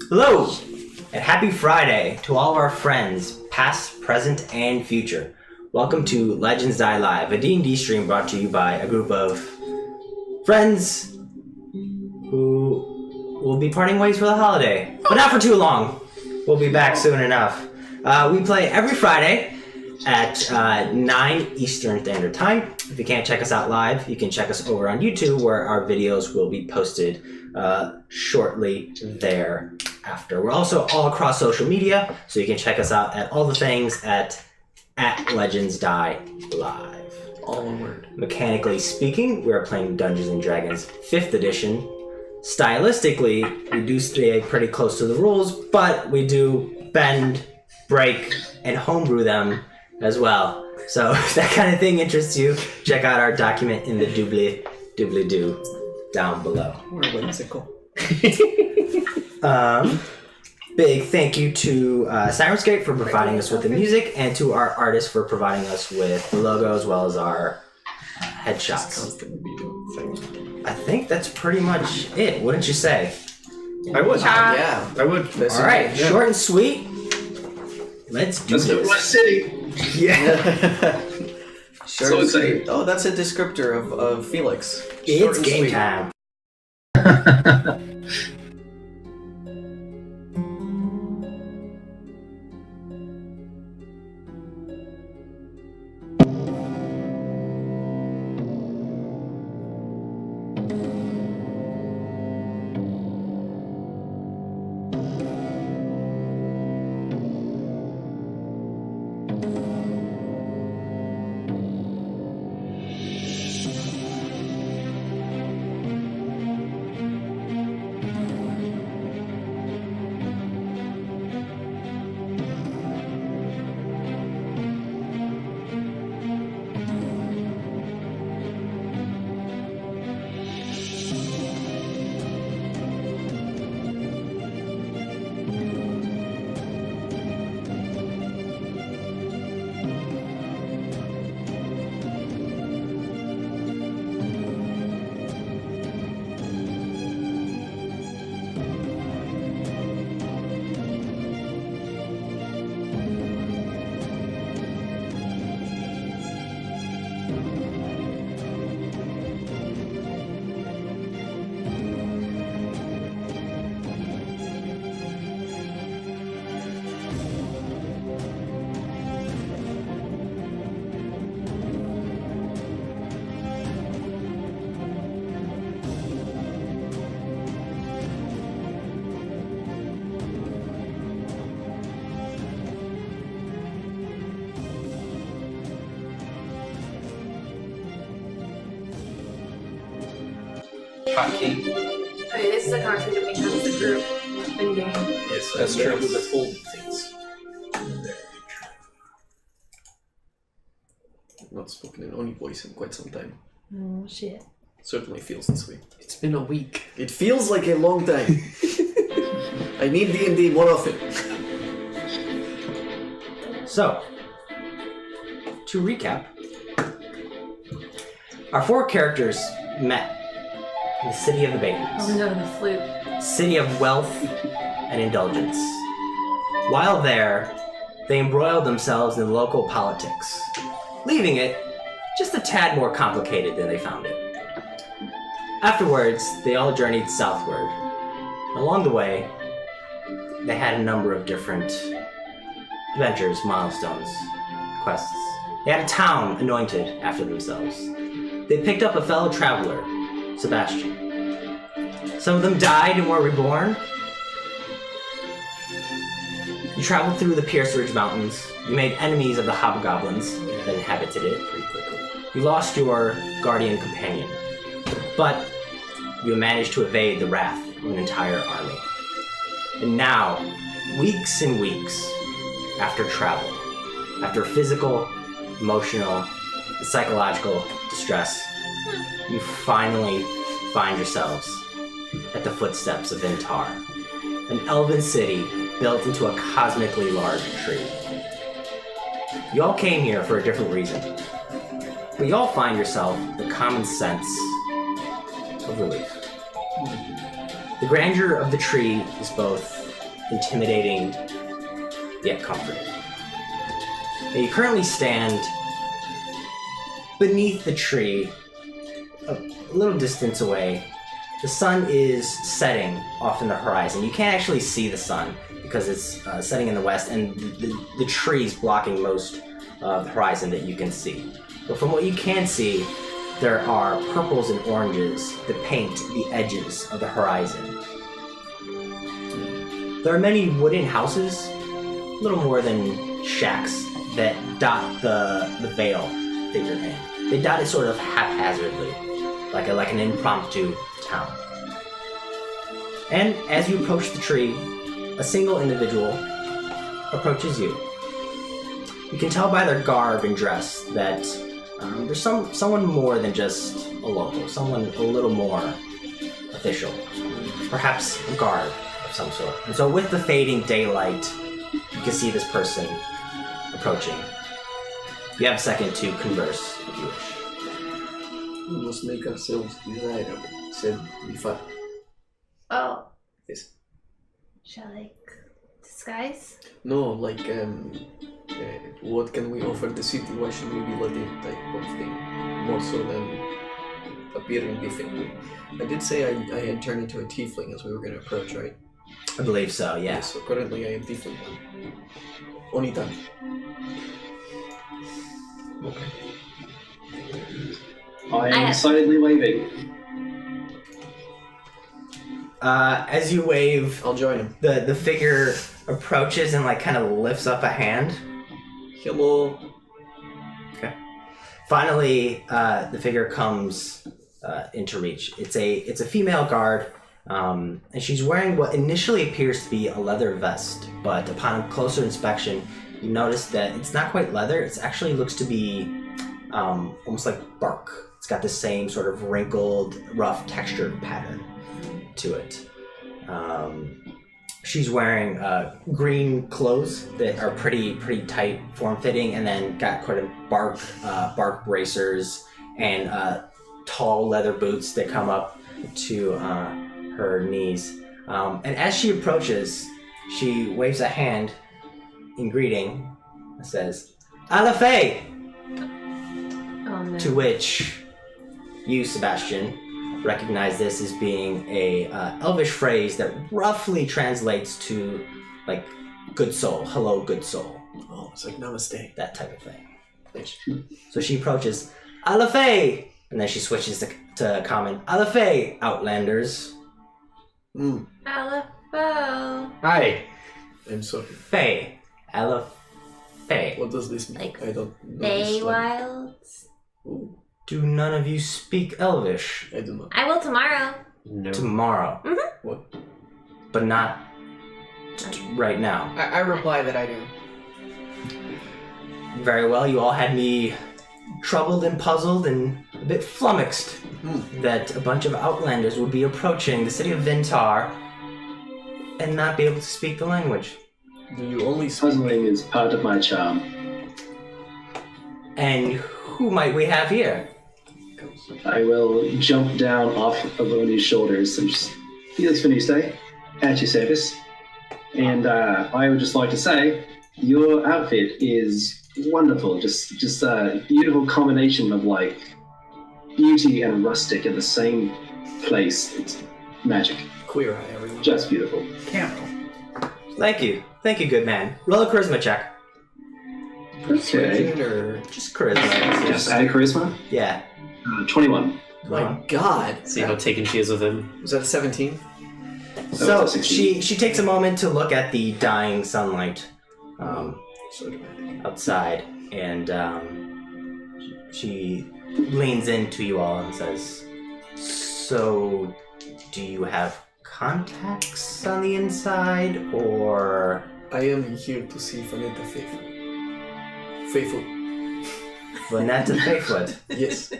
Hello, and happy Friday to all of our friends, past, present, and future. Welcome to Legends Die Live, a D&D stream brought to you by a group of friends who will be parting ways for the holiday, but not for too long. We'll be back soon enough. We play every Friday at 9 Eastern Standard Time. If you can't check us out live, you can check us over on YouTube, where our videos will be posted shortly thereafter. We're also all across social media, so you can check us out at all the things at Legends Die Live. All one word. Mechanically speaking, we are playing Dungeons & Dragons 5th edition. Stylistically, we do stay pretty close to the rules, but we do bend, break, and homebrew them as well. So if that kind of thing interests you, check out our document in the doobly-doo down below. We're whimsical. Big thank you to Sirenscape for providing us with the music, and to our artists for providing us with the logo as well as our headshots. Constantly be doing things. I think that's pretty much it, wouldn't you say? I would. Yeah. I would. All right, short and sweet. Let's do this. West City. Yeah. Short So and exciting. sweet. Oh, that's a descriptor of Felix. Short It's and game sweet. time. Hotkey. Okay, this is a concept that we have as a group in game. Yes, That's true. With old things. Not spoken in Oni voice in quite some time. Oh shit. Certainly feels this way. It's been a week. It feels like a long time. I need D&D more often. So, to recap, our 4 characters met in the City of the Oh Babies, no, the flute. city of wealth and indulgence. While there, they embroiled themselves in local politics, leaving it just a tad more complicated than they found it. Afterwards, they all journeyed southward. Along the way, they had a number of different adventures, milestones, quests. They had a town anointed after themselves. They picked up a fellow traveler, Sebastian. Some of them died and were reborn. You traveled through the Pierce Ridge Mountains. You made enemies of the hobgoblins that inhabited it pretty quickly. You lost your guardian companion, but you managed to evade the wrath of an entire army. And now, weeks and weeks after travel, after physical, emotional, and psychological distress, you finally find yourselves at the footsteps of Intar, an elven city built into a cosmically large tree. You all came here for a different reason, but you all find yourself the common sense of relief. The grandeur of the tree is both intimidating yet comforting. Now, you currently stand beneath the tree, a little distance away. The sun is setting off in the horizon. You can't actually see the sun because it's setting in the west, and the tree's blocking most of the horizon that you can see. But from what you can see, there are purples and oranges that paint the edges of the horizon. There are many wooden houses, a little more than shacks, that dot the vale that you're in. They dot it sort of haphazardly, like an impromptu town. And as you approach the tree, a single individual approaches you. You can tell by their garb and dress that there's someone more than just a local, someone a little more official, perhaps a guard of some sort. And so with the fading daylight, you can see this person approaching. You have a second to converse if you wish. We must make ourselves desirable, said Lifa. Oh, Yes. shall I disguise? No, like, what can we offer the city? Why should we be let in type of thing? More so than appearing differently. I did say I had turned into a tiefling as we were going to approach, right? I believe so, yeah. So currently I am tiefling. Onitan. Okay. I am I have- silently waving. As you wave, I'll join him. the figure approaches and kind of lifts up a hand. Hello. Finally, the figure comes into reach. It's a female guard, and she's wearing what initially appears to be a leather vest, but upon closer inspection, you notice that it's not quite leather. It actually looks to be almost like bark. It's got the same sort of wrinkled, rough, textured pattern to it. She's wearing green clothes that are pretty tight, form-fitting, and then got quite a bark bracers and tall leather boots that come up to her knees. And as she approaches, she waves a hand in greeting and says, "Alafe!" Oh no. To which you, Sebastian, recognize this as being a Elvish phrase that roughly translates to like "good soul," "hello, good soul," Oh, it's like namaste. that type of thing. Thanks. So she approaches, "Alafe!" and then she switches to common, "Alafe, Outlanders." LFO. Hi. I'm sorry. Fae. Alafe. What does this mean? Like I don't know. this slang. Wilds. Ooh, Do none of you speak Elvish? I do not. I will tomorrow. No. Tomorrow. What? But not right now. I reply that I do. Very well, you all had me troubled and puzzled and a bit flummoxed that a bunch of Outlanders would be approaching the city of Vintar and not be able to speak the language. Do you only speak? Puzzling is part of my charm. And who might we have here? I will jump down off of Oni's shoulders and just, Felix Finiste, at your service. And I would just like to say, your outfit is wonderful. Just a beautiful combination of like beauty and rustic in the same place. It's magic. Queer eye, everyone. Just beautiful. Camel. Thank you, good man. Roll a charisma check. Okay. Or... Just charisma. Just add charisma. Yeah. 21. My God. See how taken she is with him. Was that a 17? So that's a 16. she takes a moment to look at the dying sunlight So dramatic. outside, and she leans into you all and says, "So, do you have contacts on the inside, or I am here to see Vanetta Faithful. Faithful. Vanetta Faithwood? Yes.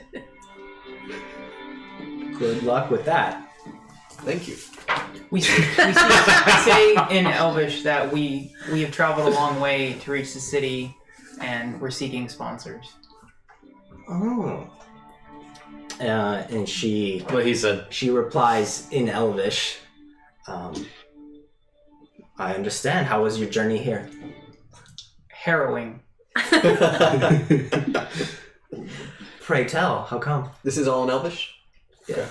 Good luck with that." Thank you. We say in Elvish that we have traveled a long way to reach the city, and we're seeking sponsors. Oh. And What he said. she replies in Elvish, I understand. How was your journey here? Harrowing. Pray tell, how come? This is all in Elvish? Yeah.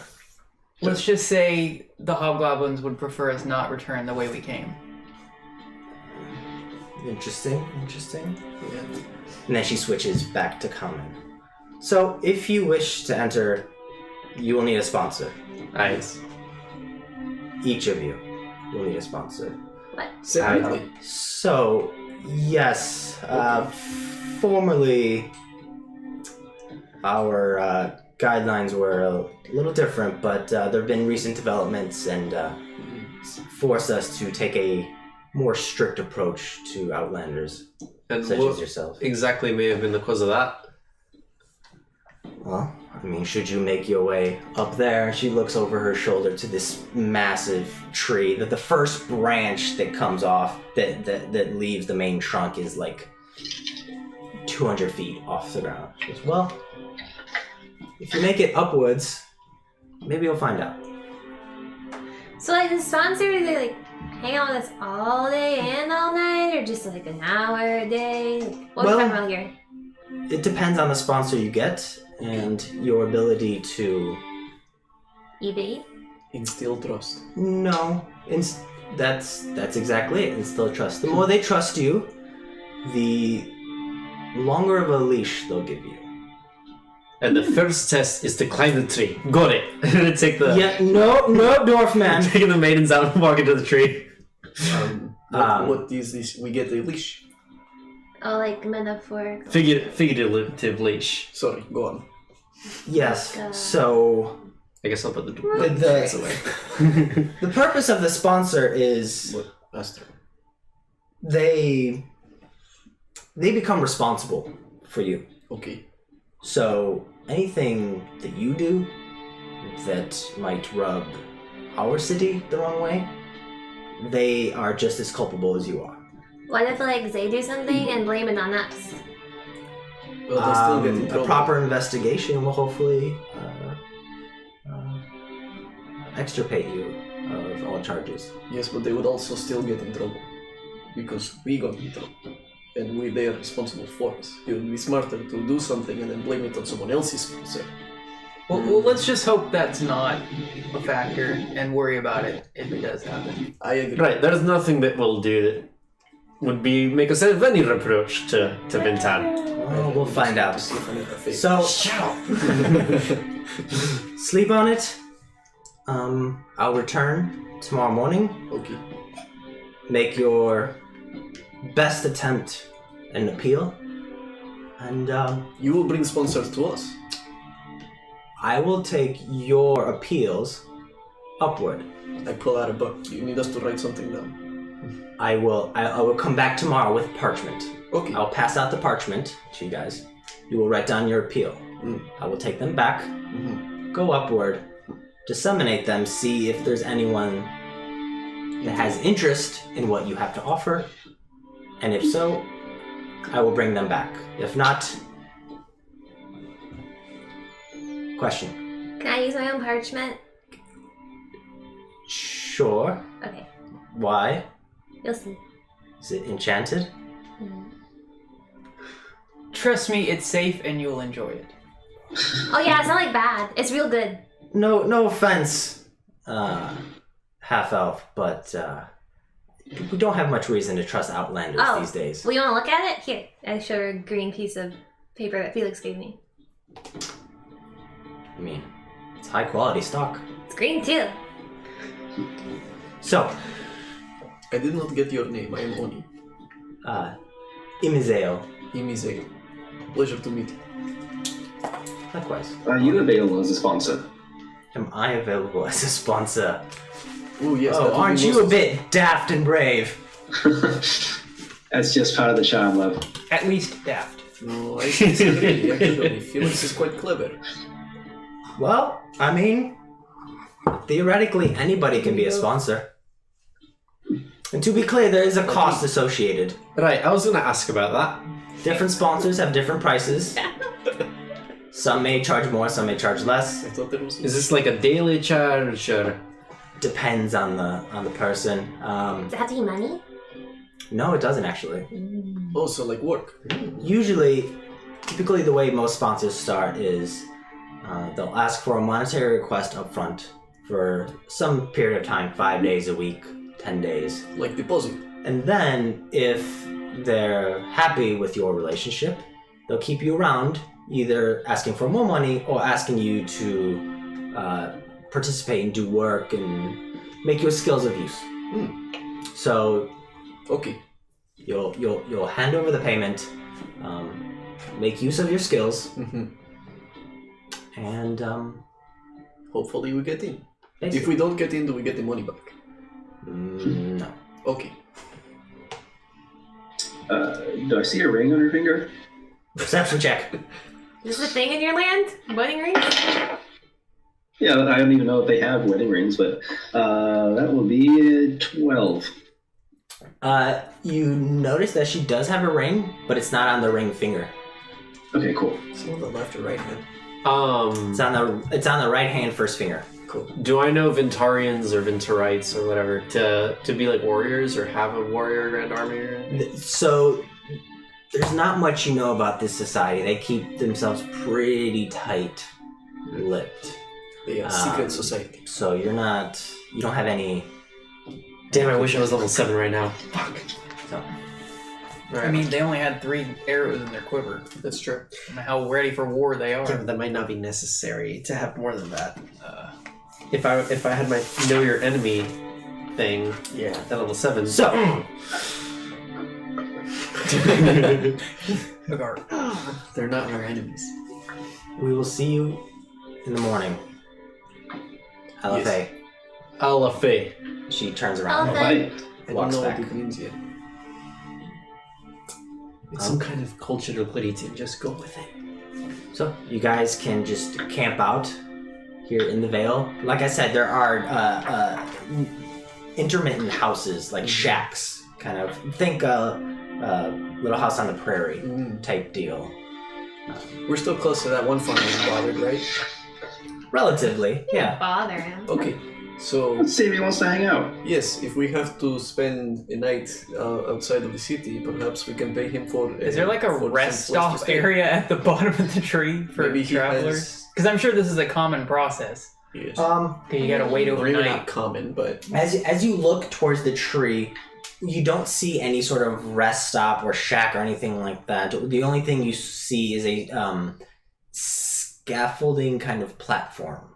Let's just say the hobgoblins would prefer us not return the way we came. Interesting. Yeah. And then she switches back to common. So, if you wish to enter, you will need a sponsor. Nice. Each of you will need a sponsor. Separately. So, yes, formerly our guidelines were a little different, but there have been recent developments and forced us to take a more strict approach to Outlanders, And such what as yourself. exactly may have been the cause of that? Well, I mean, should you make your way up there, she looks over her shoulder to this massive tree that the first branch that comes off, that leaves the main trunk is like 200 feet off the ground. She goes, well, if you make it upwards, maybe you'll find out. So, like, the sponsor, do they, like, hang out with us all day and all night, or just, like, an hour a day? Like, what's Well- going on here? It depends on the sponsor you get and your ability to... eBay? Instill trust. No, that's exactly it. Instill trust. The more they trust you, the longer of a leash they'll give you. And the first test is to climb the tree. Got it. Take the Yeah, no, dwarf man. taking the maidens out and walking to the tree. What is this? We get a leash. Oh, like, metaphorical. Figurative leash. Sorry, go on. Yes. Like, so I guess I'll put the That's away. the purpose of the sponsor is What? Master. they become responsible for you. Okay. So anything that you do that might rub our city the wrong way, they are just as culpable as you are. What if, like, they do something and blame it on us? Well, they still get in A trouble. proper investigation will hopefully extirpate you of all charges. Yes, but they would also still get in trouble. Because we got in trouble. And they are responsible for us. It would be smarter to do something and then blame it on someone else's sponsor. Well, let's just hope that's not a factor and worry about it if it does happen. I agree. Right, there's nothing that will do that would make us have any reproach to Vintan. Well, we'll find out. See if I need a favor. So, Shut up! sleep on it. I'll return tomorrow morning. Okay. Make your best attempt at an appeal. And You will bring sponsors to us. I will take your appeals upward. I pull out a book. You need us to write something down. I will come back tomorrow with parchment. Okay. I'll pass out the parchment to you guys. You will write down your appeal. I will take them back, go upward, disseminate them, see if there's anyone that has interest in what you have to offer, and if so, I will bring them back. If not, question. Can I use my own parchment? Sure. Okay, Why? you'll see. Is it enchanted? Trust me, it's safe and you'll enjoy it. Oh yeah, it's not like bad. It's real good. No offense, half elf, but we don't have much reason to trust Outlanders Oh. these days. Well, you want to look at it? Here, I showed her a green piece of paper that Felix gave me. I mean, it's high quality stock. It's green too. So, I did not get your name. I am Oni. Imizeo. Imize. Pleasure to meet you. Likewise. Are you available as a sponsor? Am I available as a sponsor? Oh yes. that Oh, would be aren't you a most- bit daft and brave? That's just part of the charm, love. At least daft. No, I disagree. Actually, Felix is quite clever. Well, I mean, theoretically, anybody can be a sponsor. And to be clear, there is a cost associated. Right, I was going to ask about that. Different sponsors have different prices. Some may charge more, some may charge less. I thought there was. Is this like a daily charge or? depends on the person. Does it have to be money? No, it doesn't actually. Also, like work. Typically the way most sponsors start is they'll ask for a monetary request up front for some period of time, 5 days a week, 10 days. Like deposit. And then if they're happy with your relationship, they'll keep you around, either asking for more money or asking you to participate and do work and make your skills of use. So Okay. you'll hand over the payment, make use of your skills, and Hopefully we get in. If basically, we don't get in, do we get the money back? no. Okay. Do I see a ring on her finger? Perception check. Is this a thing in your land? Wedding rings? Yeah, I don't even know if they have wedding rings, but that will be 12. You notice that she does have a ring, but it's not on the ring finger. Okay, cool. It's on the left or right hand. It's on the right hand first finger. Cool. Do I know Ventarians or Ventarites or whatever to be like warriors or have a warrior grand army? So there's not much you know about this society. They keep themselves pretty tight-lipped. The secret society. So you don't have any. Damn, I wish I was level 7 right now. Fuck. So, I mean, they only had 3 arrows in their quiver. That's true. I don't know how ready for war they are. Yeah, but that might not be necessary to have more than that. If I had my know your enemy thing at level 7. so They're not our enemies. we will see you in the morning. LFA. Alafe. She turns around. Okay. Bye. I don't Walks know back. what it means yet. It's some kind of cultural ability. Just go with it. So you guys can just camp out here in the Vale. Like I said, there are intermittent houses, like shacks, kind of. Think Little House on the Prairie type deal. We're still close to that one farm we bothered, right? Relatively, yeah. Bother him. Okay. So, Let's see if he wants to hang out. yes, if we have to spend a night outside of the city, perhaps we can pay him for... Is there like a for rest some place to stop stay. area at the bottom of the tree for Maybe he travelers? has- Because I'm sure this is a common process. Yes. Because you gotta wait Maybe overnight. not common, but... As you look towards the tree, you don't see any sort of rest stop or shack or anything like that. The only thing you see is a scaffolding kind of platform.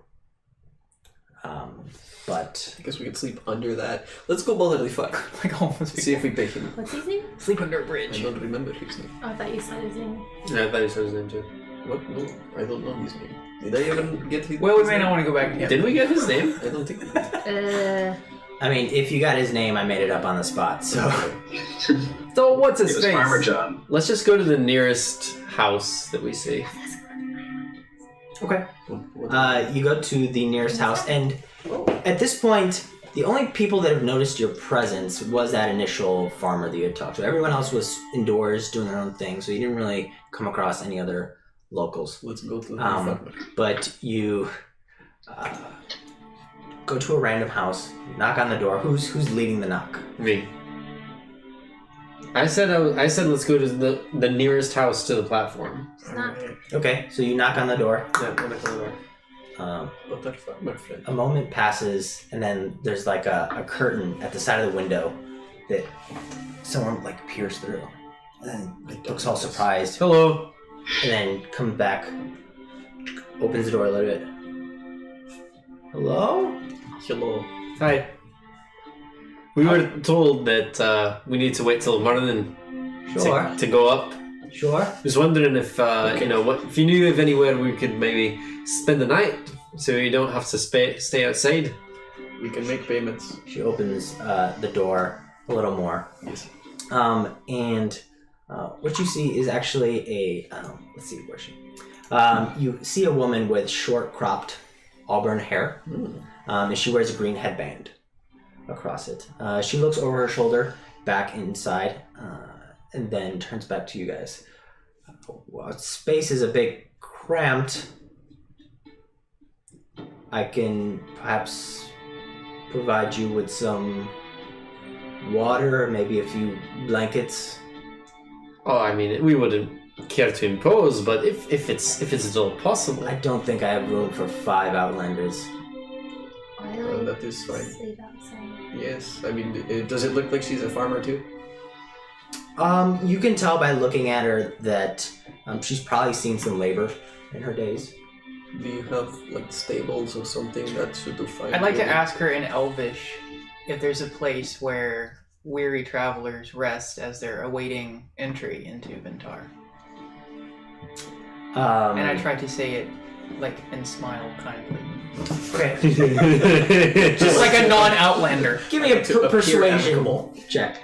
But I guess we could sleep under that. Let's go bother the fuck. Like almost See if we pay him. What's his name? sleep under a I bridge. don't remember his name. Oh, I thought you said his name. Yeah, I thought you said his name too. What? No, I don't know his name. Did I even get his Well, we his may name? not want to go back yet. Did we get his name? I don't think we did. I mean, if you got his name, I made it up on the spot. So So what's It his was face? Farmer John. Let's just go to the nearest house that we see. okay. What- You go to the nearest house, and at this point, the only people that have noticed your presence was that initial farmer that you had talked to. Everyone else was indoors doing their own thing, so you didn't really come across any other locals. Let's go to the Um, farmer. But you go to a random house, knock on the door. Who's leading the knock? Me. I said let's go to the nearest house to the platform. It's not. Okay, so you knock on the door. Yeah, I'm gonna go there. What our farmer friend. A moment passes, and then there's like a curtain at the side of the window that someone like peers through, and then looks all surprised, Hello. and then comes back, opens the door a little bit. Hello? Hello. Hi. We were told that we need to wait till morning Sure. to go up. Sure. I was wondering if if you knew of anywhere we could maybe spend the night, so you don't have to stay outside. We can make payments. She opens the door a little more. Yes. And what you see is actually a let's see, where's she? You see a woman with short cropped auburn hair, and she wears a green headband across it. She looks over her shoulder back inside, and then turns back to you guys. Well, space is a bit cramped. I can perhaps provide you with some water, maybe a few blankets. Oh, I mean, we wouldn't care to impose, but if it's at all possible. I don't think I have room for 5 outlanders. Why don't we That is fine. sleep outside? Yes, I mean, does it look like she's a farmer too? You can tell by looking at her that she's probably seen some labor in her days. Do you have like stables or something that should do fine? I'd like to ask her in Elvish if there's a place where weary travelers rest as they're awaiting entry into Ventar. And I try to say it like and smile kindly. Okay. Just like a non-outlander. Give me a To appear persuasion amicable. check.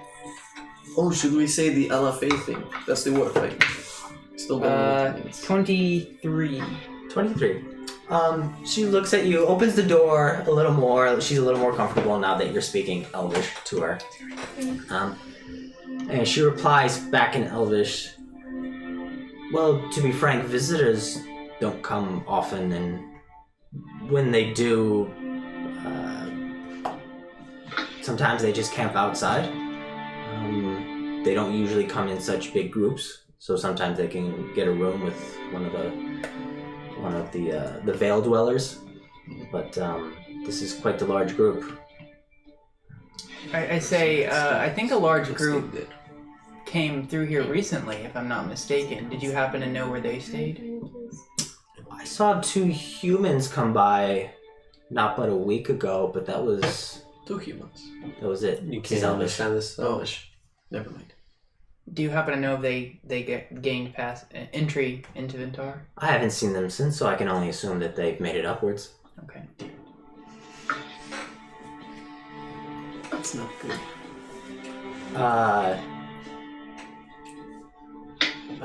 Oh, should we say the LFA thing? That's the word, right? Still don't know what it means. 23. 23. She looks at you, opens the door a little more. She's a little more comfortable now that you're speaking Elvish to her. And she replies back in Elvish, well, to be frank, visitors don't come often, and when they do, sometimes they just camp outside. They don't usually come in such big groups, so sometimes they can get a room with one of the Vale dwellers. But this is quite the large group. I say, I think a large Just group stayed there. came through here recently, if I'm not mistaken. Did you happen to know where they stayed? I saw 2 humans come by not but a week ago, but that was 2 humans. it. You This is can't Elvish. understand this. Oh, never mind. Do you happen to know if they gained past entry into Ventar? I haven't seen them since, so I can only assume that they've made it upwards. Okay. That's not good.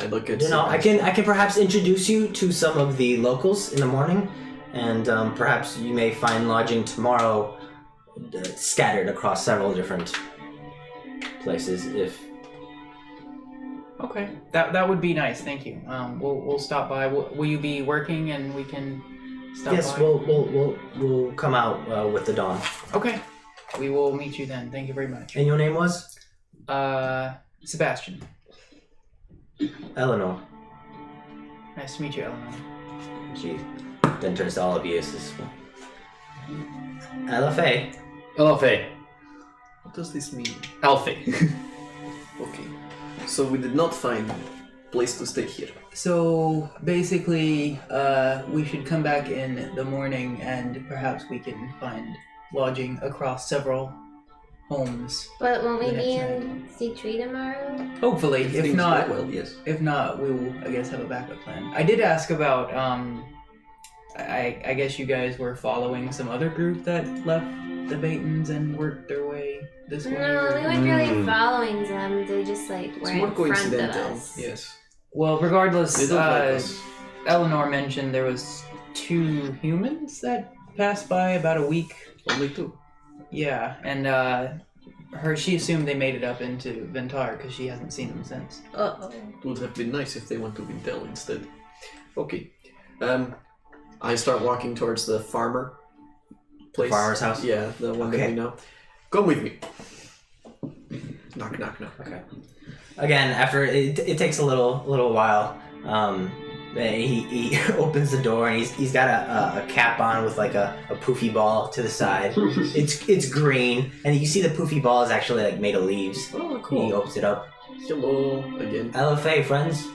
I look at. You know, I can perhaps introduce you to some of the locals in the morning, and perhaps you may find lodging tomorrow, scattered across several different places. If Okay, that would be nice. Thank you. We'll stop by. Will you be working and we can stop yes, by? we'll come out with the dawn. Okay, we will meet you then. Thank you very much. And your name was Sebastian. Eleanor. Nice to meet you, Eleanor. She then turns to all of you and says, LFA. LFA. What does this mean? Alfie. Okay. So we did not find a place to stay here. So basically, we should come back in the morning and perhaps we can find lodging across several homes. But won't we The be next in C3 tomorrow? Hopefully, if things not, go well, yes. if not, we will, I guess, have a backup plan. I did ask about, I guess you guys were following some other group that left the Baitons and worked their way this way. No, we weren't really following them. They just like It's were more in front of coincidental. us. Yes. Well, regardless, They don't like us. Eleanor mentioned there was 2 humans that passed by about a week. Only 2. Yeah, and she assumed they made it up into Ventar because she hasn't seen them since. Uh-oh. It would have been nice if they went to Vintel instead. Okay. I start walking towards the farmer place. Farmer's house? Yeah, the one that Okay. we know. Come with me. Knock, knock, knock. Okay. Again, after it takes a little while, he opens the door and he's got a cap on with like a poofy ball to the side. It's green, and you see the poofy ball is actually like made of leaves. Oh, He cool. opens it up. Hello again. LFA, friends.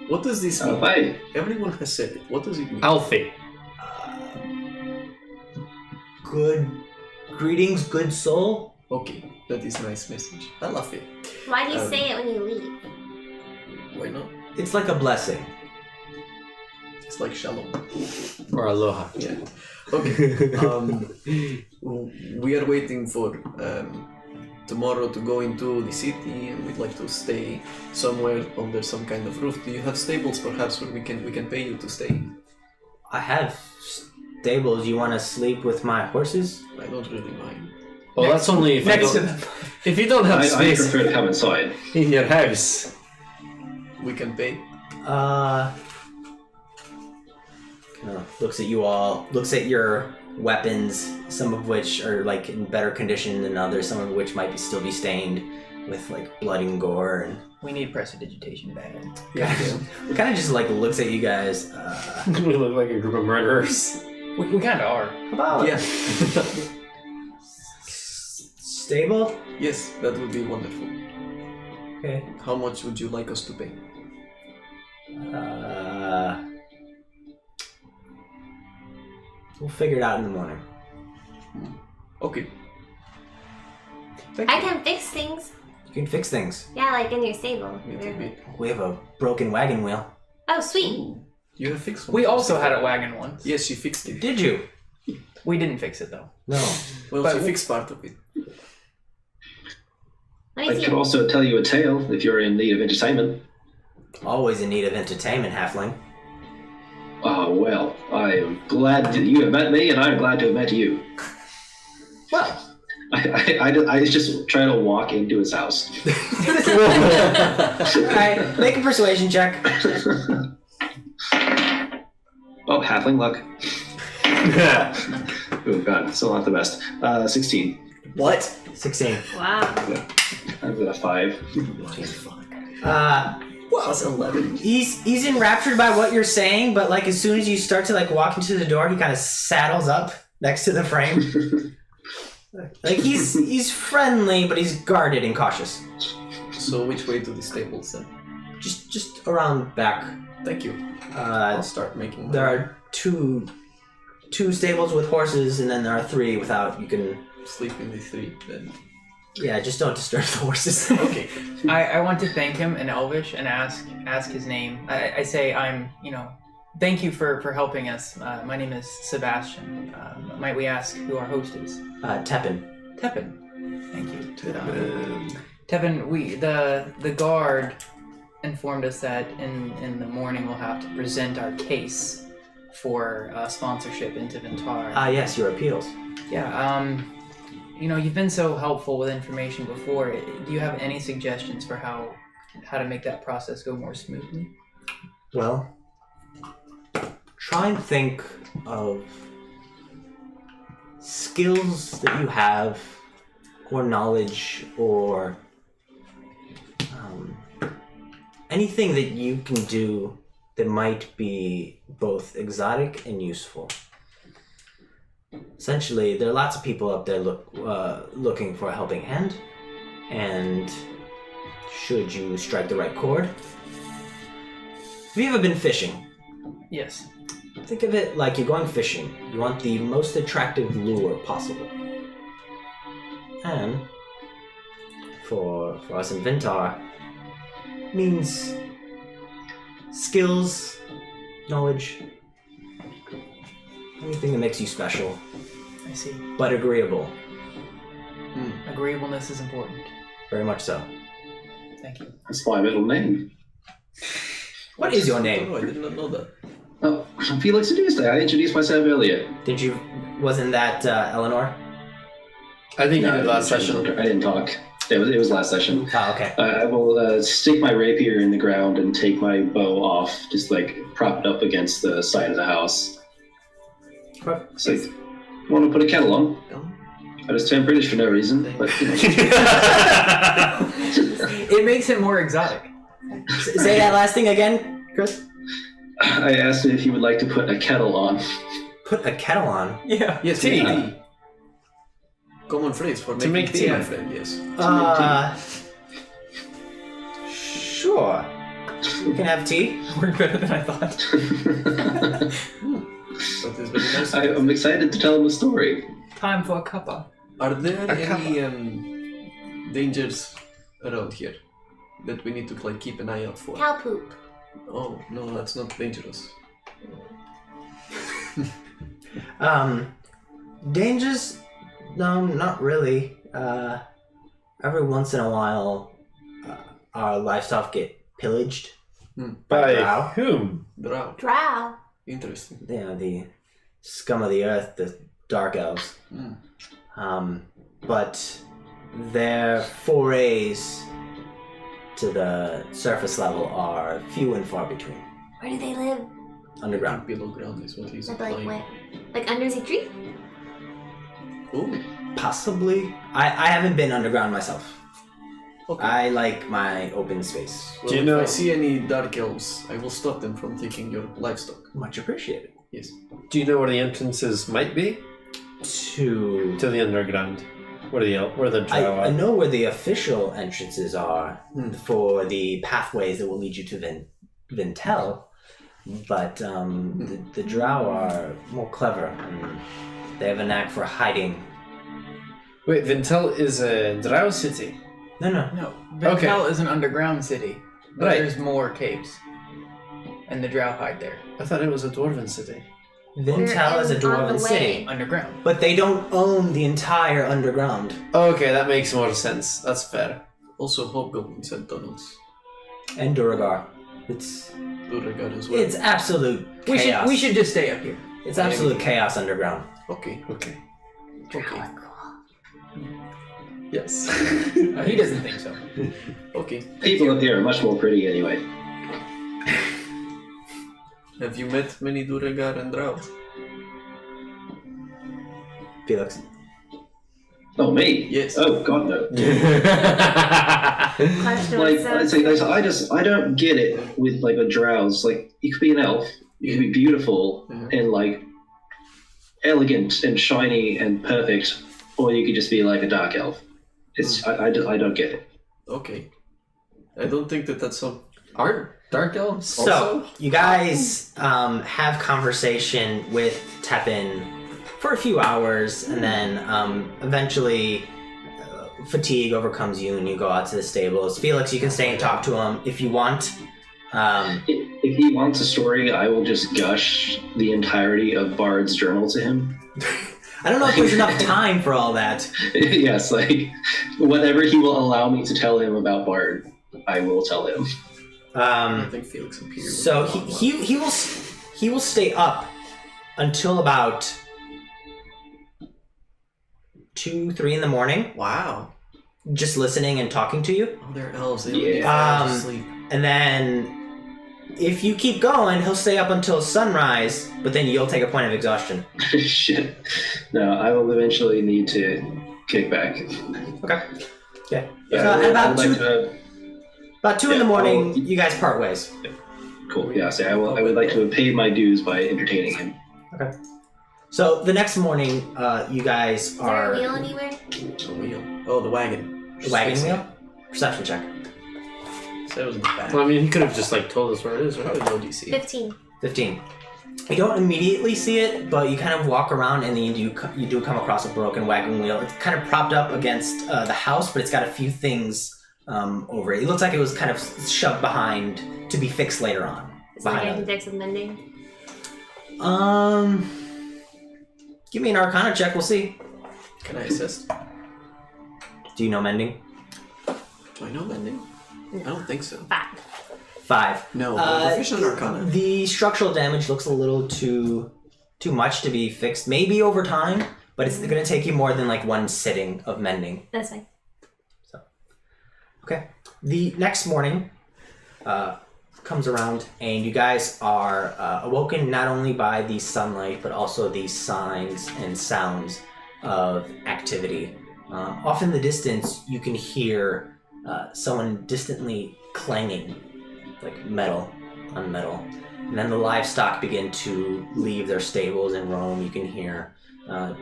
What does this mean? Hey, Everyone has said it. What does it mean? Alfie. Good greetings, good soul. Okay, that is a nice message. I love it. Why do you say it when you leave? Why not? It's like a blessing. It's like shalom. Or aloha. Yeah. Okay. We are waiting for tomorrow to go into the city, and we'd like to stay somewhere under some kind of roof. Do you have stables, perhaps, where we can pay you to stay? I have stables. You want to sleep with my horses? I don't really mind. Well, that's only if Next you to don't, them. if you don't have I space prefer to come inside. in your house. We can pay. Looks at you all. Looks at your weapons, some of which are like in better condition than others, some of which might still be stained with like blood and gore, and We need prestidigitation bad. it kind of just like looks at you guys. We look like a group of murderers. We kind of are. How about Yeah. stable? Yes, that would be wonderful. Okay. How much would you like us to pay? We'll figure it out in the morning. Okay. I can fix things. You can fix things. Yeah, like in your stable. Me too, me. We have a broken wagon wheel. Oh, sweet. Ooh, you have fixed one. We also had a wagon once. Yes, she fixed it. Did you? We didn't fix it though. No. Well, But she we- fixed part of it. Let I me see. could also tell you a tale if you're in need of entertainment. Always in need of entertainment, halfling. Oh, well, I am glad that you have met me, and I'm glad to have met you. Well, I just try to walk into his house. alright, make a persuasion check. Oh, halfling luck. Oh, God, still not the best. 16. What? 16. Wow. I've got a 5. Plus 11. He's enraptured by what you're saying, but like as soon as you start to like walk into the door, he kind of saddles up next to the frame. Like he's friendly, but he's guarded and cautious. So which way to the stables then? Just around back. Thank you. I'll Uh, start making. there are two stables with horses, and then there are 3 without. You can sleep in the 3 then. just don't disturb the horses. Okay. I want to thank him in Elvish and ask his name. I say thank you for helping us. My name is Sebastian. Might we ask who our host is? Tepin. Tepin. Thank you. Tepin, the guard informed us that in the morning we'll have to present our case for sponsorship into Ventar. Yes, your appeals. Yeah, you've been so helpful with information before. Do you have any suggestions for how to make that process go more smoothly? Well, try and think of skills that you have, or knowledge, or anything that you can do that might be both exotic and useful. Essentially, there are lots of people up there looking for a helping hand, and should you strike the right chord. Have you ever been fishing? Yes. Think of it like you're going fishing. You want the most attractive lure possible. And for us in Ventar, means skills, knowledge, anything that makes you special, I see. but agreeable. Agreeableness is important. Very much so. Thank you. That's my middle name. What is your name? Oh, I did not know that. Oh, Felix Tuesday. I introduced myself earlier. Wasn't that Eleanor? I think No, you did last session. I didn't talk. It was last session. Oh, okay. I will stick my rapier in the ground and take my bow off, just like prop it up against the side of the house. So, you want to put a kettle on? I just turned British for no reason, but you know. It makes it more exotic. Say that last thing again, Chris. I asked if you would like to put a kettle on. Put a kettle on. Yeah. Yes, Tea. tea. Common phrase for To making make tea, tea. my friend. Yes. Sure. We can have tea. We're better than I thought. That is very nice. I'm excited to tell him a story. Time for a cuppa. Are there A any dangers around here that we need to like keep an eye out for? Cow poop. Oh no, that's not dangerous. Dangers? No, not really. Every once in a while, our livestock get pillaged By drow. whom? Drow. Drow. Interesting. You know, the scum of the earth, the dark elves. But their forays to the surface level are few and far between. Where do they live? Underground. Below ground is what he's Like implying. where? Like under the tree? Ooh. Possibly. I haven't been underground myself. Okay. I like my open space. Well, Do you if know- I see any dark elves, I will stop them from taking your livestock. Much appreciated. Yes. Do you know where the entrances might be To to the underground? Where the drow I are? know where the official entrances are Hmm. for the pathways that will lead you to Vintel, but the Drow are more clever and they have a knack for hiding. Wait, Vintel is a drow city. No. No, Vintel is an underground city, but Right. there's more caves, and the drow hide there I thought it was a dwarven city. Vintel is a on dwarven the way. city, underground. but they don't own the entire underground. Okay, that makes more sense. That's fair. Also, hobgoblins and tunnels. And Duragar. It's Duragar as well. it's absolute We chaos. should just stay up here. It's absolute chaos underground. Okay. Okay. Okay. Yes. He doesn't think so. Okay. People up here are much more pretty anyway. Have you met many Duragar and Drow? Felix. Oh, me? Yes. Oh, God, no. Question Like, was I don't get it with, like, a drows. Like, you could be an elf, you could be beautiful and, like, elegant and shiny and perfect, or you could just be, like, a dark elf. It's, I don't get it. Okay. I don't think that's some. Aren't dark elves So, also? you guys have conversation with Tepin for a few hours, and then eventually fatigue overcomes you, and you go out to the stables. Felix, you can stay and talk to him if you want. If he wants a story, I will just gush the entirety of Bard's journal to him. I don't know if there's enough time for all that. Yes, like, whatever he will allow me to tell him about Bard, I will tell him. I don't think Felix and Peter. So would get along well. he will stay up until about 2-3 in the morning, Wow. just listening and talking to you. Oh, they're elves. They don't need Yeah. to sleep. And then if you keep going, he'll stay up until sunrise, but then you'll take a point of exhaustion. Shit. No, I will eventually need to kick back. Okay. Yeah. Yeah, So I would about like 2 to, about 2 in the Yeah, morning, I'll- you guys part ways. cool. Yeah, so I would like to have paid my dues by entertaining him. So the next morning, you guys Is there a are wheel anywhere? A wheel. Oh, the wagon. the wagon wheel. Perception check. So it was in the back. Well, I mean, he could have just like told us where it is, right? Probably low DC. 15. 15. You don't immediately see it, but you kind of walk around and then you do come across a broken wagon wheel. It's kind of propped up against the house, but it's got a few things over it. It looks like it was kind of shoved behind to be fixed later on. Is there Behind anything other- dex with mending? Give me an Arcana check. We'll see. Can I assist? Do you know mending? Do I know mending? I don't think so. 5. 5. No, I'm proficient in Arcana. The structural damage looks a little too much to be fixed. Maybe over time, but it's going to take you more than like one sitting of mending. That's fine. Okay. The next morning comes around, and you guys are awoken not only by the sunlight, but also the signs and sounds of activity. Off in the distance, you can hear someone distantly clanging, like metal on metal. And then the livestock begin to leave their stables and roam. You can hear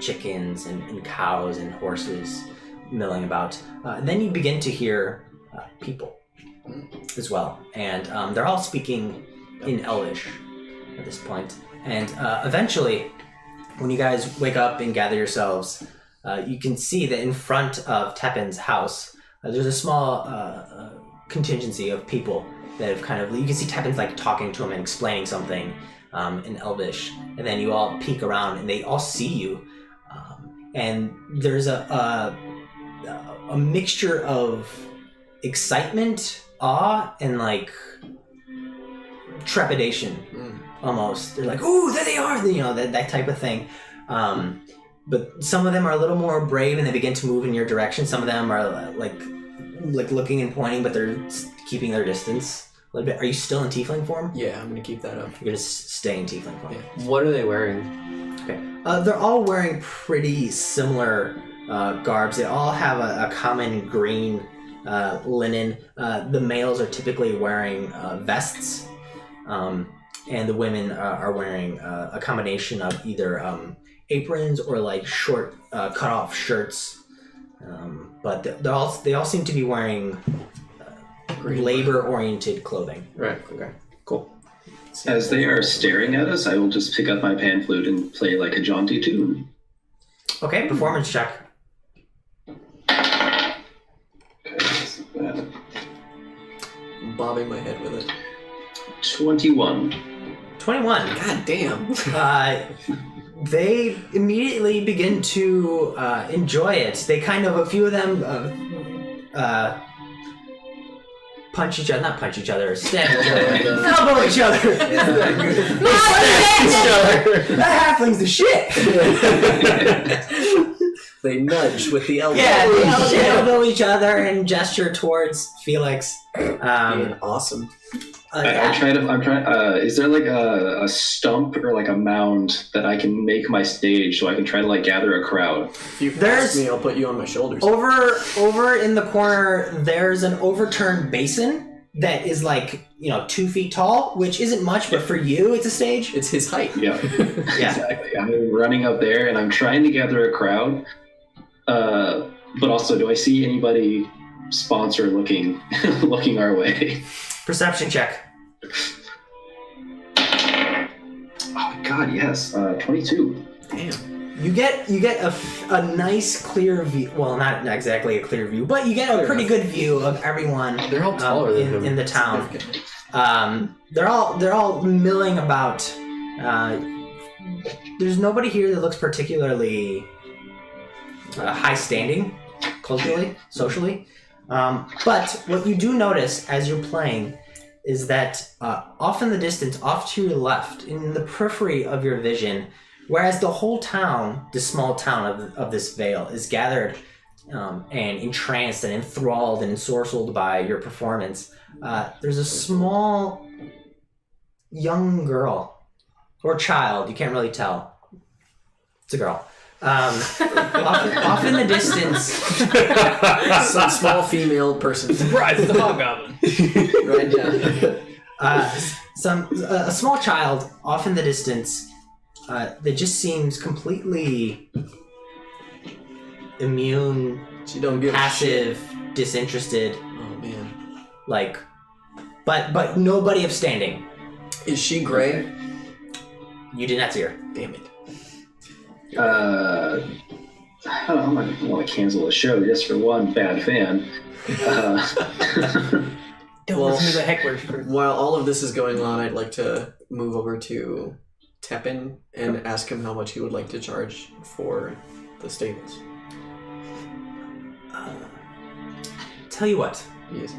chickens and cows and horses milling about. Then you begin to hear people as well, and they're all speaking in Elvish at this point. And eventually, when you guys wake up and gather yourselves, you can see that in front of Tepin's house, there's a small contingency of people that have kind of. You can see Tepin's like talking to him and explaining something in Elvish, and then you all peek around and they all see you, and there's a mixture of excitement, awe, and like trepidation almost. They're like, "Ooh, there they are!" You know, that type of thing. But some of them are a little more brave and they begin to move in your direction. Some of them are like looking and pointing, but they're keeping their distance a little bit. Are you still in tiefling form? Yeah, I'm gonna keep that up. You're gonna stay in tiefling form. Yeah. What are they wearing? Okay. They're all wearing pretty similar garbs. They all have a common green linen. The males are typically wearing vests, and the women are wearing a combination of either aprons or like short cut-off shirts. But they all seem to be wearing labor-oriented clothing. Right. Okay. Cool. As they are staring at us, I will just pick up my pan flute and play like a jaunty tune. Okay, performance check. Okay, that's not bad. I'm bobbing my head with it. 21. 21. God damn. They immediately begin to enjoy it. They kind of, a few of them punch each other, not punch each other, stab each other, elbow each other. They stab each other. That halfling's the shit. They nudge with the elbow. Yeah, they elbow each other and gesture towards Felix. Being awesome. I'm trying. Is there like a stump or like a mound that I can make my stage so I can try to like gather a crowd? If you There's- pass me, I'll put you on my shoulders. Over in the corner, there's an overturned basin that is like 2 feet tall, which isn't much, but for you, it's a stage. It's his height. Yeah, Yeah. exactly. I'm running up there and I'm trying to gather a crowd. But also, do I see anybody sponsor looking our way? Perception check. Oh God, yes. 22. Damn. You get a nice clear view. Well, not exactly a clear view, but you get a pretty good view of everyone They're all taller than him. in the town. They're all milling about. There's nobody here that looks particularly high standing, culturally, socially. But what you do notice as you're playing is that off in the distance, off to your left, in the periphery of your vision, whereas the whole town, this small town of this vale, is gathered and entranced and enthralled and ensorcelled by your performance, there's a small young girl or child, you can't really tell. It's a girl. Off in the distance, Some small female person. Surprise, it's a hobgoblin. Right, yeah. a small child off in the distance that just seems completely immune, She don't give a shit. passive, disinterested, Oh man. like, but nobody upstanding. Is she gray? You did not see her. Damn it. I don't know, I'm not going to want to cancel the show just for one bad fan. Don't Well- listen to the hecklers first. While all of this is going on, I'd like to move over to Tepin and ask him how much he would like to charge for the stables. Tell you what, Yes.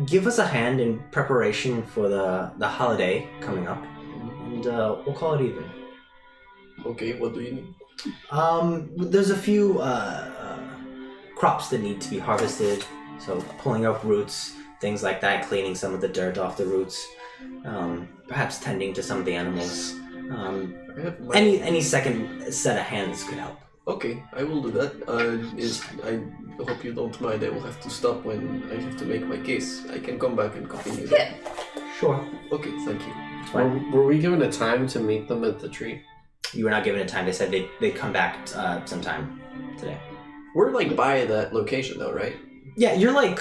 give us a hand in preparation for the holiday coming up, and we'll call it even. Okay, what do you need? There's a few crops that need to be harvested, so pulling up roots, things like that, cleaning some of the dirt off the roots, perhaps tending to some of the animals. I have my- Any second set of hands could help. Okay, I will do that. I hope you don't mind. I will have to stop when I have to make my case. I can come back and continue that. Sure. Okay, thank you. Were we given a time to meet them at the tree? You were not given a time. They said they'd come back sometime today. We're like by that location though, right? Yeah, you're like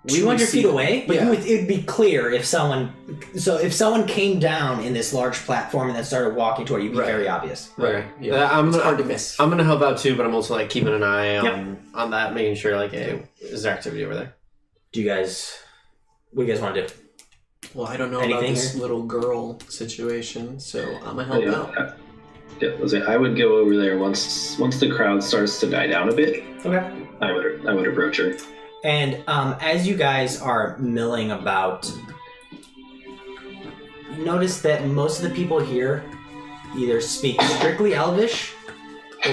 We 200 would see feet them. away, but Yeah. it would be clear if someone. So if someone came down in this large platform and then started walking toward you, it'd be Right. very obvious. Right. Yeah. I'm it's gonna- hard to miss. I'm gonna help out too, but I'm also like keeping an eye Yep. on that, making sure like, hey, is there activity over there? Do you guys? What do you guys want to do? Well, I don't know about Anything this here? little girl situation, so I'm gonna help out. Yeah, I would go over there once the crowd starts to die down a bit. Okay. I would approach her. And as you guys are milling about, you notice that most of the people here either speak strictly Elvish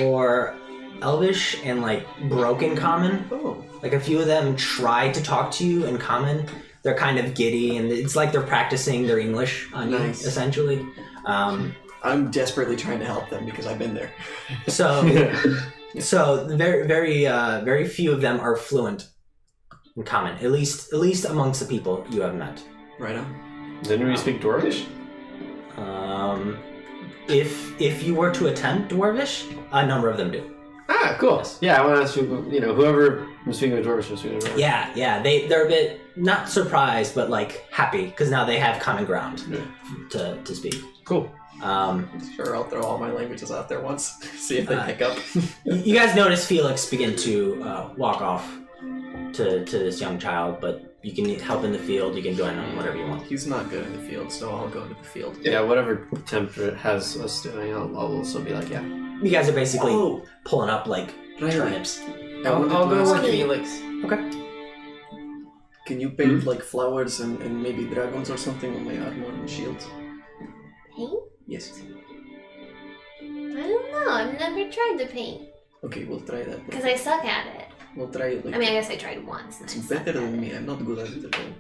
or Elvish and like broken Common. Oh, Like a few of them try to talk to you in Common. They're kind of giddy and it's like they're practicing their English on you, Nice. essentially. I'm desperately trying to help them because I've been there. So, very few of them are fluent in common. At least amongst the people you have met. Right on. Does anybody speak Dwarvish? If you were to attempt Dwarvish, a number of them do. Ah, cool. Yes. Yeah, I want to ask you, whoever I'm speaking with Dwarvish, I'm speaking with Dwarvish. Yeah, they're a bit not surprised, but like happy because now they have common ground to speak. Cool. Sure, I'll throw all my languages out there once, see if they pick up. You guys notice Felix begin to walk off to this young child, but you can help in the field. You can join on whatever you want. He's not good in the field, so I'll go to the field. Yeah, whatever Tempter has us doing, I'll also be like, yeah. You guys are basically pulling up like turnips. I'll go with Felix. Okay. Can you paint like flowers and maybe dragons or something on my armor and shields? Paint? Yes. I don't know. I've never tried to paint Okay, we'll try that. because I suck at it. We'll try it later. I mean, I guess I tried once. And It's I sucked better at than it. me. I'm not good at it at all.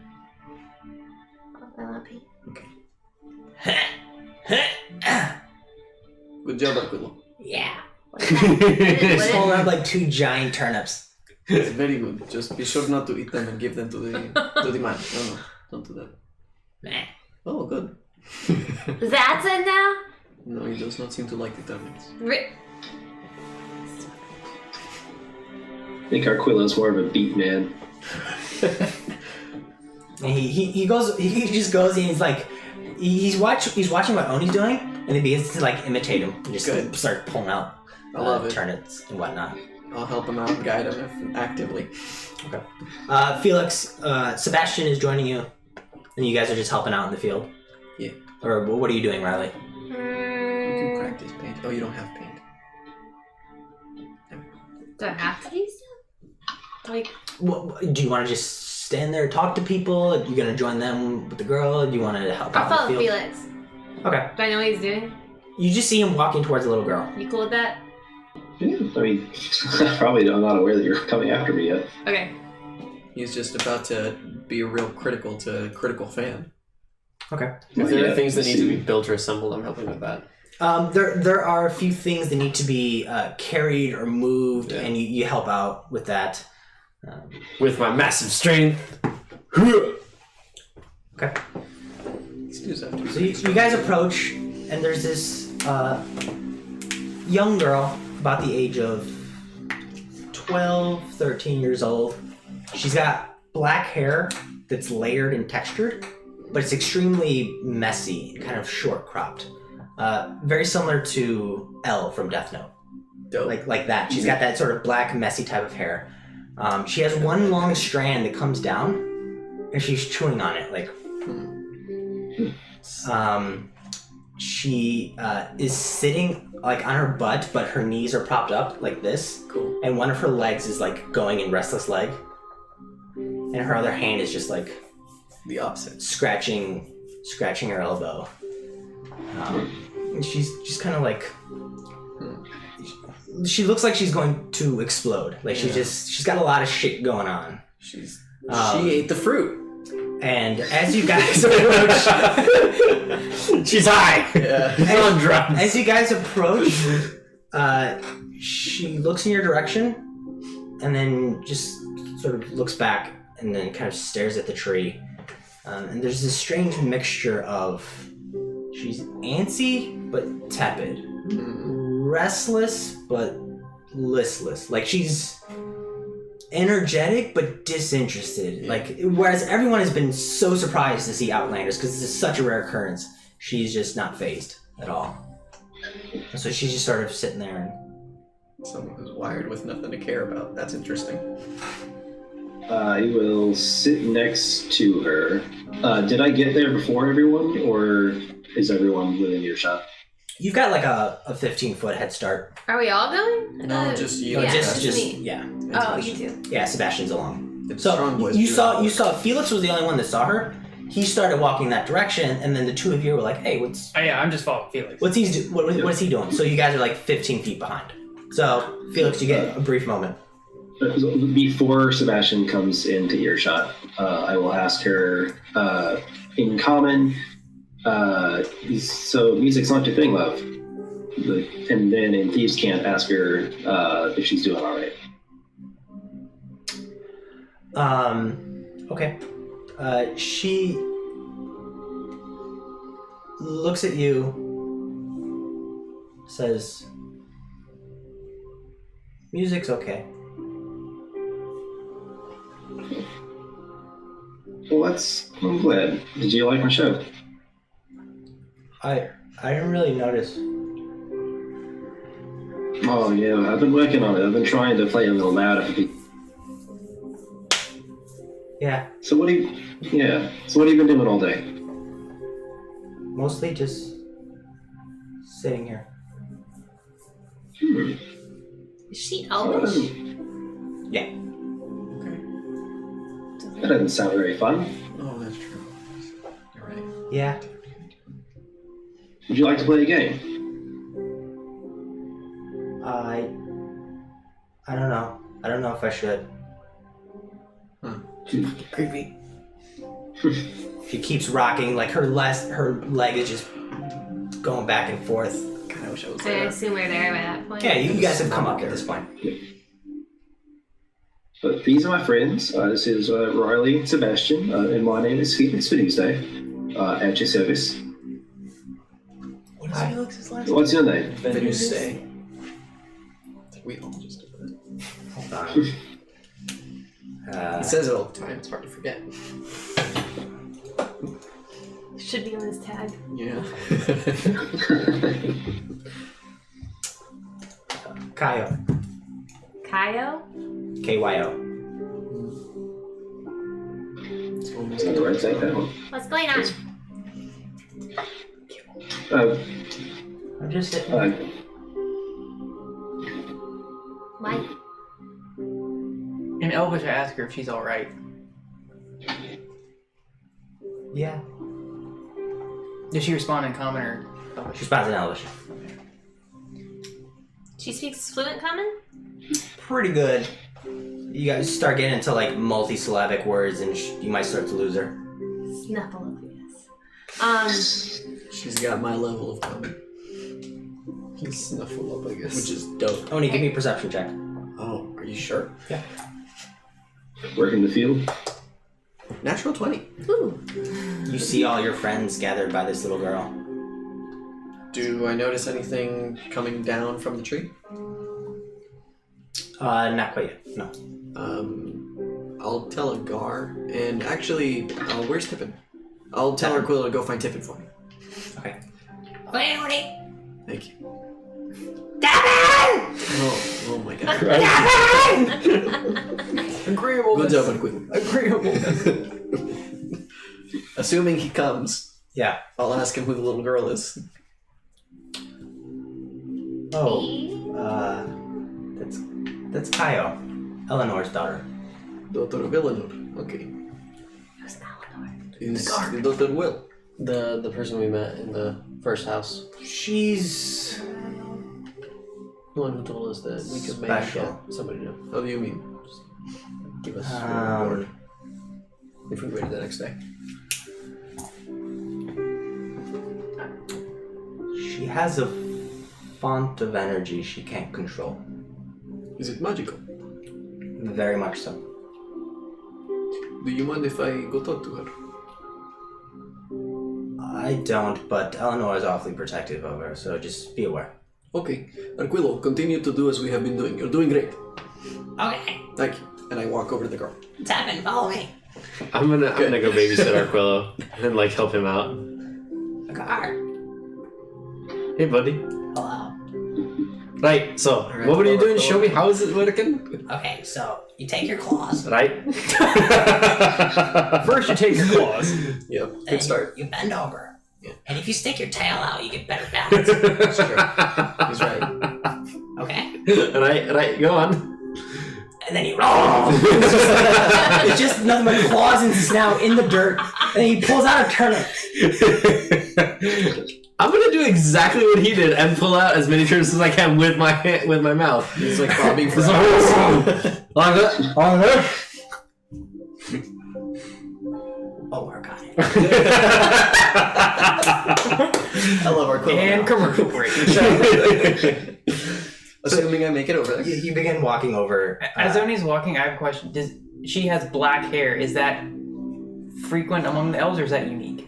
I want to paint. Okay. Good job, Aquilo. Yeah. What is that? Just pulling up like two giant turnips. It's very good. Just be sure not to eat them and give them to the man. No, don't do that. Meh. Oh, good. That's it now? No, he does not seem to like the turnips. I think Arquilo's more of a beat man. And he just goes and he's like he's watching what Oni's doing and he begins to like imitate him and just Good. start pulling out I love it. turnips and whatnot. I'll help him out and guide him actively. Okay. Felix, Sebastian is joining you, and you guys are just helping out in the field. Yeah. Or what are you doing, Riley? You can practice paint. Oh, you don't have paint. Do I have to use them? Like, Do you want to just stand there, talk to people? Are you gonna join them with the girl? Do you want to help I'll out in follow the field? Felix. Okay. Do I know what he's doing? You just see him walking towards the little girl. You cool with that? Yeah, I mean, probably I'm not aware that you're coming after me yet. Okay. He's just about to be a real critical fan. Okay. If there Yeah, are things that need to see. be built or assembled, I'm helping with that. There are a few things that need to be carried or moved, Yeah. and you help out with that. With my massive strength. Okay. Excuse after So you guys approach, and there's this young girl about the age of 12, 13 years old. She's got black hair that's layered and textured, but it's extremely messy, kind of short cropped. Very similar to Elle from Death Note. Dope. Like that. She's got that sort of black, messy type of hair. She has one long strand that comes down, and she's chewing on it. She is sitting like on her butt, but her knees are propped up like this. Cool. And one of her legs is like going in restless leg, and her other hand is just like The opposite. scratching her elbow. And she's just kind of like. She looks like she's going to explode. Like she's got a lot of shit going on. She ate the fruit. And as you guys approach, She's high. Yeah. She's on drugs. as you guys approach, she looks in your direction, and then just sort of looks back, and then kind of stares at the tree. And there's this strange mixture of she's antsy but tepid, restless but listless. Like she's energetic but disinterested. Like whereas everyone has been so surprised to see Outlanders because this is such a rare occurrence, she's just not phased at all. And so she's just sort of sitting there. And Someone who's wired with nothing to care about. That's interesting. I will sit next to her. Did I get there before everyone, or is everyone within earshot? you've got like a 15-foot head start. Are we all going? No, just you. Yeah, just me. yeah. Oh, you too. Yeah, Sebastian's along. The So strong boys you do saw that. Felix was the only one that saw her. He started walking that direction, and then the two of you were like, "Hey, what's Oh yeah, I'm just following Felix. what is he doing?" So you guys are like 15 feet behind. So Felix, you get a brief moment. Before Sebastian comes into earshot, I will ask her in common, So music's not your thing, love. And then in Thieves' Camp, ask her if she's doing all right. Okay. She looks at you, says, music's okay. Well, I'm glad. Did you like my show? I didn't really notice. Oh, yeah, I've been working on it. I've been trying to play a little louder for people. Yeah, So what have you been doing all day? mostly just sitting here. Is she elvish? Yeah. That doesn't sound very fun. Oh, that's true. You're right. Yeah. Would you like to play a game? I don't know. I don't know if I should. Creepy. She keeps rocking, like her leg is just going back and forth. God, I wish I was I there. assume we're there by that point. Yeah, you guys have come up at this point. But these are my friends. This is Riley and Sebastian, and my name is Felix Tuesday. At your service. What is Felix's last name? What's your name? Venuste. We all just did that. Hold on. He says it all the time. It's hard to forget. Should be on his tag. Yeah. Kyo. Kyo? Kyo. It's almost I'll write that one. What's going on? I'm just sitting. Why? In Elvish, I ask her if she's alright. Yeah. Does she respond in common or Elvish? She responds in Elvish. She speaks fluent common? Pretty good. You guys start getting into like multi-syllabic words, and you might start to lose her. Snuffleupagus. She's got my level of common. Snuffleupagus. Which is dope. Oni, give me a perception check. Oh, are you sure? Work in the field. Natural 20. Ooh. You see all your friends gathered by this little girl. Do I notice anything coming down from the tree? Not quite yet. No. I'll tell Agar, and actually, where's Tippin? I'll tell Arquilla to go find Tippin for me. Okay. Wait, Oni. Thank you. Devin! Oh my god. Agreeable. Good job, Arquilla. Agreeable. Assuming he comes, Yeah. I'll ask him who the little girl is. Oh. That's Kyo, Eleanor's daughter. Daughter of Eleanor. Okay. Who's Eleanor? Is the daughter Will? The person we met in the first house. She's The one who told us that we could maybe Special. get somebody to How do you mean? just give us a reward if we waited the next day. She has a font of energy she can't control. Is it magical? Very much so. Do you mind if I go talk to her? I don't, but Eleanor is awfully protective of her, so just be aware. Okay. Arquillo, continue to do as we have been doing. You're doing great. Okay. Thank you. And I walk over to the girl. Devin, follow me. I'm gonna go babysit Arquillo and like help him out. Agar. Hey, buddy. Hello. Right. So, Alright, what were you doing? Arquillo. Show me how is it working? Okay, so you take your claws. Right. First, you take your claws. Yep. and Good start. You bend over. Yeah. And if you stick your tail out, you get better balance. That's true. He's right. Okay? right. Go on. And then you roll. It's just nothing but claws and snout in the dirt, and he pulls out a turnip. I'm gonna do exactly what he did and pull out as many turnips as I can with my mouth. He's like bobbing for Like that. We'll work on it. I love our quote. And commercial break. Assuming I make it over there. You begin walking over. As Oni's walking, I have a question. She has black hair. Is that frequent among the elves, or is that unique?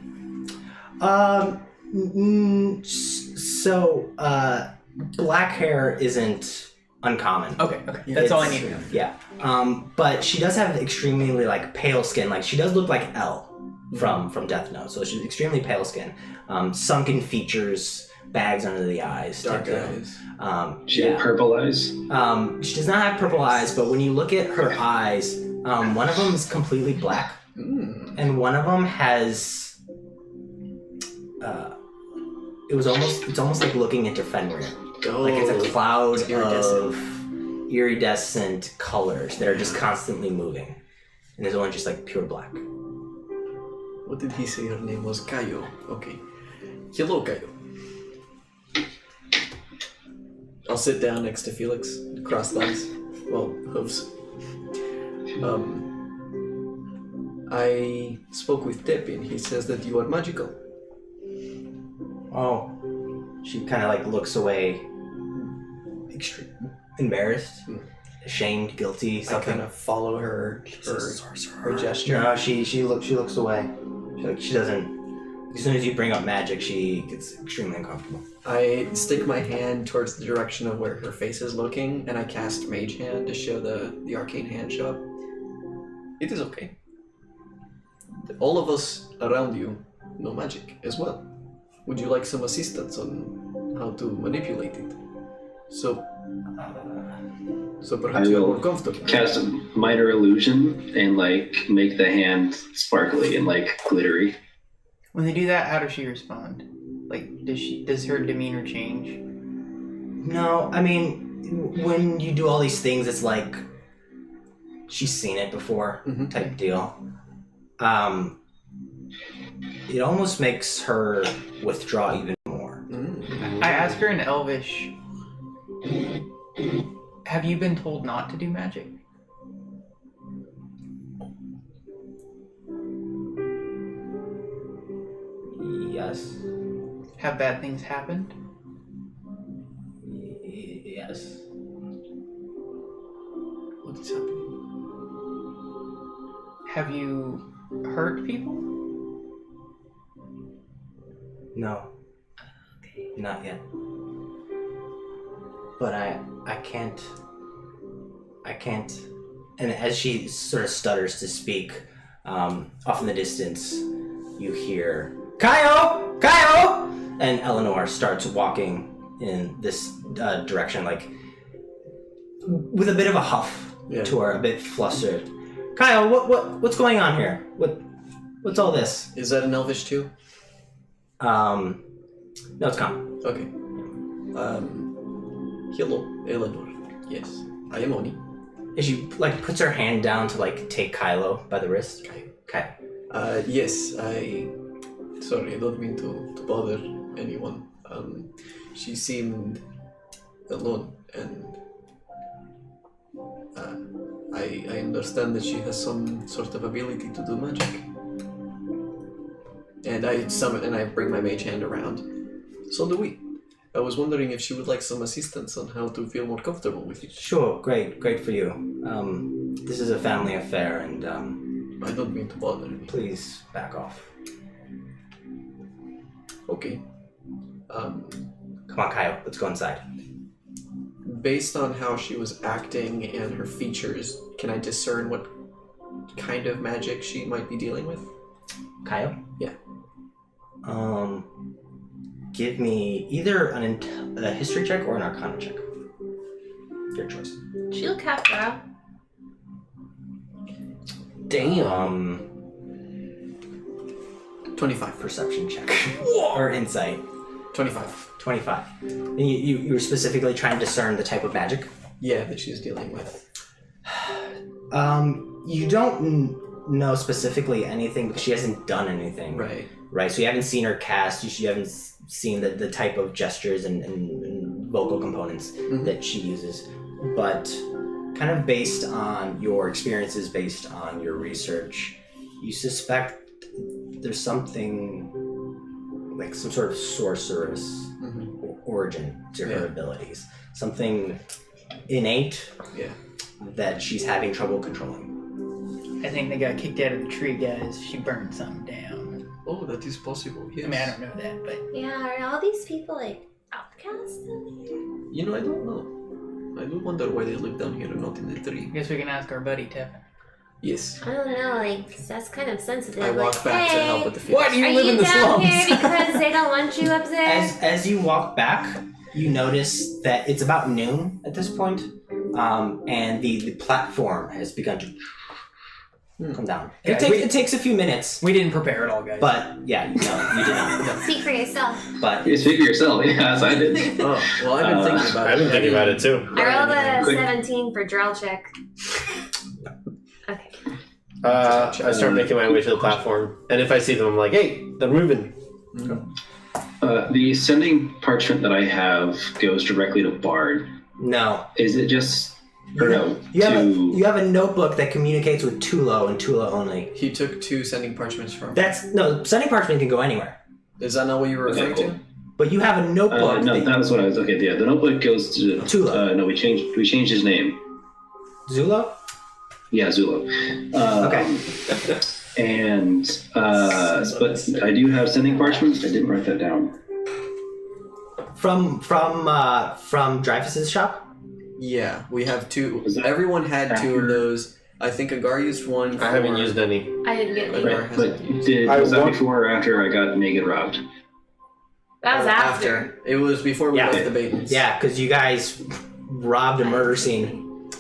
So black hair isn't uncommon. Okay. That's all I need to know. Yeah. But she does have extremely like pale skin. Like she does look like Elle from Death Note. So she's extremely pale skin. Sunken features, bags under the eyes. Dark type eyes. She had purple eyes. She does not have purple eyes, but when you look at her eyes, one of them is completely black, and one of them has. It's almost like looking into Fenrir. Like it's a cloud of iridescent colors that are just constantly moving, and there's only just like pure black. What did he say her name was? Kayo. Okay. Hello, Kayo. I'll sit down next to Felix, cross thighs. Well, hooves. I spoke with Tepin. He says that you are magical. Oh, she kind of like looks away, embarrassed, ashamed, guilty. I Something. kind of follow her gesture. No, she looks away. She doesn't. As soon as you bring up magic, she gets extremely uncomfortable. I stick my hand towards the direction of where her face is looking, and I cast Mage Hand to show the arcane hand show up. It is okay. All of us around you know magic as well. Would you like some assistance on how to manipulate it? So perhaps I you're will more comfortable. Cast a minor illusion and like make the hand sparkly and like glittery. When they do that, how does she respond? Like, does her demeanor change? No, I mean, when you do all these things, it's like she's seen it before, type deal. It almost makes her withdraw even more. I ask her in Elvish, have you been told not to do magic? Yes. Have bad things happened? Yes. What is happening? Have you hurt people? No. Not yet. But I can't. And as she sort of stutters to speak, off in the distance, you hear, Kaio! Kaio! And Eleanor starts walking in this direction, like, with a bit of a huff to her, a bit flustered. Kaio, what's going on here? What's all this? Is that an Elvish too? No, it's common. Okay. Hello, Eleanor. Yes, I am Oni. As she like puts her hand down to like take Kylo by the wrist. Okay. Yes, sorry, I don't mean to bother anyone. She seemed alone, and I understand that she has some sort of ability to do magic. And I summon and I bring my mage hand around. So do we. I was wondering if she would like some assistance on how to feel more comfortable with you. Sure, great for you. This is a family affair, and I don't mean to bother you. please back off. Okay. Come on, Kyle, let's go inside. Based on how she was acting and her features, can I discern what kind of magic she might be dealing with? Kyle? Yeah. Give me either a history check or an arcana check. Your choice. She look half brow. Damn. 25. Perception check. Or insight. 25. 25. And you were specifically trying to discern the type of magic? Yeah, that she's dealing with. You don't know specifically anything because she hasn't done anything. Right. Right, so you haven't seen her cast, you haven't seen the type of gestures and vocal components that she uses. But kind of based on your experiences, based on your research, you suspect there's something like some sort of sorceress origin to her abilities. Something innate that she's having trouble controlling. I think they got kicked out of the tree, guys. She burned something down. Oh, that is possible. Yes. I mean, I don't know that, but Yeah, are all these people like outcasts down here? You know, I don't know. I do wonder why they live down here and not in the tree. I guess we can ask our buddy Tevin. Yes. I don't know, like that's kind of sensitive. I walk like, back hey, to help with the field. Why do you are live you in the down slums? here because they don't want you up there? As you walk back, you notice that it's about noon at this point, and the platform has begun to come down. Yeah, It takes a few minutes, We didn't prepare at all, guys. but yeah, no, you did not. Speak for yourself. But You speak for yourself, yeah, as I did. Oh, well, I've been thinking about it. I've been thinking about it too. I rolled a Quick. 17 for drow check. Okay. I start making my way to the platform, and if I see them, I'm like, "Hey, they're moving." The sending parchment that I have goes directly to Bard. no, Is it just, or no, you have a notebook that communicates with Tulo and Tulo only. He took 2 sending parchments from. Sending parchment can go anywhere, Is that not what you were Okay, referring cool. to? but you have a notebook. no, that was what I was, okay, yeah, the notebook goes to, Tula. no, we changed his name. Zulo. Yeah, Zulo. Okay. And, but I do have sending parchments, I didn't write that down. From Dreyfus's shop. Yeah, we have 2. Was that Everyone had 2 of after- those. I think Agar used one. I haven't for- used any. I didn't get any. Agar Right, has but it. was that want- before or after I got naked robbed? That was after. It was before we Yeah. left the Batons. Yeah, because you guys robbed a murder scene.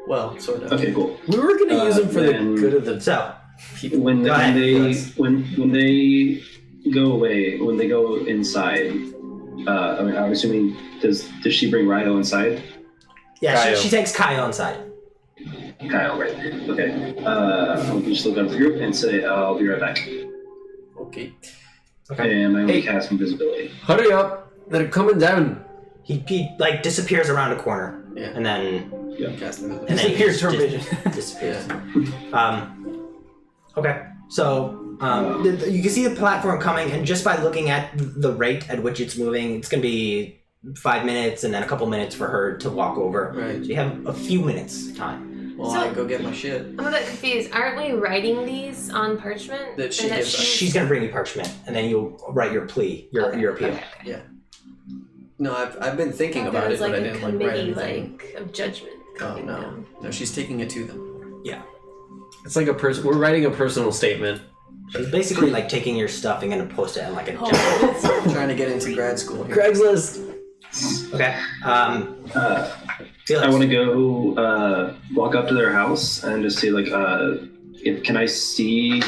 Well, sort of. Okay, cool. We were gonna use them for then- the good of the So people. When, Go ahead, Felix. when they go away, when they go inside, I mean, I'm assuming does she bring Ryo inside? yeah, Kyle. she takes Kyle inside. Kyle, right? Okay. I'll just look up the group and say I'll be right back. Okay. And I only Hey. cast invisibility. Hurry up! They're coming down. He like disappears around a corner, Yeah. and then Cast them. and then he Disappears from just vision. disappears. Okay, so you can see the platform coming, and just by looking at the rate at which it's moving, it's going to be 5 minutes and then a couple minutes for her to walk over. Right. So you have a few minutes time. Well, So- I go get my shit. I'm a bit confused. Aren't we writing these on parchment? That she And gives us. She's going to bring you parchment, and then you'll write your plea, your appeal. Okay. No, I've been thinking about There it, was but I like a didn't like write committee anything. like of judgment. Oh coming no, down. no, she's taking it to them. It's like we're writing a personal statement. She's basically like taking your stuff and going to post it in like a Oh. journal. Trying to get into grad school here. Craigslist. Okay. Felix. I want to go walk up to their house and just see like can I see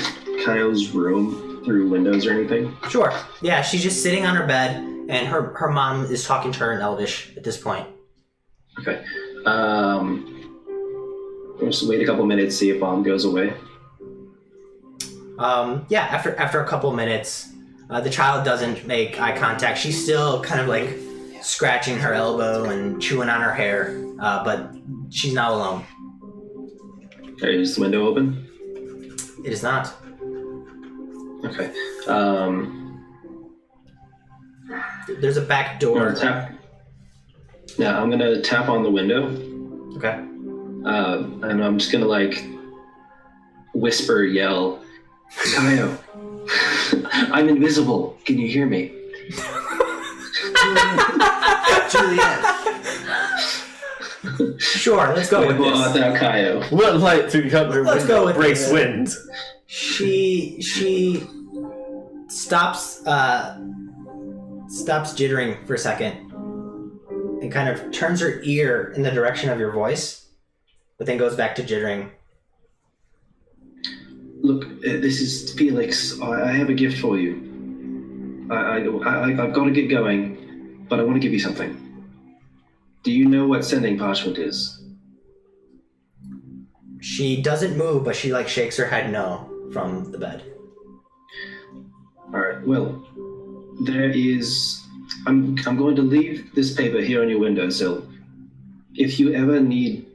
Kyle's room through windows or anything? Sure. Yeah, she's just sitting on her bed, and her mom is talking to her in Elvish at this point. Okay. We'll just wait a couple minutes, see if Bomb goes away. Yeah, after a couple minutes, the child doesn't make eye contact. She's still kind of like scratching her elbow and chewing on her hair, but she's not alone. Okay, is the window open? It is not. Okay. There's a back I'm door. gonna tap. Yeah, I'm gonna tap on the window, Okay. and I'm just gonna like yell, Kaio, I'm invisible. Can you hear me? Juliet. Sure, let's go with Well, this. without Kaio. What light through your Let's go with breaks this. wind? She stops jittering for a second and kind of turns her ear in the direction of your voice, but then goes back to jittering. Look, this is Felix. I have a gift for you. I've got to get going, but I want to give you something. Do you know what sending parchment is? She doesn't move, but she like shakes her head no from the bed. All right. Well, there is. I'm going to leave this paper here on your windowsill. If you ever need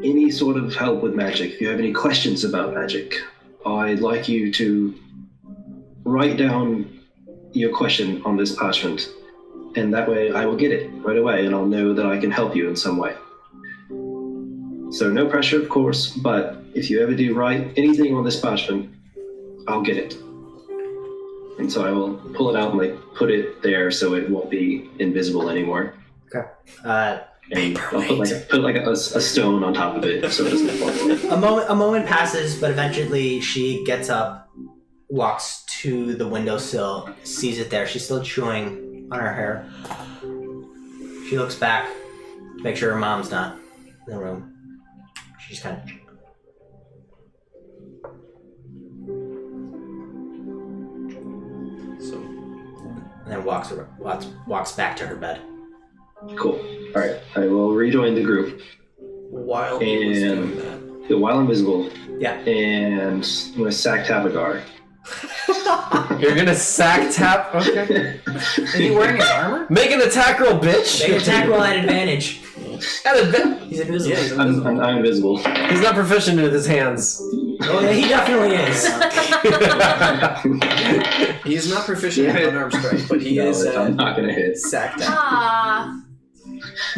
any sort of help with magic, if you have any questions about magic, I'd like you to write down your question on this parchment, and that way I will get it right away, and I'll know that I can help you in some way. So no pressure, of course, but if you ever do write anything on this parchment, I'll get it. And so I will pull it out and like put it there so it won't be invisible anymore. Okay. And I'll put like a stone on top of it so it doesn't fall. A moment passes, but eventually she gets up, walks to the windowsill, sees it there. She's still chewing on her hair. She looks back, make sure her mom's not in the room. She's kind of... So, and then walks back to her bed. Cool. All right. I will rejoin the group. while he was doing that. While invisible. Yeah. And I'm gonna sack Tabagar. You're gonna sack tap? Okay. Is he wearing his armor? Make an attack roll, bitch! Make an attack roll at advantage. He's invisible. Yeah, he's I'm invisible. He's not proficient with his hands. Oh yeah, he definitely is. He is not proficient in unarmed strike, but he is I'm not gonna hit. sacked out. Ah.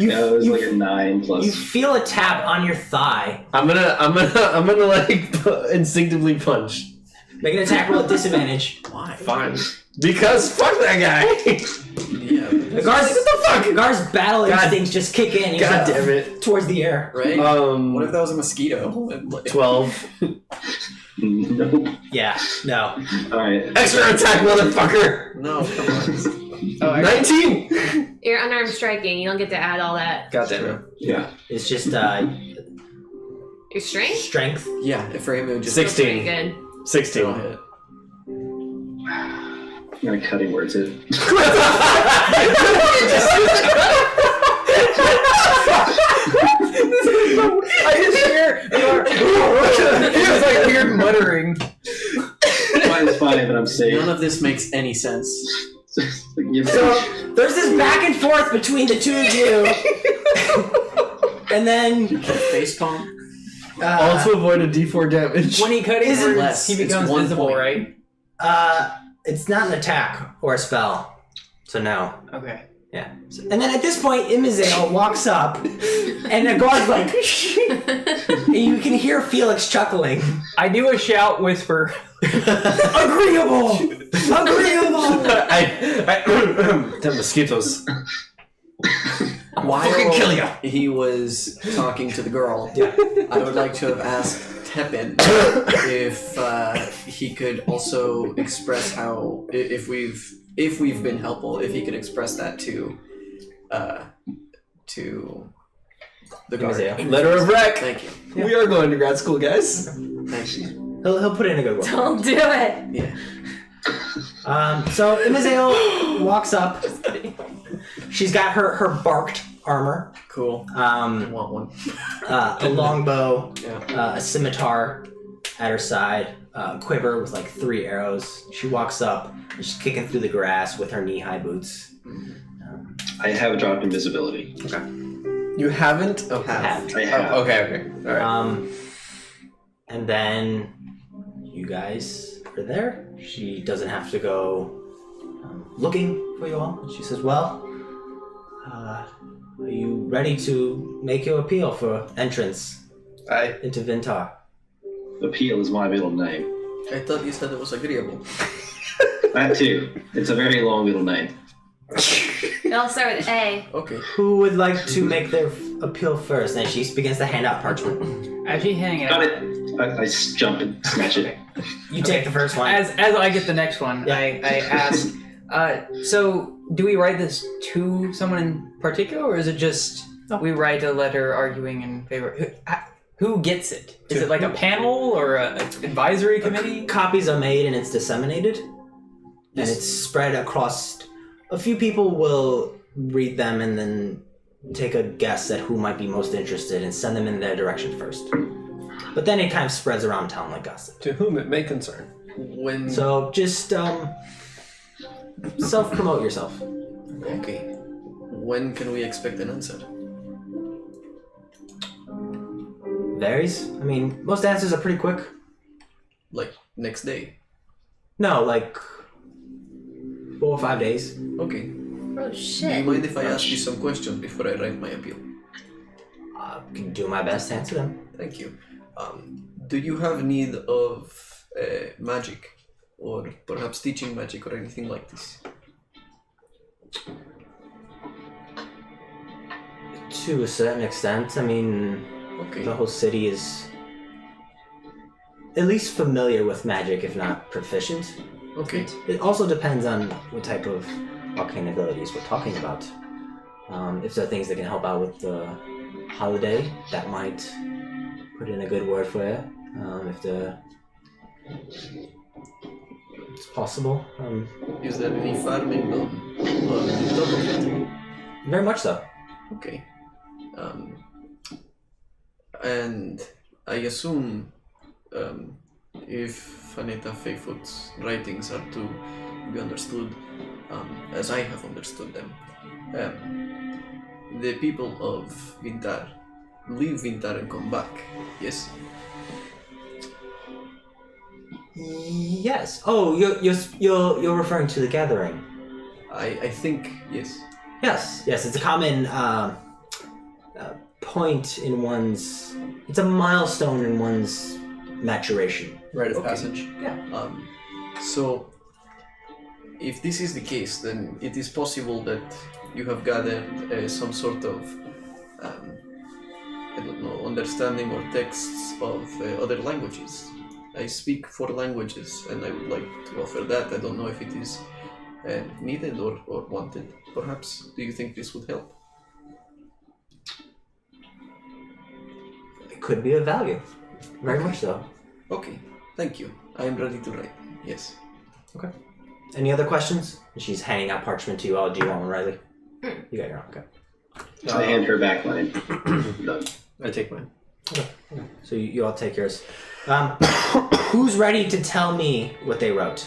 It was like a 9 plus. You feel a tap on your thigh. I'm gonna like instinctively punch. Make an attack roll at disadvantage. Why? Fine. Because fuck that guy. Yeah. The guard's, what the fuck? The guard's battle instincts just kick in. He's God like, damn it. towards the air. Right? What if that was a mosquito? 12. Nope. Yeah. No. Alright. Extra attack, motherfucker. No, come on. Oh, 19. You're unarmed striking. You don't get to add all that. God damn it. Yeah. It's just Your strength? strength. Yeah, if for him it would just 16. Pretty good. 16. go ahead. I'm gonna cutting words it. I just hear it was like weird muttering. Mine's funny, but I'm safe. None of this makes any sense. So there's this back and forth between the two of you, and then Facepalm? All to avoid a D4 damage. When he cut his Isn't- words, he It's becomes 1 visible, point. right? it's not an attack or a spell, so no. Okay. Yeah. And then at this point, Imazale walks up, and the guard's like, and you can hear Felix chuckling. I do a shout whisper. Agreeable! Agreeable! The mosquitoes. While fucking kill ya. he was talking to the girl, I would like to have asked Tepin if he could also express how, if we've been helpful, if he could express that to the guard. Imazale. Letter of rec. Thank you. We are going to grad school, guys. Thank you. He'll put in a good word. Don't do it. Yeah. So Imazale walks up. She's got her barked armor. Cool. I A want one. longbow, Yeah. a scimitar at her side, a quiver with like 3 arrows. She walks up, and she's kicking through the grass with her knee-high boots. I have dropped invisibility. You haven't? Oh, Have. I have. Oh, okay. Alright. And then you guys are there. She doesn't have to go looking for you all. She says, well, are you ready to make your appeal for entrance into Vintar? Appeal is my middle name. I thought you said it was agreeable. That too. It's a very long middle name. It all start with A. Okay. Who would like to make their appeal first? And she begins to hand out parchment. As you hang Got out, it. I jump and snatch it. You take the first one. as I get the next one, Yeah. I ask. So do we write this to someone in particular, or is it just we write a letter arguing in favor? Who gets it? Is it like a panel or a advisory committee? Copies are made and it's disseminated. And it's spread across. A few people will read them and then take a guess at who might be most interested and send them in their direction first. But then it kind of spreads around town like gossip. To whom it may concern. When. So just self-promote yourself. Okay. When can we expect an answer? Varies. I mean, most answers are pretty quick. Like next day. No, like 4 or 5 days. Okay. Oh Do you shit. mind if I ask you some questions before I write my appeal? Can do my best to answer them. Thank you. Do you have need of magic, or perhaps teaching magic, or anything like this? To a certain extent, I mean, Okay. the whole city is at least familiar with magic, if not proficient. Okay. It also depends on what type of arcane abilities we're talking about. If there are things that can help out with the holiday, that might put in a good word for you. It's possible. Is there any farming done on top of it? Very much so. Okay. And I assume if Faneta Feyfoot's writings are to be understood as I have understood them, the people of Vintar leave Vintar and come back, yes? Yes. Oh, you're referring to the gathering. I think, yes. Yes. It's a common point in one's. It's a milestone in one's maturation. Rite of Okay. passage. So, if this is the case, then it is possible that you have gathered some sort of, I don't know, understanding or texts of other languages. I speak 4 languages, and I would like to offer that. I don't know if it is needed or wanted, perhaps. Do you think this would help? It could be of value. Very Okay. much so. Okay, thank you. I am ready to write. Yes. Okay. Any other questions? She's handing out parchment to you all. Do you want one, Riley? You got your own. Okay. I hand her back mine. Done. I take mine. So you all take yours. Who's ready to tell me what they wrote?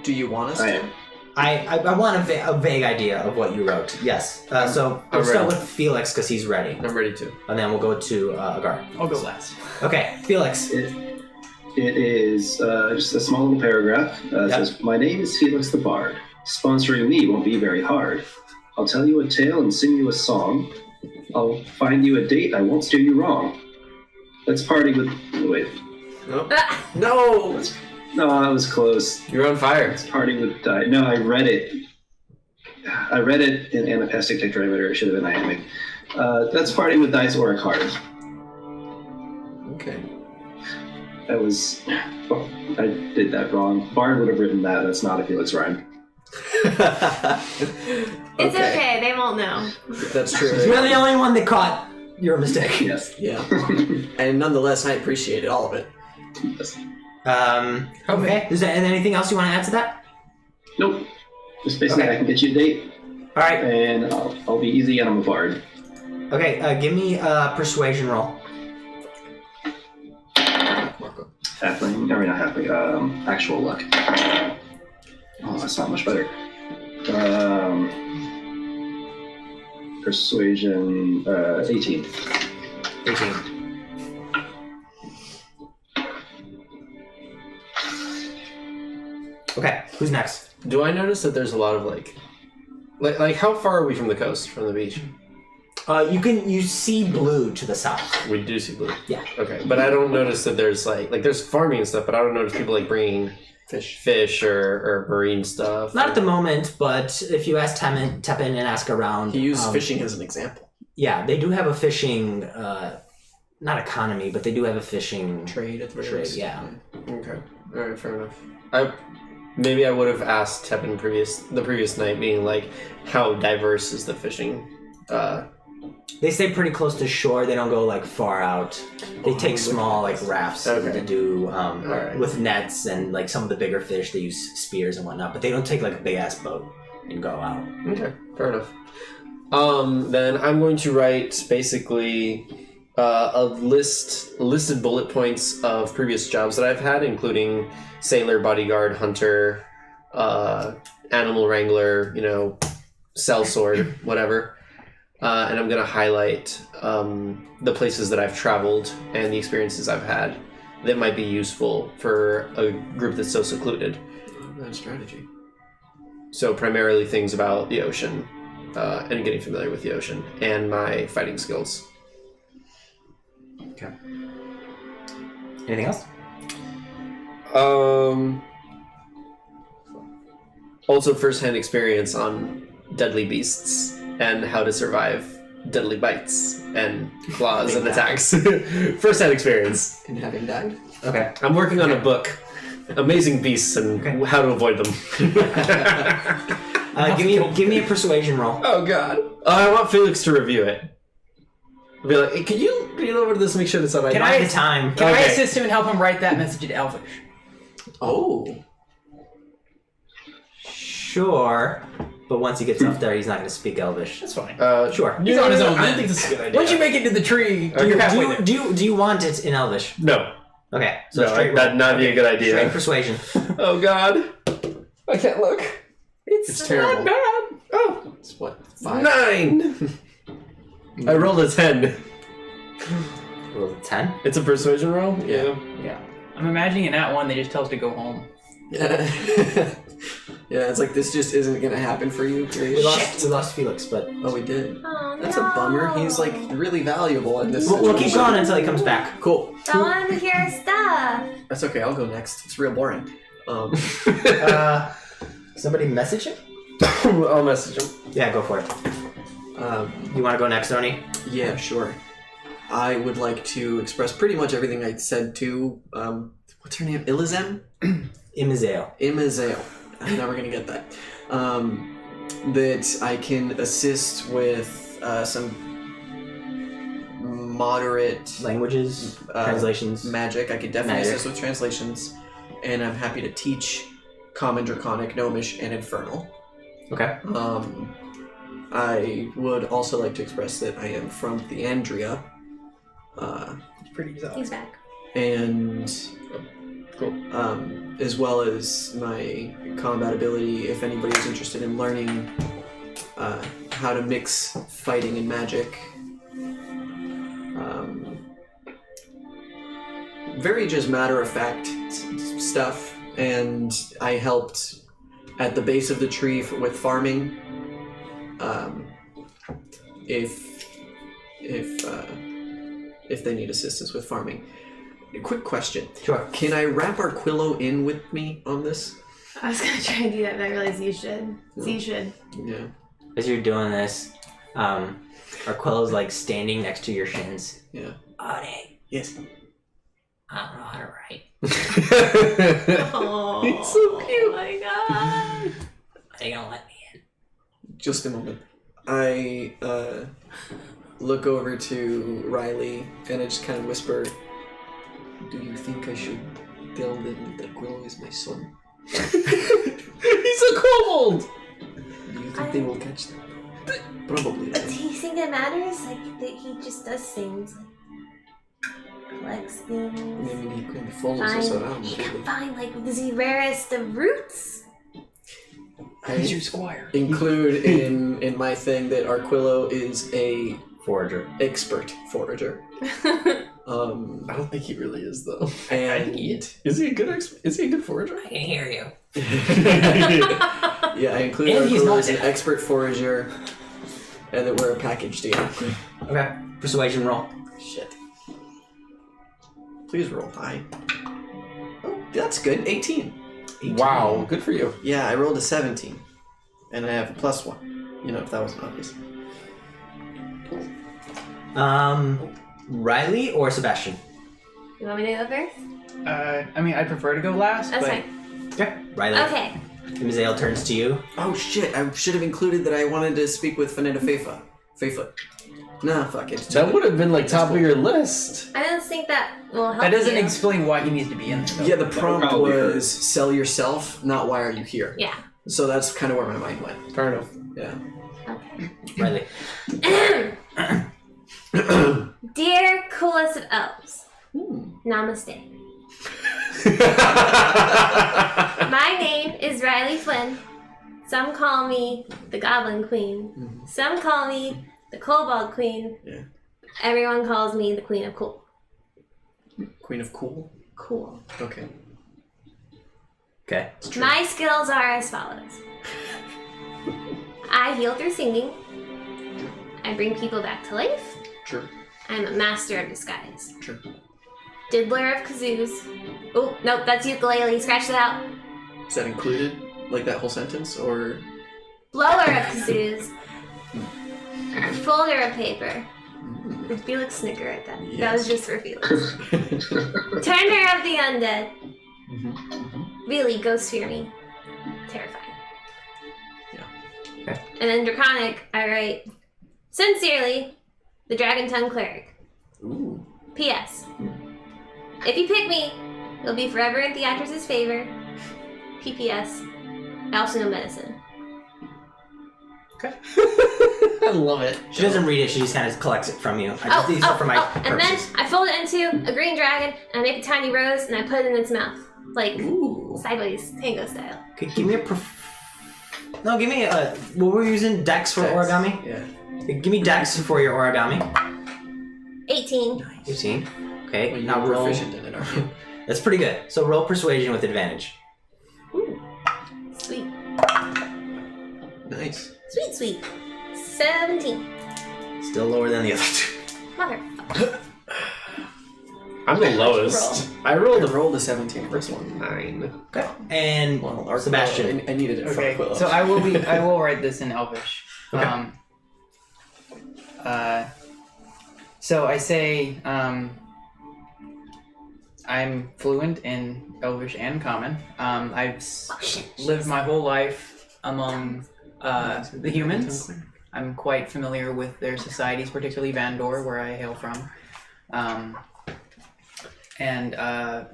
Do you want us I to? am. I want a vague idea of what you wrote. Yes. So we'll I'm start ready. with Felix because he's ready, I'm ready to. and then we'll go to Agar. I'll go last. Okay, Felix. It is just a small little paragraph. It says, "My name is Felix the Bard. Sponsoring me won't be very hard. I'll tell you a tale and sing you a song. I'll find you a date. I won't steer you wrong. Let's party with..." Wait. No! No, that was close. You're on fire. Let's party with... No, I read it. I read it in anapestic tetrameter. It should have been iambic. Let's party with dice or a card. Okay. That was... Well, I did that wrong. Bard would have written that. That's not a Felix rhyme. It's okay, they won't know. That's true. You're the only one that caught your mistake. Yes. Yeah. And nonetheless, I appreciated all of it. Yes. Okay. Is there anything else you want to add to that? Nope. Just basically, Okay. I can get you a date, All right. and I'll be easy, and I'm a bard. Okay. Give me a persuasion roll. Halfling, or not halfling, actual luck. Oh, that's not much better. Persuasion, 18. 18. Okay. Who's next? Do I notice that there's a lot of like how far are we from the coast, from the beach? You see blue to the south. We do see blue. Yeah. Okay, but I don't notice that there's like there's farming and stuff, but I don't notice people like bringing fish or marine stuff. Not at the moment, but if you ask Tepin and ask around, He used fishing as an example. Yeah, they do have a fishing, not economy, but they do have a fishing Trade at the very trade. least. Yeah. Okay. All right. Fair enough. Maybe I would have asked Tepin the previous night, being like, how diverse is the fishing? They stay pretty close to shore. They don't go like far out. They take small like rafts to do Alright. with nets and like some of the bigger fish. They use spears and whatnot, but they don't take like a big ass boat and go out. Okay, fair enough. Then I'm going to write basically a listed bullet points of previous jobs that I've had, including sailor, bodyguard, hunter, animal wrangler, sellsword, whatever. And I'm going to highlight the places that I've traveled and the experiences I've had that might be useful for a group that's so secluded. Bad strategy. So primarily things about the ocean and getting familiar with the ocean and my fighting skills. Okay. Anything else? Also first-hand experience on deadly beasts and how to survive deadly bites and claws and attacks. First-hand experience. And having died. Okay. I'm working on a book, Amazing Beasts and how to avoid them. Give me a persuasion roll. Oh God! I want Felix to review it. I'll be like, hey, can you read over this, make sure that's all right? Can I I- have the time. Can I Okay. assist him and help him write that message in Elvish? Oh. Sure, but once he gets up there, he's not going to speak Elvish. That's fine. Sure. He's on his own I then. think this is a good idea. Once you make it to the tree, Do you're halfway there. you want it in Elvish? No. Okay, so No, straight that'd not be a good Straight idea. persuasion. Oh God! I can't look. It's terrible. Not bad. Oh, It's what? 5? 9. I rolled a 10. Roll a 10. It's a persuasion roll? Yeah. Yeah. I'm imagining in that one, they just tell us to go home. Yeah. Yeah, it's like this just isn't gonna happen for you, period. We lost Felix, but Oh, we did. Oh, That's a bummer. He's like really valuable in this we'll keep situation. going until he comes back. Cool. I want him to hear our stuff. That's okay, I'll go next. It's real boring. Somebody message him? I'll message him. Yeah, go for it. You want to go next, Oni? Yeah, sure. I would like to express pretty much everything I said to, what's her name? Ilizem? Imazale. Imazael. I'm never gonna get that. That I can assist with some moderate Languages, translations. magic. I could definitely Magic. assist with translations, and I'm happy to teach Common, Draconic, Gnomish, and Infernal. Okay. I would also like to express that I am from Theandria, Pretty exotic. He's back. and Cool. as well as my combat ability. If anybody's interested in learning how to mix fighting and magic, very just matter of fact stuff. And I helped at the base of the tree with farming. If they need assistance with farming. A quick question. Sure. Can I wrap Arquillo in with me on this? I was gonna try and do that, but I realized you should. So you should. Yeah. As you're doing this, Arquillo's like standing next to your shins. Yeah. Oni, Yes. I don't know how to write. Oh, He's so cute. Oh my god. They don't let me in. Just a moment. I look over to Riley and I just kind of whisper, "Do you think I should tell them that Arquillo is my son? He's a kobold! Do you think they will catch that? Probably. Do you think it matters? Like, that he just does things. Like, collects things. Maybe he kind of follows us around. He can find, like, the rarest of roots. He's your I squire. include in my thing that Arquillo is a Forager. expert forager. I don't think he really is, though. And Is he a good forager? I can hear you. yeah, I include And he's Arquillo not as an dead. expert forager, and that we're a package deal. Okay. Persuasion roll. Shit. Please roll high. Oh, that's good. 18. Wow, good for you. Yeah, I rolled a 17. And I have a +1. You know, if that wasn't obvious. Riley or Sebastian? You want me to go first? I mean, I'd prefer to go last, That's but fine. Okay. Riley. Okay. Imazale turns to you. Oh shit, I should have included that I wanted to speak with Fanetta Feifa. Feifa. Nah, fuck it. That would have been like top of your list. I don't think that will help that doesn't you. explain why he needs to be in there. Though. Yeah, the prompt probably was hurt. sell yourself, not why are you here. Yeah. So that's kind of where my mind went. Fair enough. Yeah. Okay. Riley. Dear coolest of elves, namaste. My name is Riley Flynn. Some call me the Goblin Queen. Some call me the Kobold Queen. Yeah. Everyone calls me the Queen of Cool. Queen of Cool? Cool. Okay. Okay. My skills are as follows. I heal through singing. I bring people back to life. Sure. I'm a master of disguise. Sure. Diddler of kazoos. Oh, nope, that's ukulele. Scratch that out. Is that included? Like that whole sentence, or? Blower of kazoos. Folder of paper. Did Felix snicker at that? That Yes. was just for Felix. Turner of the undead. Really, ghosts fear me. Terrifying. Yeah. Okay. And then Draconic, I write, sincerely, the Dragon Tongue Cleric. Ooh. P.S. If you pick me, you'll be forever in Theatris' favor. P.P.S. I also know medicine. I love it. She doesn't read it, she just kind of collects it from you. These are for my and then purposes. I fold it into a green dragon, and I make a tiny rose, and I put it in its mouth. Like, Ooh. sideways, tango style. Okay, give me a No, give me a... What were we using? Dex for Dex. origami? Yeah. Give me Dex for your origami. 18. 18. Okay, Well, now you're roll... proficient in it, aren't you? That's pretty good. So roll persuasion with advantage. Sweet. Nice. Sweet, sweet. 17. Still lower than the other two. Motherfucker. I'm the lowest. I rolled a Roll the 17 first one. 9. Okay. And Well, Sebastian. I needed it for Okay, Aquila. so I will write this in Elvish. Okay. So I say, I'm fluent in Elvish and Common. I've lived my whole life among the humans. I'm quite familiar with their societies, particularly Vandor, where I hail from. And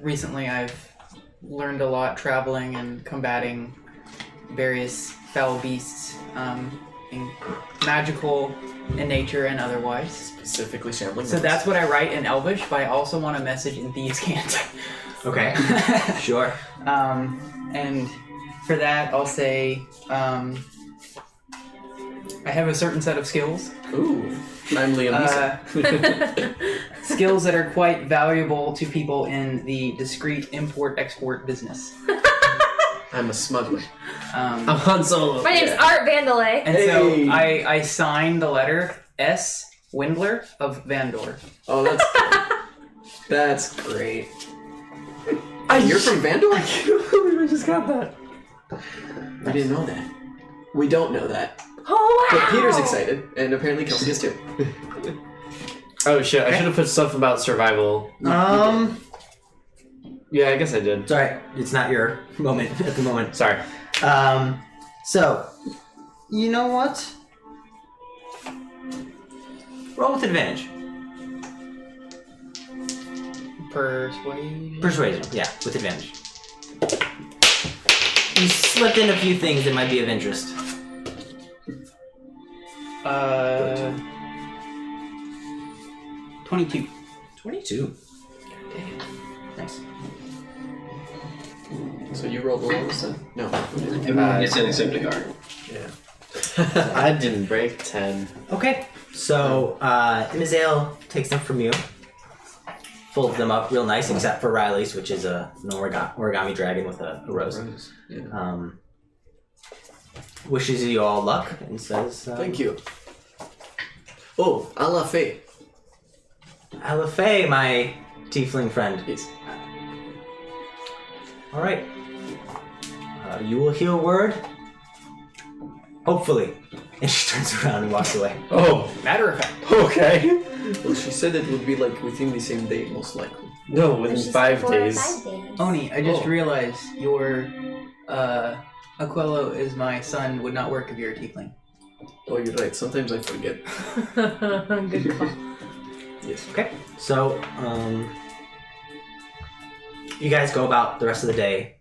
recently I've learned a lot traveling and combating various foul beasts, in magical in nature and otherwise. Specifically shambling. So that's what I write in Elvish, but I also want a message in Thieves' Cant. Okay. Sure. And for that, I'll say I have a certain set of skills. Ooh. I'm Liam Neeson. Skills that are quite valuable to people in the discreet import-export business. I'm a smuggler. I'm Han Solo. My name's Art Vandalay. And Hey. so I sign the letter S. Windler of Vandor. Oh, that's great. You're from Vandor? I can't believe I just got that. We didn't know that. We don't know that. Oh, wow! But Peter's excited, and apparently Kelsey is too. Oh shit, I should have put stuff about survival. Yeah, I guess I did. Sorry, it's not your moment at the moment. Sorry. So, you know what? Roll with advantage. Persuasion. Persuasion, yeah, with advantage. You slipped in a few things that might be of interest. 22. 22. Nice. So you rolled the lowest then? No. Everyone gets in except a guard. Yeah. I didn't break 10. Okay, so Imizael takes them from you, folds them up real nice, except for Riley's, which is an origami dragon with a rose. Yeah. Wishes you all luck and says, Thank you. Oh, a la fée. Alafay, my tiefling friend. Yes. All right. You will hear word. Hopefully. And she turns around and walks away. Oh, Matter of fact. okay. Well, she said it would be like within the same day, most likely. No, within She's 5 4 or days. 5 days. Oni, I just Oh. realized your Aquello is my son would not work if you're a tiefling. Oh, you're right. Sometimes I forget. Good call. Yes. Okay. So, you guys go about the rest of the day.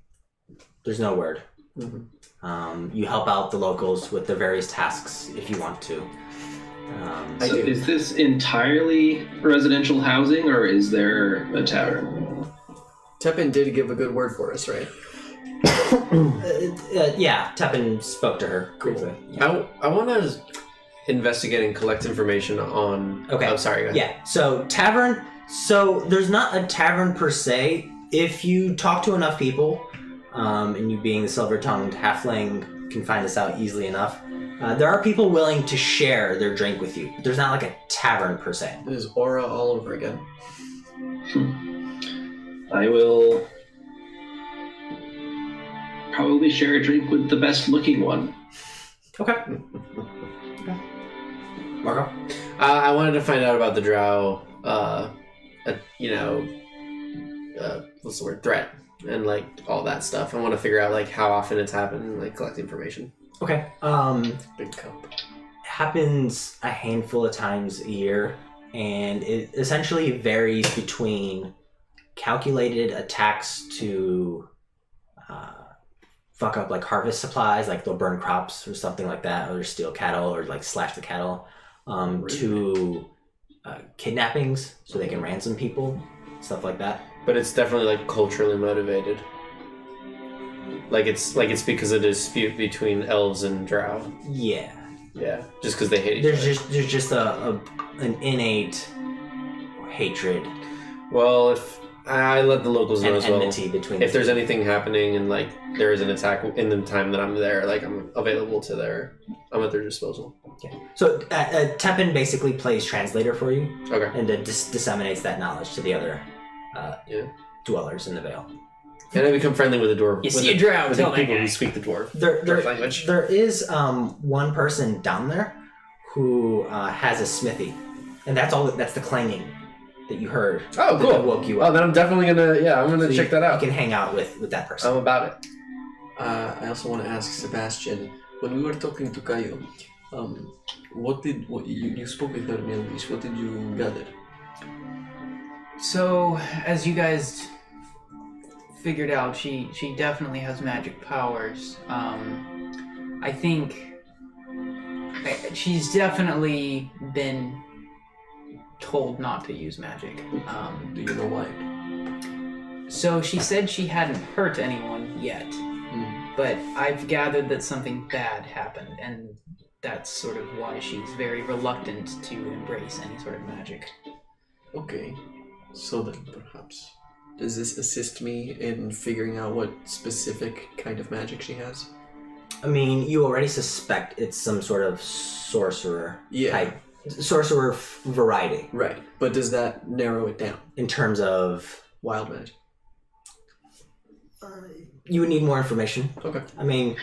There's no word. Mhm. You help out the locals with their various tasks if you want to. I So do. is this entirely residential housing, or is there a tavern? Tepin did give a good word for us, right? Yeah, Tepin spoke to her. Cool. I want to investigate and collect information on... Okay. Oh, sorry, go ahead. Yeah, so tavern. So there's not a tavern per se. If you talk to enough people, and you being the silver-tongued halfling can find this out easily enough. There are people willing to share their drink with you. There's not like a tavern per se. It is aura all over again. I will probably share a drink with the best looking one. Okay. Marco? I wanted to find out about the drow, what's the word? Threat. And, like, all that stuff. I want to figure out, like, how often it's happened and, like, collect information. Okay. Big cup. Happens a handful of times a year, and it essentially varies between calculated attacks to fuck up like harvest supplies, like they'll burn crops or something like that, or steal cattle or like slash the cattle, to kidnappings so they can ransom people, stuff like that. But it's definitely, like, culturally motivated. Like it's because of a dispute between elves and drow. Yeah. Yeah, just because they hate each other. There's just an innate hatred Well, if I let the locals know and as well. enmity between If the there's two. anything happening and, like, there is an attack in the time that I'm there, like, I'm available to I'm at their disposal. Okay. So Tepin basically plays translator for you Okay. and disseminates that knowledge to the other dwellers in the Vale. And I become friendly with the dwarf. You with see a drow, with tell the that people guy. who speak the dwarf. There language. there is one person down there who has a smithy, and that's all. That's the clanging that you heard. Oh, that cool. woke you Oh, up. then I'm definitely gonna So check that out. You can hang out with that person. I'm about it. I also want to ask Sebastian, when we were talking to Kayo, you spoke with her in English. What did you gather? So, as you guys figured out, she definitely has magic powers. I think she's definitely been told not to use magic. Do you know why? So she said she hadn't hurt anyone yet, but I've gathered that something bad happened, and that's sort of why she's very reluctant to embrace any sort of magic. Okay, so then perhaps does this assist me in figuring out what specific kind of magic she has? I mean, you already suspect it's some sort of sorcerer type, sorcerer variety Right, but does that narrow it down? in terms of. Wild magic. You would need more information. Okay. I mean,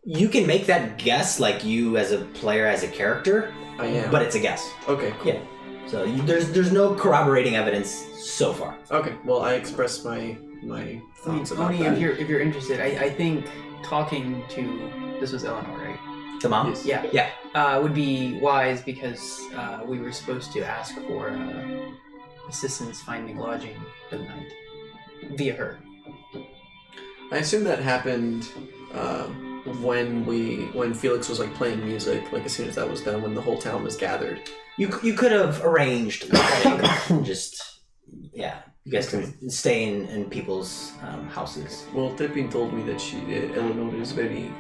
you can make that guess, like you as a player, as a character, I am. but it's a guess. Okay, cool. Yeah. So there's no corroborating evidence so far. Okay, well, I expressed my thoughts about Only that. if you're interested, I think talking to this was Eleanor, right? The mom? Yes. Yeah. Yeah. Would be wise because we were supposed to ask for assistance finding lodging for the night via her. I assume that happened when Felix was like playing music, like as soon as that was done, when the whole town was gathered. You could have arranged just you guys can stay in people's houses. Well, Tepin told me that Eleanor is very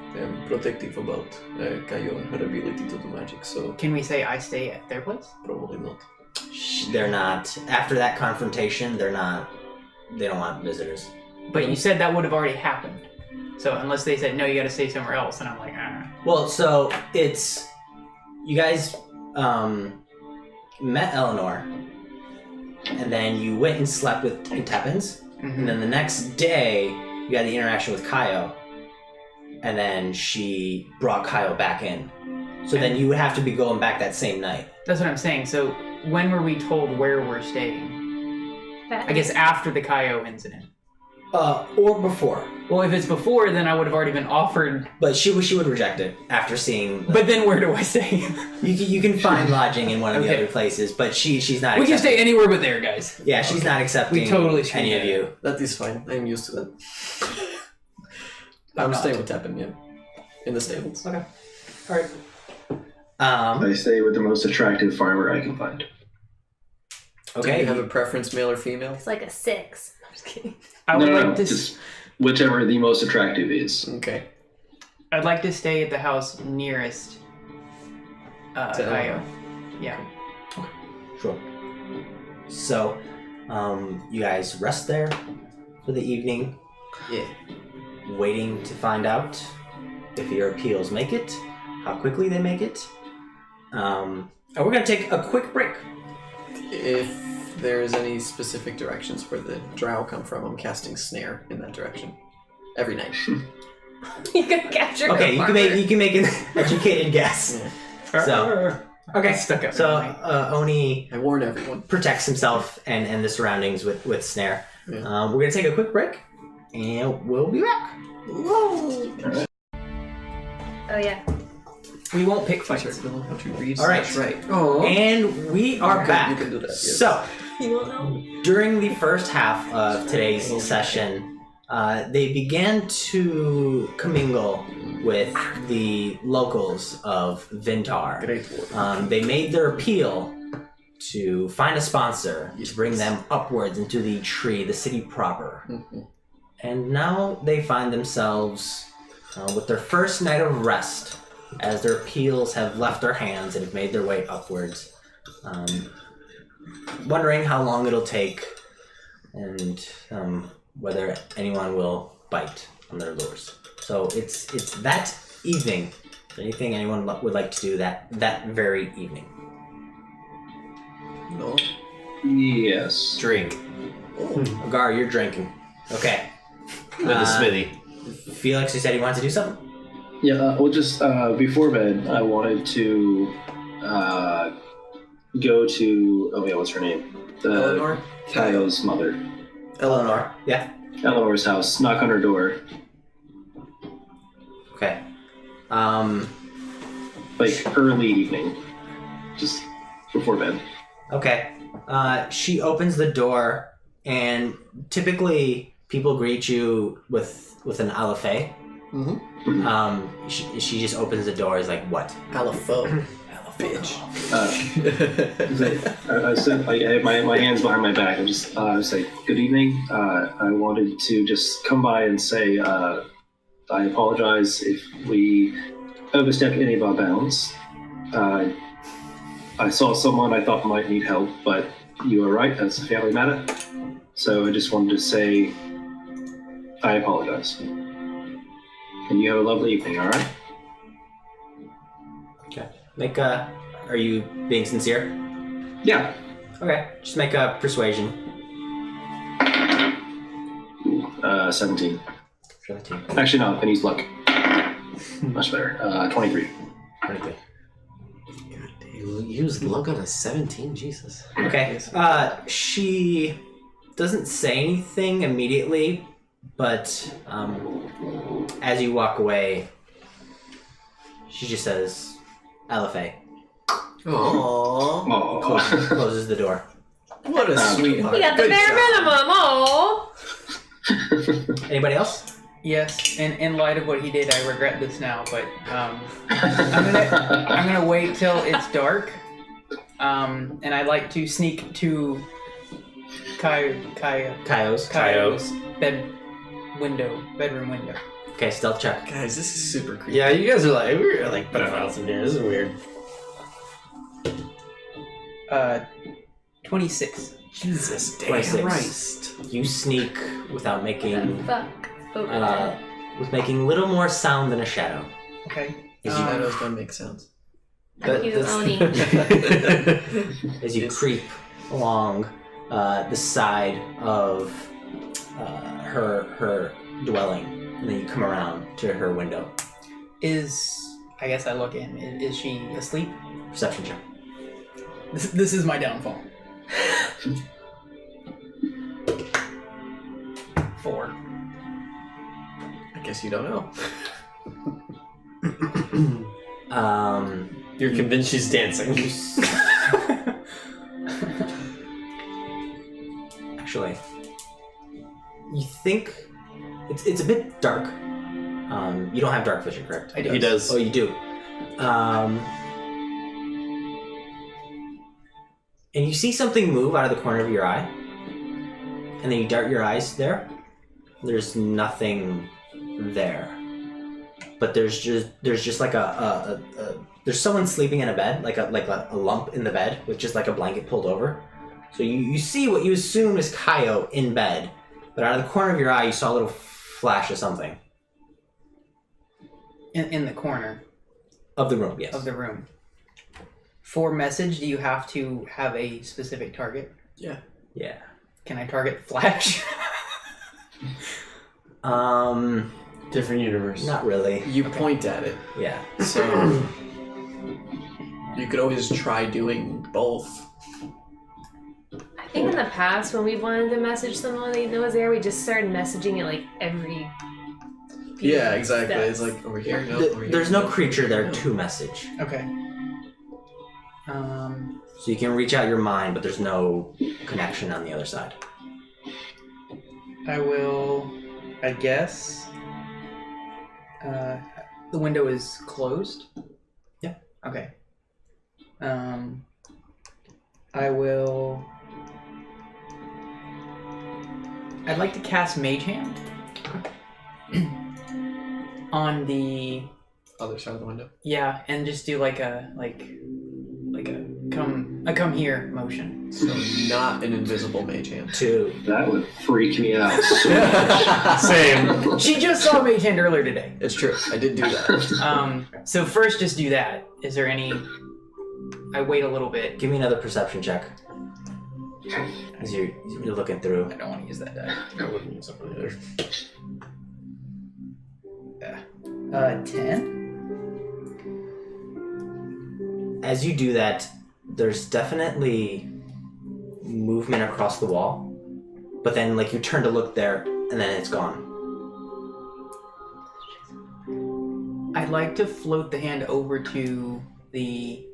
protective about Kayo and her ability to do magic, so Can we say I stay at their place? probably not. They're not after that confrontation. They don't want visitors. But you said that would have already happened. So unless they said no, you got to stay somewhere else, and I'm like, ah. Well, so it's you guys met Eleanor, and then you went and slept with Tepins, and then the next day you had the interaction with Kaio, and then she brought Kaio back in. So then you would have to be going back that same night. That's what I'm saying. So when were we told where we're staying? I guess after the Kaio incident. Or before. Well, if it's before, then I would have already been offered. But she would reject it after seeing. But then where do I stay? You can find lodging in one of the Okay. other places, but she's not. We can accepting. stay anywhere but there, guys. Yeah, she's not accepting. We totally screwed any of that you. That is fine. I'm used to that. I'm I'm not. staying with Tepin, yeah. In the stables. Okay. All right. I stay with the most attractive farmer I can find. Do Okay. you have a preference, male or female? It's like a 6. I'm just kidding. I would No, like to. just whichever the most attractive is. Okay. I'd like to stay at the house nearest To Kaio. Yeah. Sure. So, you guys rest there for the evening, Yeah. waiting to find out if your appeals make it, how quickly they make it. And we're going to take a quick break. If there's any specific directions where the drow come from, I'm casting snare in that direction every night. You can capture. Okay, the you can make an educated guess. Yeah. So, okay, Stuck up. so Oni I warn everyone. protects himself and the surroundings with snare. Yeah. We're gonna take a quick break, and we'll be back. Oh yeah. We won't pick fights. Start knowing how to read. All right. Right. Oh. And we are You back. can do that, yes. So, You won't know. during the first half of today's session, they began to commingle with the locals of Vintar. Great work. They made their appeal to find a sponsor to bring them upwards into the tree, the city proper. Mhm. And now they find themselves with their first night of rest as their appeals have left their hands and have made their way upwards. Wondering how long it'll take and whether anyone will bite on their lures. So it's that evening. Is there anything anyone would like to do that very evening? No. Yes. Drink Agar, you're drinking. Okay. with the smithy. Felix, you said he wanted to do something? Yeah, well, just before bed, I wanted to go to, oh yeah, what's her name? Eleanor? Kaio's mother. Eleanor. Yeah. Eleanor's house, knock on her door. Okay. Like early evening. Just before bed. Okay. She opens the door, and typically people greet you with an alafe. Mm-hmm. She just opens the door. Is like, what? Alapho. Bitch. I said, like, I had my hands behind my back. I just I was like, good evening. I wanted to just come by and say I apologize if we overstepped any of our bounds. I saw someone I thought might need help, but you were right. That's a family matter. So I just wanted to say I apologize. And you have a lovely evening, all right? Okay. Make a. Are you being sincere? Yeah. Okay. Just make a persuasion. 17. For the team. Actually, no, I can use luck. Much better. 23. You used luck on a 17, Jesus. Okay. She doesn't say anything immediately, but as you walk away, she just says, "Alafe." Aww. Oh. Closes the door. What a sweetheart. You got the Good bare job. minimum. Oh. Anybody else? Yes, and in light of what he did, I regret this now, but I'm gonna wait till it's dark, and I'd like to sneak to Kaios. Kaio's bedroom window. Okay, stealth check. Guys, this is super creepy. Yeah, you guys are like, we're like pedophiles in here. This is weird. 26. Jesus, damn 26. Christ. You sneak without making Fuck. with making a little more sound than a shadow. Okay. Shadows don't make sounds. Thank you, Oni. As you creep along the side of her dwelling, and then you come around to her window. I guess I look in. Is she asleep? Perception check. This is my downfall. 4. I guess you don't know. You're convinced she's dancing. Actually, you think it's a bit dark. You don't have dark vision, correct? I do. He does. Oh, you do. And you see something move out of the corner of your eye, and then you dart your eyes there. There's nothing there, but there's just like there's someone sleeping in a bed, like a lump in the bed with just like a blanket pulled over. So you see what you assume is Kaio in bed, but out of the corner of your eye you saw a little flash of something. In the corner Of the room, yes. of the room. For message, do you have to have a specific target? Yeah. Yeah. Can I target Flash? Different universe. Not really. You point at it, Yeah. so you could always try doing both. I think in the past when we wanted to message someone that was there, we just started messaging it like every. few Yeah, exactly. steps. It's like over here, no, over here. There's no creature there to message. Okay. So you can reach out your mind, but there's no connection on the other side. I will, I guess. The window is closed? Yeah. Okay. I will. I'd like to cast Mage Hand. On the. Other side of the window. Yeah, and just do like a come here motion. So not an invisible mage hand. 2. That would freak me out so much. Same. She just saw Mage Hand earlier today. It's true. I did do that. So first just do that. Is there any I wait a little bit. Give me another perception check. As you're looking through. I don't want to use that die. I wouldn't use that one either. 10? As you do that, there's definitely movement across the wall. But then like you turn to look there and then it's gone. I'd like to float the hand over to the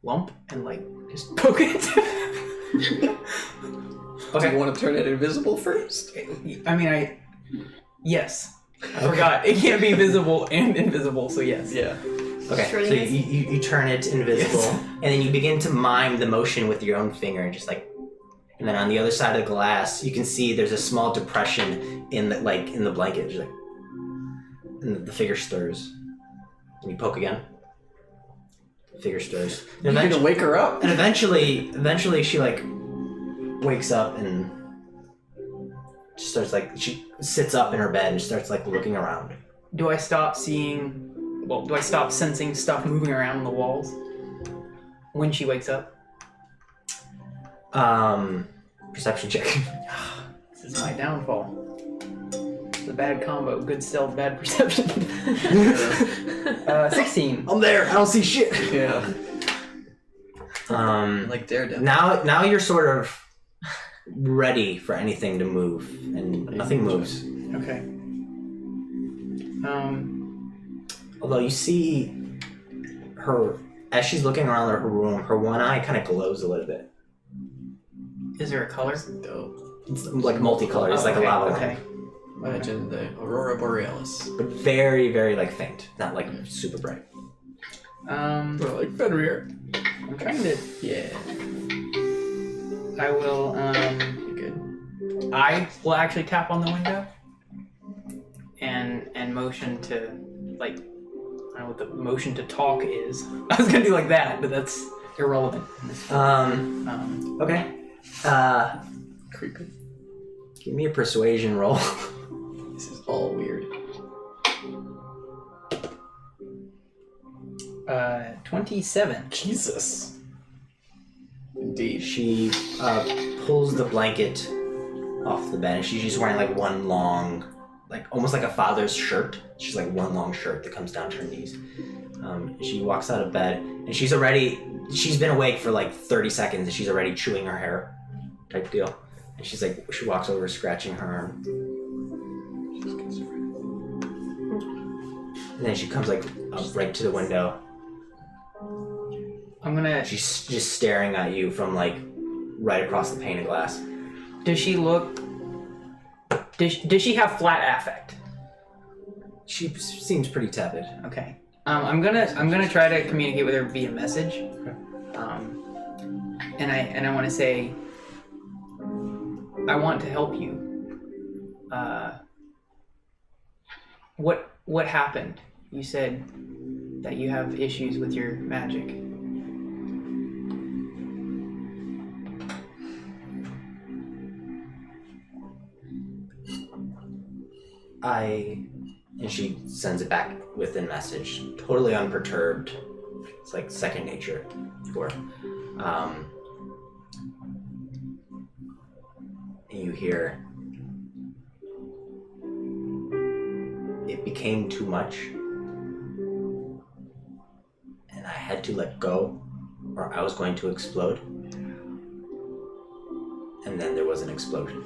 lump and like just poke it. Do you want to turn it invisible first? I mean, yes. I forgot. It can't be visible and invisible, so yes. Yeah. Okay, so you turn it invisible, and then you begin to mime the motion with your own finger, just like, and then on the other side of the glass, you can see there's a small depression in the blanket, just like, and the figure stirs, and you poke again. The figure stirs. You're gonna wake her up? And eventually she like wakes up and just starts like she sits up in her bed and starts like looking around. Do I stop seeing? Well, do I stop sensing stuff moving around on the walls when she wakes up? Perception check. This is my downfall. It's a bad combo. Good stealth, bad perception. 16. I'm there. I don't see shit. Yeah. Like Daredevil. Now you're sort of ready for anything to move, and nothing moves. Okay. Although you see her, as she's looking around her room, her one eye kind of glows a little bit. Is there a color? Dope. It's like multicolored. It's like okay, a lava lamp. Okay. Imagine the Aurora Borealis. But very, very like faint. Not like super bright. Like Fenrir. I'm trying to. Yeah. I will. You're good. I will actually tap on the window and motion to like. I don't know what the motion to talk is. I was gonna do like that, but that's irrelevant. Okay. Creepy. Give me a persuasion roll. This is all weird. 27. Jesus. Indeed. She pulls the blanket off the bed, and she's just wearing like one long, like almost like a father's shirt. She's like one long shirt that comes down to her knees. She walks out of bed, and she's been awake for like 30 seconds, and she's already chewing her hair, type deal. And she's like, she walks over, scratching her arm. And then she comes like up right to the window. I'm gonna. She's just staring at you from like right across the pane of glass. Does she look? Does she have flat affect? She seems pretty tepid. Okay. I'm gonna try to communicate with her via message. Okay. And I want to say, I want to help you. What happened? You said that you have issues with your magic. I And she sends it back with a message, totally unperturbed. It's like second nature to her. And you hear, it became too much, and I had to let go, or I was going to explode. And then there was an explosion.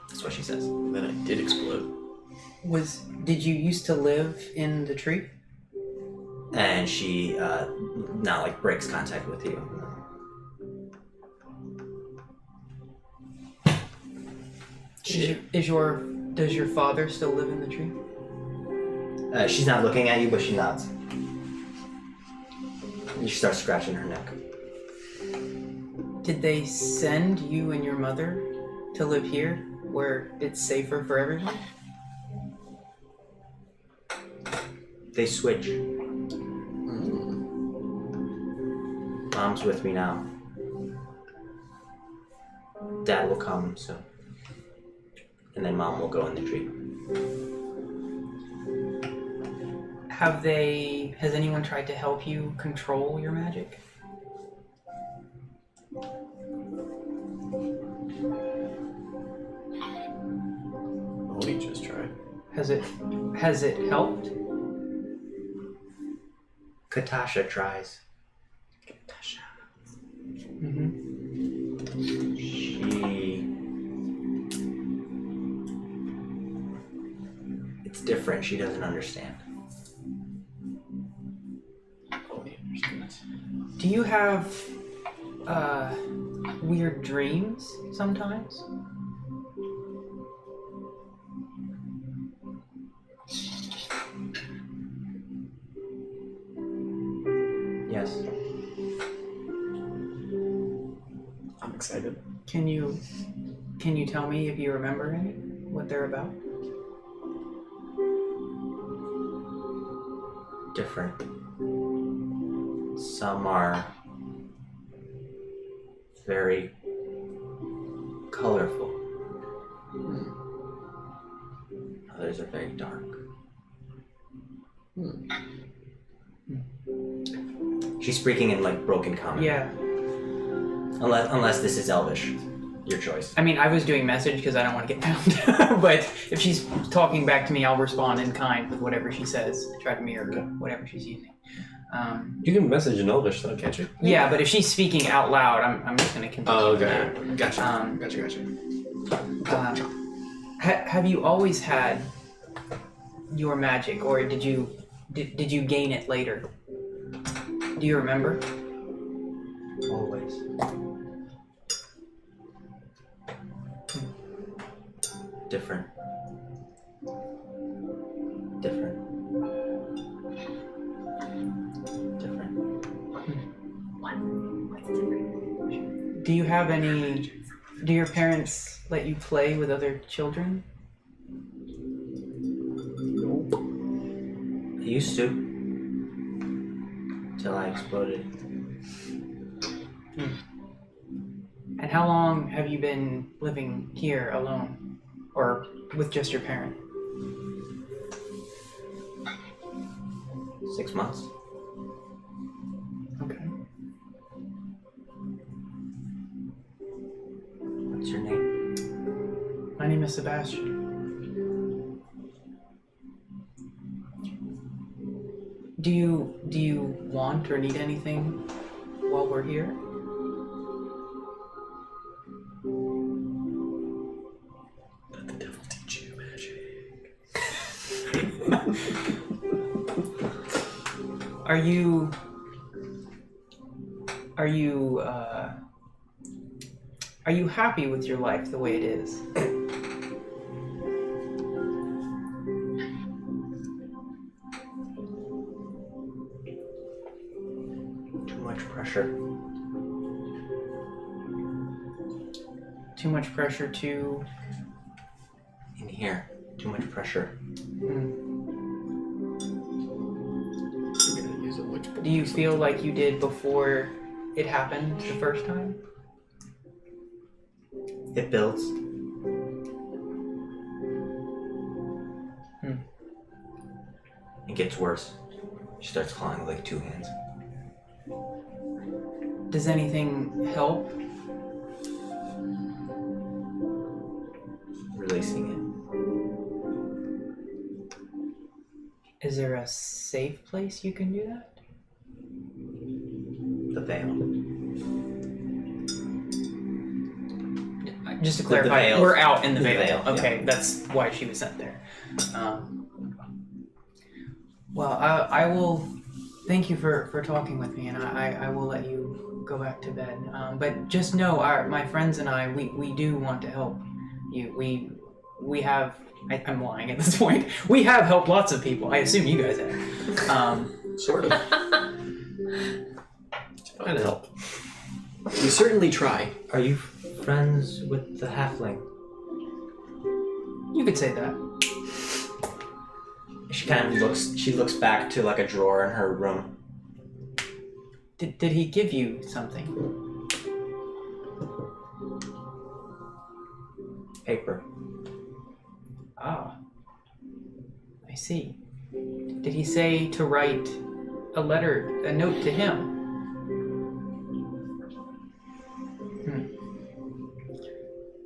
That's what she says. Then I did explode. Did you used to live in the tree? And she now like breaks contact with you. Does your father still live in the tree? She's not looking at you, but she nods. And she starts scratching her neck. Did they send you and your mother to live here where it's safer for everyone? They switch. Mom's with me now. Dad will come soon. And then Mom will go in the tree. Has anyone tried to help you control your magic? Oni just tried. Has it helped? Katasha tries. Mm-hmm. It's different. She doesn't understand. Oni understands. Do you have weird dreams sometimes? Yes. I'm excited. Can you tell me if you remember any? What they're about? Different. Some are very colorful. Others are very dark. She's speaking in like broken common. Yeah. Unless this is Elvish. Your choice. I mean, I was doing message because I don't want to get found. But if she's talking back to me, I'll respond in kind with whatever she says. Try to mirror whatever she's using. You can message in Elvish though, can't you? Yeah, but if she's speaking out loud, I'm just going to continue. Oh, with okay. that. Gotcha. Have you always had your magic, or did you gain it later? Do you remember? Always. Different. Different. What's different? Do your parents let you play with other children? I used to. Till I exploded. And how long have you been living here alone? Or with just your parent? 6 months. Okay. What's your name? My name is Sebastian. Do you want or need anything while we're here? Let the devil teach you magic. Are you happy with your life the way it is? Too much pressure. Too much pressure to... In here. Too much pressure. Hmm. You're gonna use a witch bolt. Do you feel like you did before it happened the first time? It builds. It gets worse. She starts clawing with like 2 hands. Does anything help? Releasing Is there a safe place you can do that? it. The veil. Just to The clarify, veil. we're out in the The veil. veil, yeah. Okay, that's why she was sent there. Well, I will thank you for talking with me, and I will let you go back to bed. But just know, my friends and I, we do want to help you. We have. I'm lying at this point. We have helped lots of people. I assume you guys have. Sort of. Trying to help. We certainly try. Are you friends with the halfling? You could say that. She kind of looks back to like a drawer in her room. Did he give you something? Paper. Ah, I see. Did he say to write a note to him?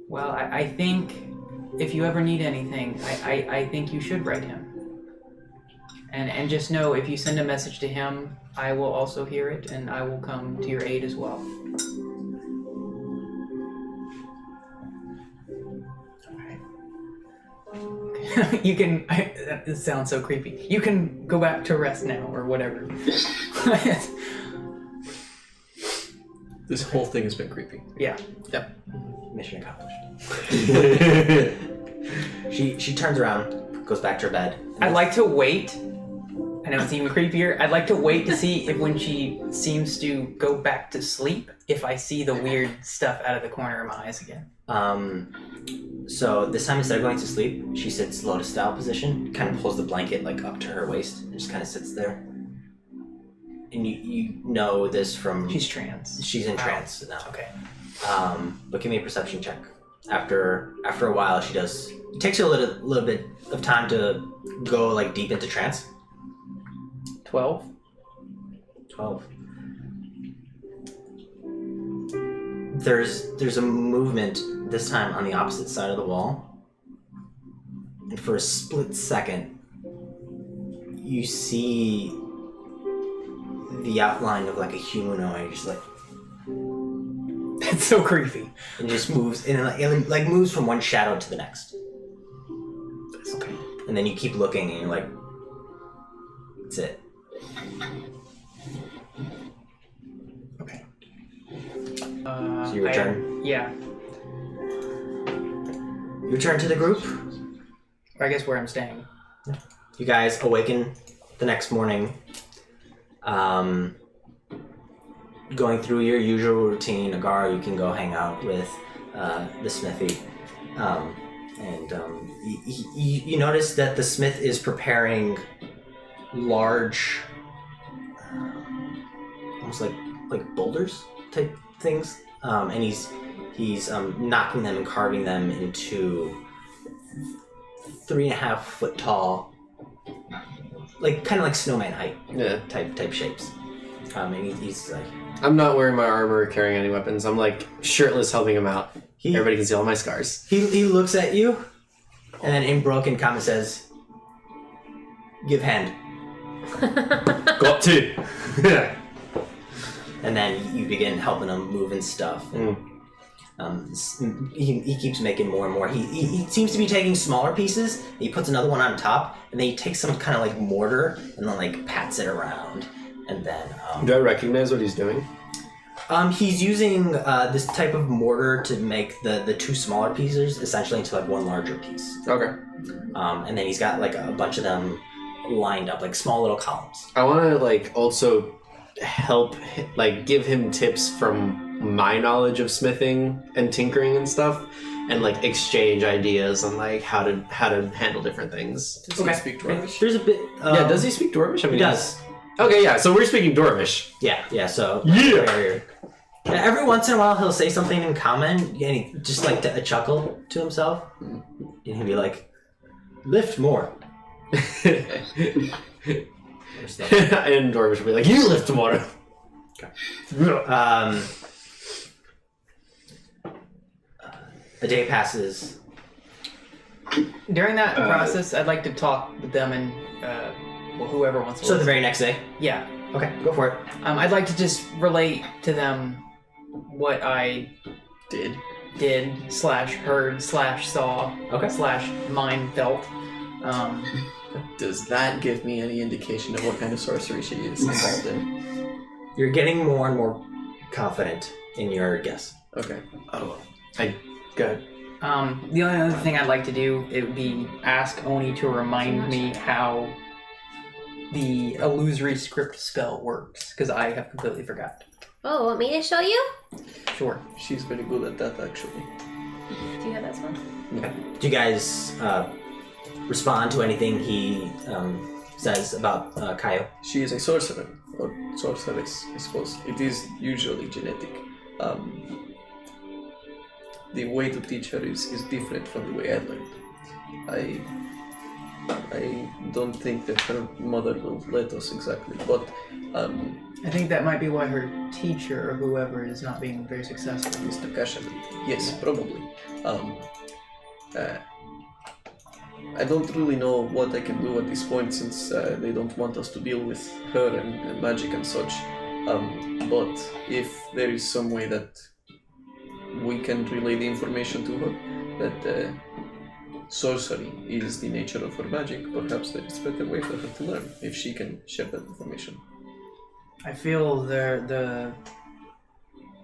Well, I think if you ever need anything, I think you should write him. And just know, if you send a message to him, I will also hear it, and I will come to your aid as well. You can. That sounds so creepy. You can go back to rest now, or whatever. This whole thing has been creepy. Yeah. Mission accomplished. She turns around, goes back to her bed. I'd like to wait. I know it's even creepier. I'd like to wait to see if, when she seems to go back to sleep, if I see the weird stuff out of the corner of my eyes again. So this time, instead of going to sleep, she sits lotus style position, kind of pulls the blanket like up to her waist, and just kind of sits there. And you know this from... She's trans. She's in trance now. Okay. But give me a perception check. After a while, she does... It takes her a little bit of time to go like deep into trance. 12. 12. There's a movement this time on the opposite side of the wall, and for a split second, you see the outline of like a humanoid, just like, That's so creepy. and just moves, and it like moves from one shadow to the next. Okay. And then you keep looking, and you're like, that's it. Okay. So you return. Yeah. You return to the group. Or I guess where I'm staying. You guys awaken the next morning, going through your usual routine. Agar, you can go hang out with the smithy, you notice that the smith is preparing large, almost like boulders type things, and he's knocking them and carving them into 3.5 foot tall, like kind of like snowman height, Yeah. type shapes. And he's like, I'm not wearing my armor or carrying any weapons. I'm like shirtless helping him out. he Everybody can see all my scars. he looks at you, and then in broken common says, "Give hand." Got to. And then you begin helping him move and stuff. He keeps making more and more. He seems to be taking smaller pieces. He puts another one on top, and then he takes some kind of like mortar and then like pats it around. And then Do I recognize what he's doing? he's using this type of mortar to make the 2 smaller pieces essentially into like one larger piece. Okay. And then he's got like a bunch of them lined up, like small little columns. I want to like also help, like give him tips from my knowledge of smithing and tinkering and stuff, and like exchange ideas on like how to handle different things. Does he speak Dwarvish? There's a bit. Yeah, does he speak Dwarvish? I mean, He does. Okay, yeah. So we're speaking Dwarvish. Yeah. So Yeah. every once in a while he'll say something in common, and he just like a chuckle to himself, and he'll be like, "Lift more." And Dwarvish will be like, you live tomorrow. A day passes. During that process, I'd like to talk with them and whoever wants to. So the very next day? Yeah. Okay, go for it. I'd like to just relate to them what I did / heard / saw / mind felt. Does that give me any indication of what kind of sorcery she is involved in? You're getting more and more confident in your guess. Okay. Good. The only other thing I'd like to do, it would be ask Oni to remind me how the illusory script spell works, because I have completely forgot. Oh, want me to show you? Sure. She's very good at that, actually. Do you have that spell? Okay. Do you guys respond to anything he says about Kaio? She is a sorcerer, or sorceress, I suppose. It is usually genetic. The way to teach her is different from the way I learned. I don't think that her mother will let us exactly, but I think that might be why her teacher or whoever is not being very successful. Mr. Kashan, yes, probably. I don't really know what I can do at this point since they don't want us to deal with her and magic and such. But if there is some way that we can relay the information to her that sorcery is the nature of her magic, perhaps there is a better way for her to learn if she can share that information. I feel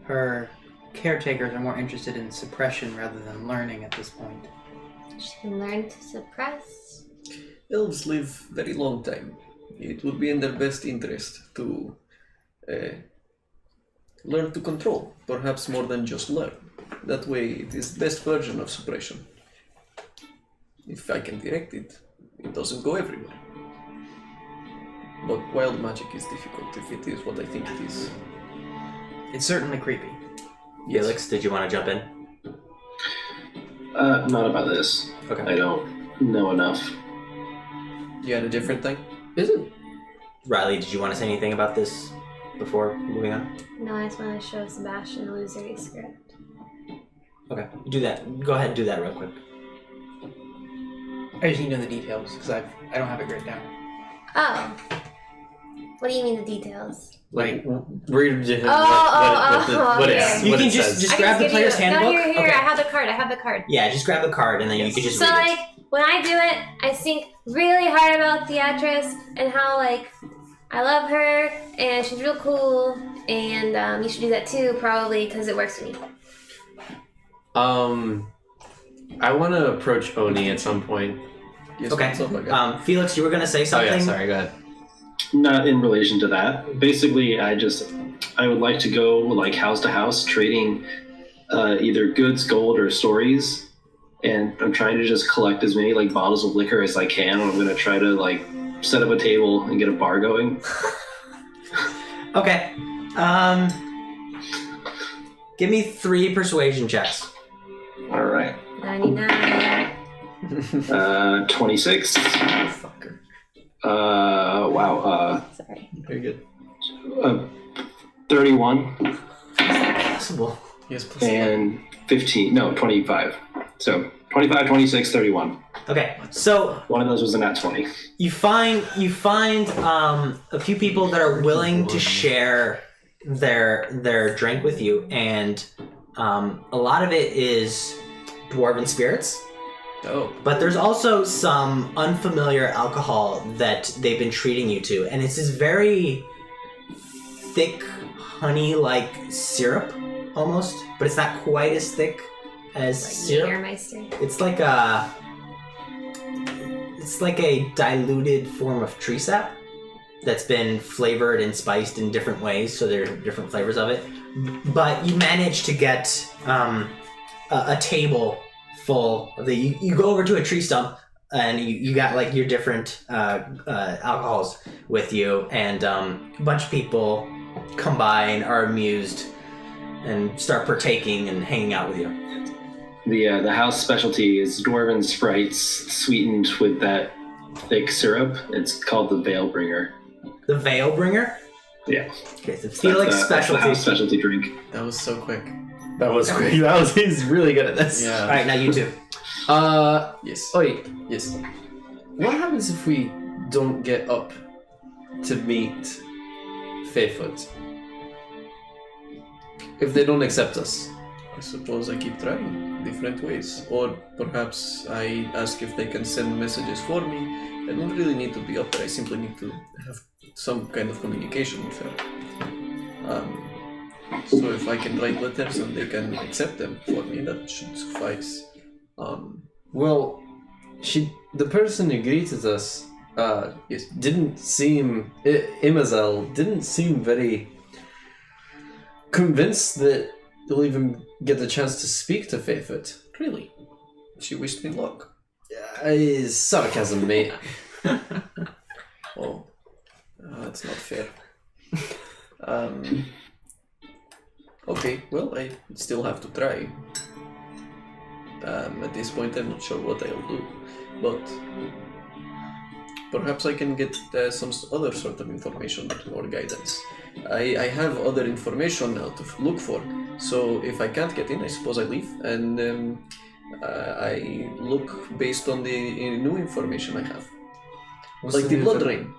her caretakers are more interested in suppression rather than learning at this point. She can learn to suppress. Elves live very long time. It would be in their best interest to learn to control, perhaps more than just learn. That way it is the best version of suppression. If I can direct it, it doesn't go everywhere. But wild magic is difficult if it is what I think it is. It's certainly creepy. Felix, did you want to jump in? Not about this. Okay. I don't know enough. You had a different thing? Isn't? Riley, did you want to say anything about this before moving on? No, I just want to show Sebastian the illusory script. Okay, do that. Go ahead and do that real quick. I just need to know the details because I don't have it written down. Oh. What do you mean the details? Like, read to him what You what can it says. just I grab can the player's give you, handbook. No, here, Okay. I have the card. Yeah, just grab the card and then you can just So, read like, when I do it, I think really hard about the actress and how, like, I love her and she's real cool, and you should do that too, probably, because it works for me. I want to approach Oni at some point. Yes, Okay. what's up, I got- Felix, you were going to say Oh something? yeah, sorry, go ahead. Not in relation to that. Basically, I would like to go like house to house trading either goods, gold, or stories, and I'm trying to just collect as many like bottles of liquor as I can. I'm gonna try to like set up a table and get a bar going. Okay. Give me 3 persuasion checks. All right. 99. 26. Fucker. Wow. Sorry. Very good. 31 Possible. Yes, plus and 15. No, 25. So 25, 26, 31. Okay, so One of those was a nat 20. you find a few people that are willing to share their drink with you, and a lot of it is dwarven spirits. Oh. But there's also some unfamiliar alcohol that they've been treating you to, and it's this very thick, honey-like syrup, almost, but it's not quite as thick as Like syrup. Jägermeister. It's like a diluted form of tree sap that's been flavored and spiced in different ways, so there are different flavors of it. But you manage to get a table full of you go over to a tree stump and you got like your different alcohols with you, and a bunch of people come by and are amused and start partaking and hanging out with you. The house specialty is dwarven sprites sweetened with that thick syrup. It's called the Veil Bringer. The Veil Bringer? Yeah. Okay, so Felix That's a house specialty. specialty drink. That was so quick. That was great. He's really good at this. Yeah. Alright, now you two. Yes. Oh wait. Yes. What happens if we don't get up to meet Fairfoot? If they don't accept us? I suppose I keep trying different ways. Or perhaps I ask if they can send messages for me. I don't really need to be up there. I simply need to have some kind of communication with her. So if I can write letters and they can accept them for me, that should suffice. Well, the person who greeted us, Yes. didn't seem Imazel didn't seem very convinced that you'll even get the chance to speak to Fairfoot. Really? She wished me luck. Sarcasm, mate. Oh, that's not fair. Okay, well, I still have to try. At this point, I'm not sure what I'll do, but perhaps I can get some other sort of information or guidance. I have other information now to look for, so if I can't get in, I suppose I leave, and I look based on the new information I have. Like the blood rain.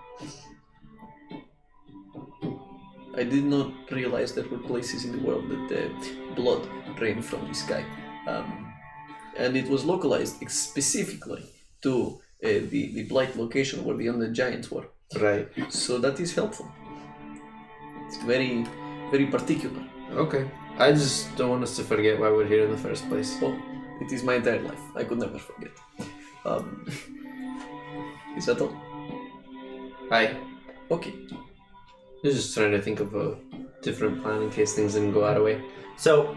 I did not realize there were places in the world that blood rained from the sky. And it was localized specifically to the Blight location where the undead giants were. Right. So that is helpful. It's very, very particular. Okay. I just don't want us to forget why we're here in the first place. Oh, it is my entire life. I could never forget. Is that all? Hi. Okay. I was just trying to think of a different plan in case things didn't go our way. So,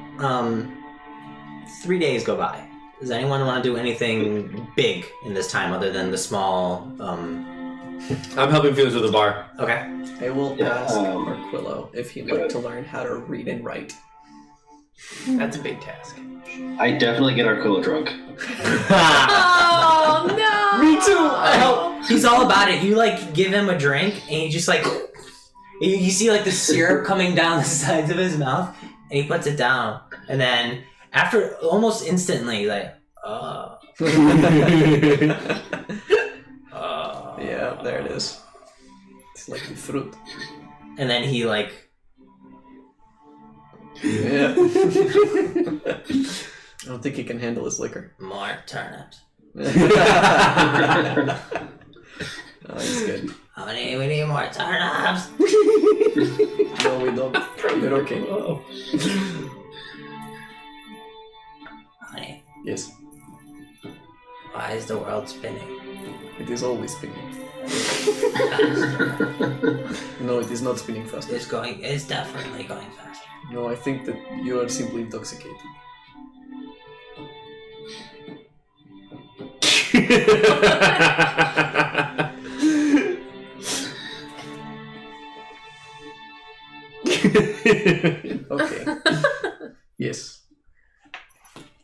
3 days go by. Does anyone want to do anything big in this time other than the small, I'm helping Felix with the bar. Okay. I will Yeah, ask Marquillo if he'd like to learn how to read and write. That's a big task. I definitely get Arquilla drunk. Oh no! Me too! He's all about it. You, like, give him a drink, and you just, like... You see, like, the syrup coming down the sides of his mouth, and he puts it down. And then, after almost instantly, like, Yeah, there it is. It's like the fruit. And then he, like... Yeah. I don't think he can handle his liquor. More turnips. Oh, he's good. We need more turnips. No, we don't. You're okay. Honey, Yes, why is the world spinning? it is always spinning. No, it is not spinning faster. It's definitely going faster. No, I think that you are simply intoxicated. Okay. Yes.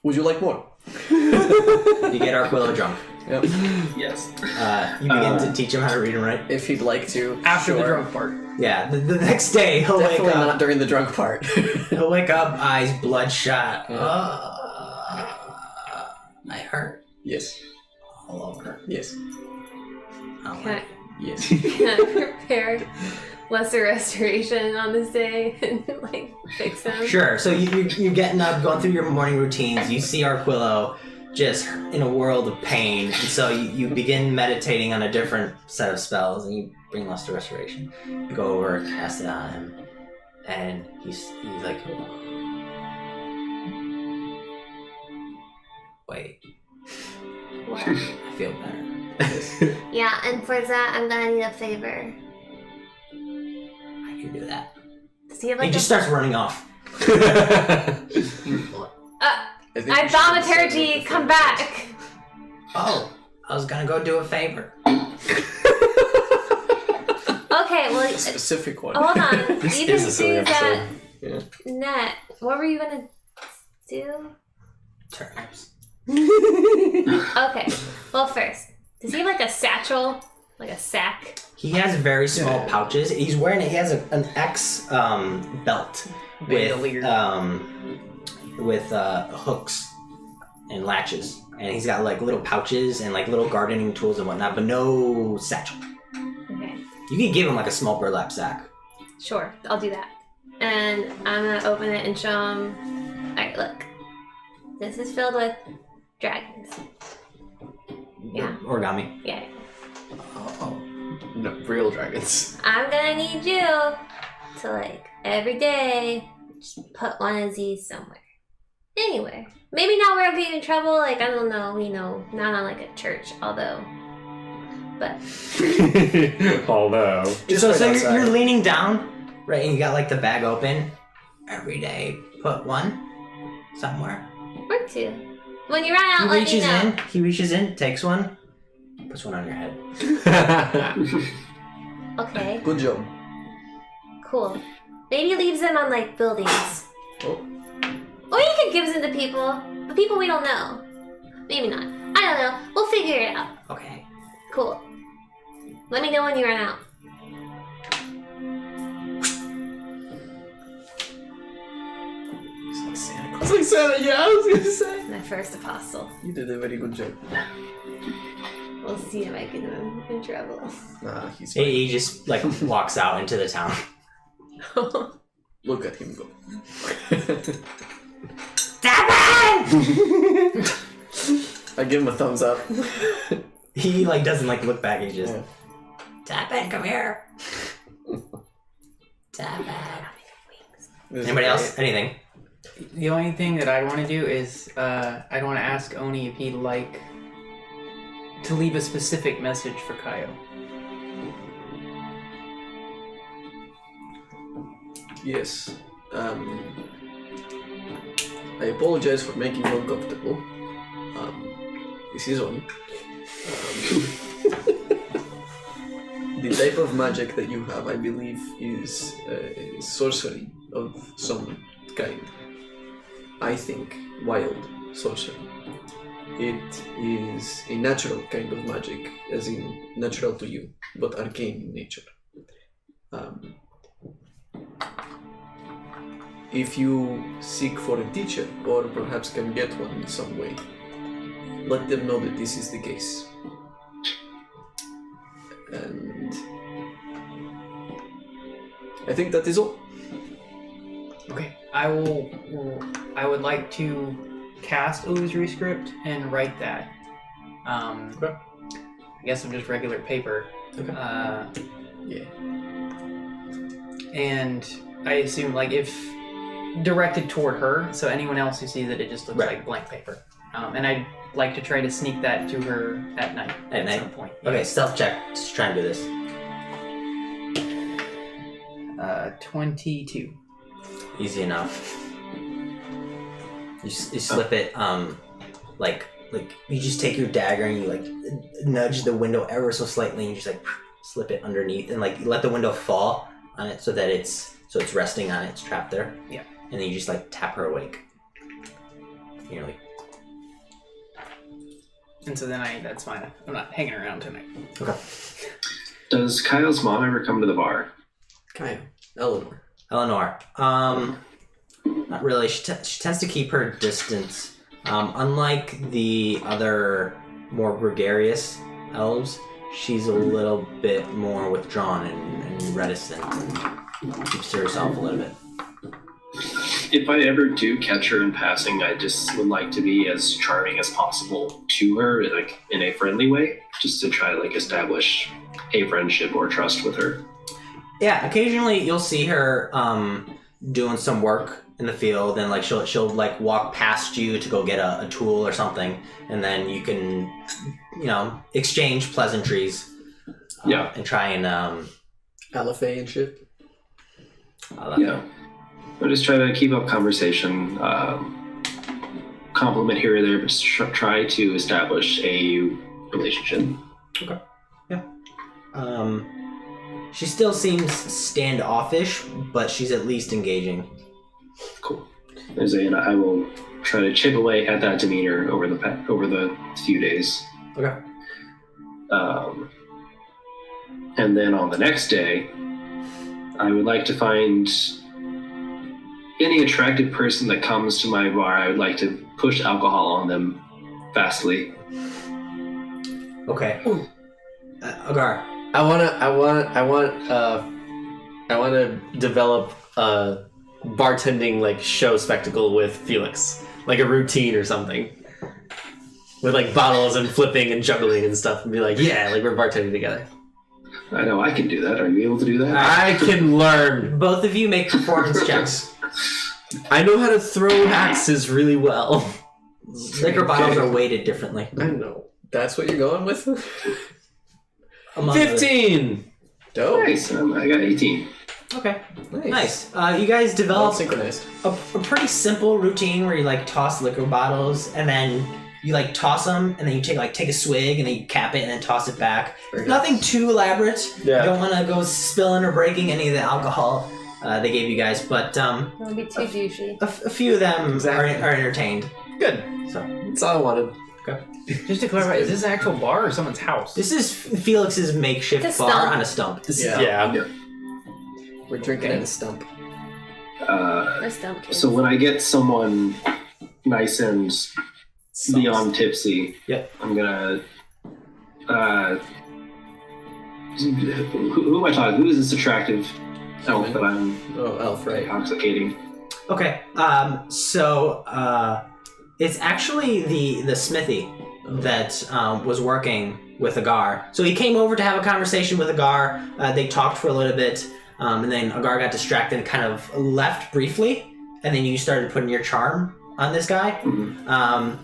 Would you like more? You get Arquilla drunk. Yep. Yes. You begin to teach him how to read and write. If he'd like to. After the sure. drunk part. Yeah, the next day he'll wake Definitely up. not during the drunk part. He'll wake up, eyes bloodshot. Yeah. I hurt Yes. all over. Yes. Oh, Can Yes. can I prepare lesser restoration on this day and like fix him? Sure. So you're getting up, going through your morning routines. You see Arquillo just in a world of pain, and so you begin meditating on a different set of spells, and you bring Luster Restoration. You go over, cast it on him, and he's like, wait, What? I feel better. Yeah, and for that, I'm gonna need a favor. I can do that. Does he have He like just starts running off. I think I you should send thaumaturgy, him come the back! Oh, I was gonna go do a favor. Okay, well, A specific one. hold on. This You is can a silly do episode. that net. What were you gonna do? Turnips. Okay, well, first, Does he have like a satchel? Like a sack? He has very small pouches. He's wearing it. He has an X belt with hooks and latches, and he's got like little pouches and like little gardening tools and whatnot, but no satchel. Okay. You can give him like a small burlap sack. Sure, I'll do that. And I'm gonna open it and show him. Alright, look. This is filled with dragons. Yeah. Origami. Yeah. Oh. No, real dragons. I'm gonna need you to, like, every day, just put one of these somewhere. Anywhere. Maybe not where I'll get in trouble, like, I don't know, not on, like, a church, although. But. Although. So you're leaning down, right, and you got, like, the bag open. Every day, put one somewhere. Or two. When you run out, let me know. He reaches in, takes one, puts one on your head. Okay, Good job. cool. Maybe leaves them on, like, buildings. Oh. Or you could give them to people, but people we don't know. Maybe not. I don't know. We'll figure it out. Okay. Cool. Let me know when you run out. It's like Santa Claus. It's like Santa, yeah, I was gonna say. My first apostle. You did a very good job. We'll see if I get him in trouble. Nah, he's fine. He just like walks out into the town. Look at him go. I give him a thumbs up. He like doesn't like look back. He just Yeah. Tappan, come here. Tappan. This is Anybody great. else? Anything? The only thing that I want to do is I'd want to ask Oni if he'd like to leave a specific message for Kaio. Yes. I apologize for making you uncomfortable. This is Oni. The type of magic that you have, I believe, is sorcery of some kind. I think wild sorcery. It is a natural kind of magic, as in natural to you, but arcane in nature. If you seek for a teacher, or perhaps can get one in some way, let them know that this is the case. And I think that is all. Okay, I would like to cast illusory script and write that. Okay. I guess on just regular paper. Okay. Yeah. And I assume like if directed toward her, so anyone else who sees it, it just looks Right. like blank paper. And I'd like to try to sneak that to her at night. At night? some point. Okay, stealth check. Just try and do this. 22. Easy enough. You slip it, like you just take your dagger and you like nudge the window ever so slightly and you just like slip it underneath and like let the window fall on it so that it's resting on it, it's trapped there. Yeah. And then you just like tap her awake. And you're like, And so then that's fine. I'm not hanging around tonight. okay. Does Kyle's mom ever come to the bar? Kaya. Eleanor. Eleanor. Not really. She tends to keep her distance. Unlike the other more gregarious elves, she's a little bit more withdrawn and reticent and keeps to herself a little bit. If I ever do catch her in passing, I just would like to be as charming as possible to her, like in a friendly way, just to try to like establish a friendship or trust with her. Yeah, occasionally you'll see her doing some work in the field, and like she'll like walk past you to go get a tool or something, and then you can, exchange pleasantries. Yeah. And try and Alafay and shit. Yeah. I'll just try to keep up conversation, compliment here or there, but try to establish a relationship. Okay. Yeah. She still seems standoffish, but she's at least engaging. Cool. And I will try to chip away at that demeanor over the few days. Okay. And then on the next day, I would like to find any attractive person that comes to my bar. I would like to push alcohol on them fastly. Okay. Agar. I want to develop a bartending like show spectacle with Felix, like a routine or something, with like bottles and flipping and juggling and stuff, and be like, yeah, like we're bartending together. I know I can do that. Are you able to do that? I can learn. Both of you make performance checks. I know how to throw axes really well. Liquor bottles are weighted differently. I know. That's what you're going with? Among 15. Dope. Nice. I got 18. Okay. Nice. Nice. You guys Well develop synchronized. a pretty simple routine where you like toss liquor bottles and then you like toss them and then you take a swig and then you cap it and then toss it back. Very nice. Nothing too elaborate. Yeah. You don't want to go spilling or breaking any of the alcohol they gave you guys, but It'll be too douchey. a few of them Exactly. are entertained. Good. So That's all I wanted. Just to clarify, is this an actual bar or someone's house? this is Felix's makeshift It's a bar stump. on a stump. Yeah. We're drinking at a stump. Let's dump kids. So when I get someone nice and beyond tipsy, Yep. I'm gonna. Who am I talking? Who is this attractive elf that I'm Oh, elf, right. intoxicating? Okay. So it's actually the smithy that was working with Agar. So he came over to have a conversation with Agar. They talked for a little bit, and then Agar got distracted and kind of left briefly. And then you started putting your charm on this guy. Mhm.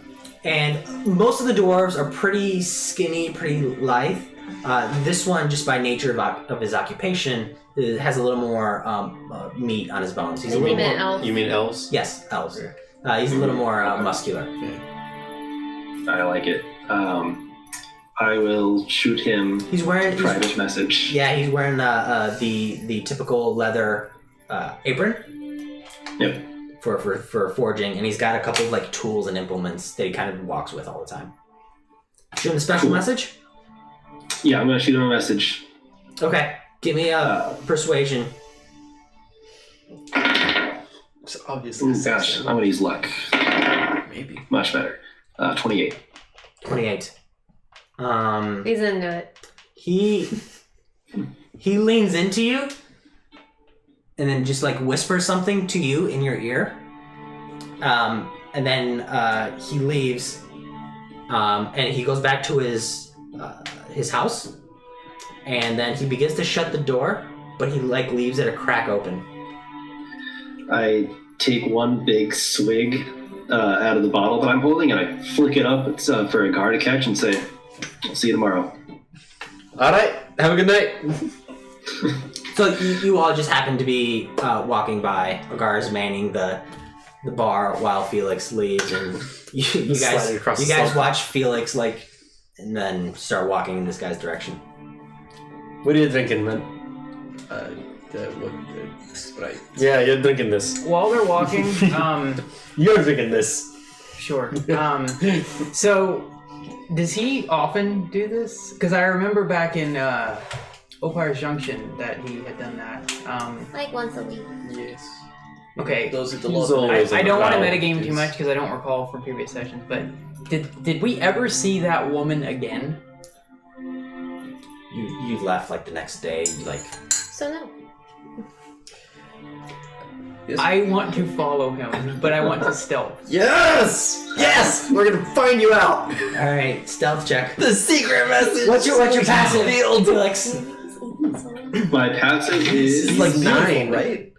And most of the dwarves are pretty skinny, pretty lithe. This one, just by nature of his occupation, has a little more meat on his bones. He's a Maybe little an more. elf. You mean elves? Yes, elves. He's a little more muscular. I like it. I will shoot him He's wearing. private message. Yeah, he's wearing the typical leather apron. Yep. For forging, and he's got a couple of like tools and implements that he kind of walks with all the time. Shoot him a special Cool. message. Yeah, I'm gonna shoot him a message. Okay, give me a persuasion. It's obviously Ooh, gosh, I'm gonna use luck. Maybe. Much better. 28. 28. He's into it. He leans into you and then just like whispers something to you in your ear. And then he leaves, and he goes back to his house, and then he begins to shut the door, but he like leaves it a crack open. I take one big swig out of the bottle that I'm holding, and I flick it up for Agar to catch and say, "I'll see you tomorrow." All right. Have a good night. So you all just happen to be walking by. Agar's manning the bar while Felix leaves, and you Sliding across guys the slope. watch Felix like, and then start walking in this guy's direction. What are you drinking, man? Sprite. Yeah, you're drinking this. While they're walking, You're drinking this. sure. So, does he often do this? Because I remember back in Opire's Junction that he had done that. Like once a week. Yes. Okay. Those are the He's laws. always I on don't the want to prowl. metagame too He's- much because I don't recall from previous sessions, but did we ever see that woman again? You left like the next day. You like So no. Yes. I want to follow him, but I want to stealth. Yes! Yes! We're gonna find you out! all right. Stealth check. The secret message! What's your passive? Field. Felix. My passive is It's like 9, right?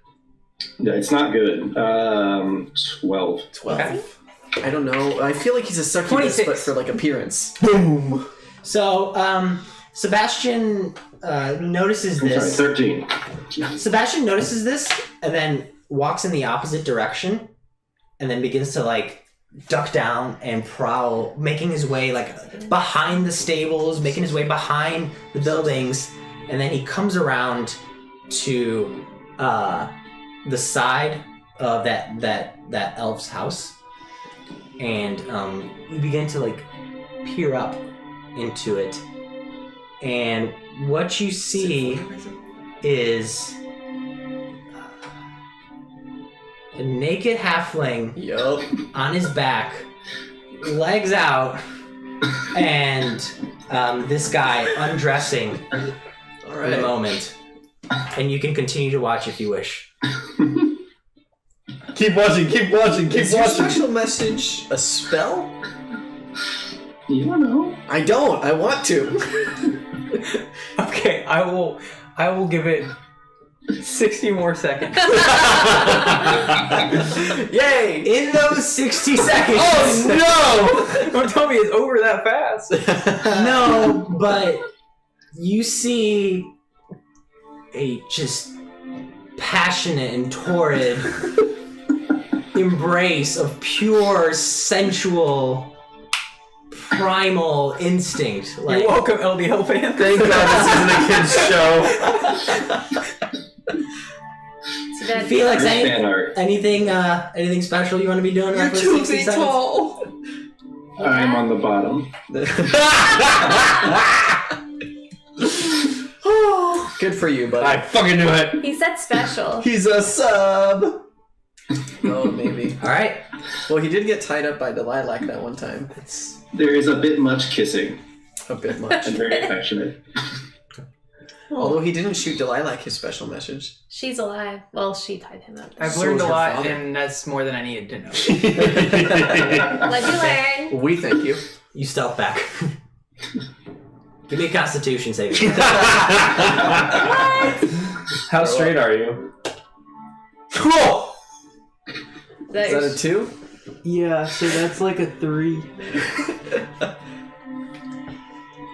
Yeah, it's not good. 12. 12. I don't know. I feel like he's a succubus, 26. but for like appearance. Boom! So Sebastian notices I'm sorry, this. 13. Sebastian notices this and then walks in the opposite direction and then begins to like duck down and prowl, making his way like behind the stables, making his way behind the buildings, and then he comes around to the side of that elf's house, and you begin to like peer up into it, And what you see is a naked halfling Yup. on his back, legs out, and this guy undressing All in the right. moment. And you can continue to watch if you wish. Keep watching, keep watching, keep Is your watching. special message a spell? You don't know. I don't. I want to. Okay, I will give it 60 more seconds. Yay! In those 60 seconds. Oh no! Don't tell me it's over that fast. No, but you see a just passionate and torrid embrace of pure sensual primal instinct. Like, You're welcome, LDL fans. Thank God this isn't a kid's show. So that's Felix, This fan art. anything special you want to be doing? You're for 60 2 feet seconds? tall. I'm on the bottom. Good for you, buddy. I fucking knew it. he said special. He's a sub. Oh, maybe. All right. Well, he did get tied up by the lilac that one time. It's There is a bit much kissing. a bit much. I'm very affectionate. Although he didn't shoot Delilah his special message. She's alive. Well, she tied him up. I've So learned is a your lot, father. and that's more than I needed to know. What'd you learn? We thank you. You stealth back. Give me a Constitution saving. How straight are you? Cool. Is that a 2? Yeah, so that's like a 3.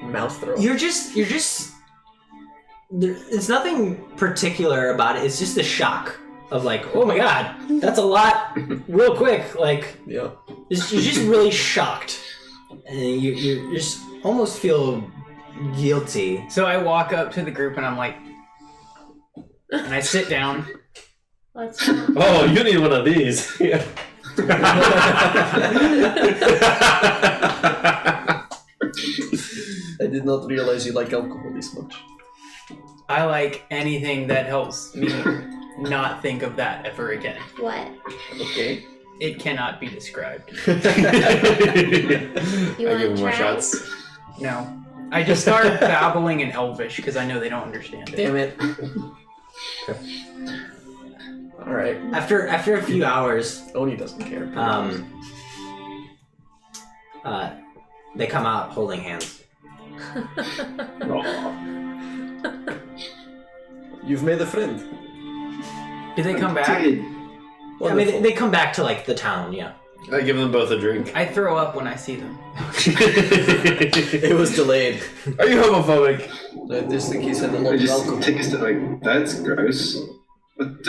Mouth throw. You're just. It's nothing particular about it. It's just the shock of like, oh my god, that's a lot, real quick. Like, Yeah. you're just really shocked, and you just almost feel guilty. So I walk up to the group and I'm like, and I sit down. Let's go. Oh, you need one of these. Yeah. I did not realize you like alcohol this much. I like anything that helps me not think of that ever again. What? Okay. It cannot be described. You I give want him to more try? shots. No. I just start babbling in Elvish because I know they don't understand it. Damn it. Alright. After a few hours, Oni doesn't care. they come out holding hands. You've made a friend. Do they come back? Dude, I mean, they come back to like the town. Yeah. I give them both a drink. I throw up when I see them. It was delayed. Are you homophobic? I just think he said a lot I of just alcohol. take a step like, that's gross. But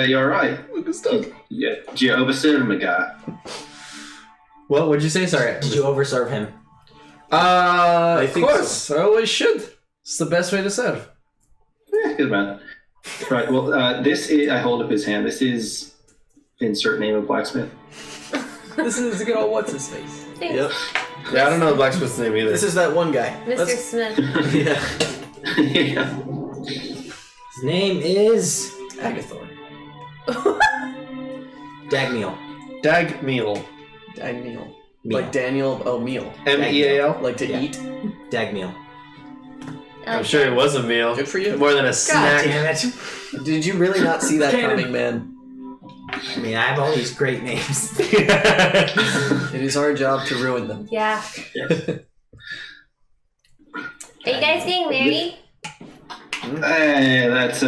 you're alright. Yeah. Do you overserve my guy? What would you say? Sorry. Did you overserve him? I Of think course. I always should. It's the best way to serve. Yeah, good man. Right, well, this is, I hold up his hand. This is insert name of blacksmith. This is good old what's his face. Thanks. Yep. Yeah, I don't know the blacksmith's name either. This is that one guy. Mr. Let's- Smith. Yeah. Yeah. His name is Agathor. Dagmeal. Dagmeal. Daniel. Meal. Like Daniel, meal. M-E-A-L? Like to Yeah. eat. Dagmeal. I'm sure it was a meal. Good for you. More than a God snack. damn it! Did you really not see that Cannon. coming, man? I mean, I have all these great names. It is our job to ruin them. Yeah. Are you guys getting married? Hey, that's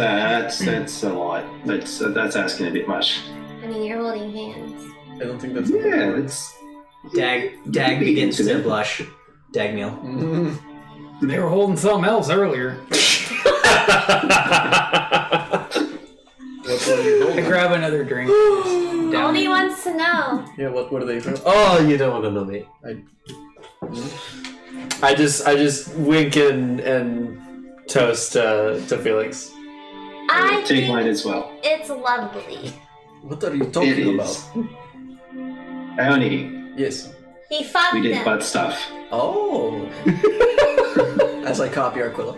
a lot. That's asking a bit much. I mean, you're holding hands. I don't think that's. Yeah, it's Dag begins to blush. Dagmeal. Mm. They were holding something else earlier. What are you I holding? grab another drink. Down. Only wants to know. Yeah, what are they? Oh, you don't want to know me. I just wink and toast to Felix. I take mine think as well. it's lovely. What are you It talking about? is. Oni, Yes. He fucked we did them. butt stuff. Oh. As I copy Aquila.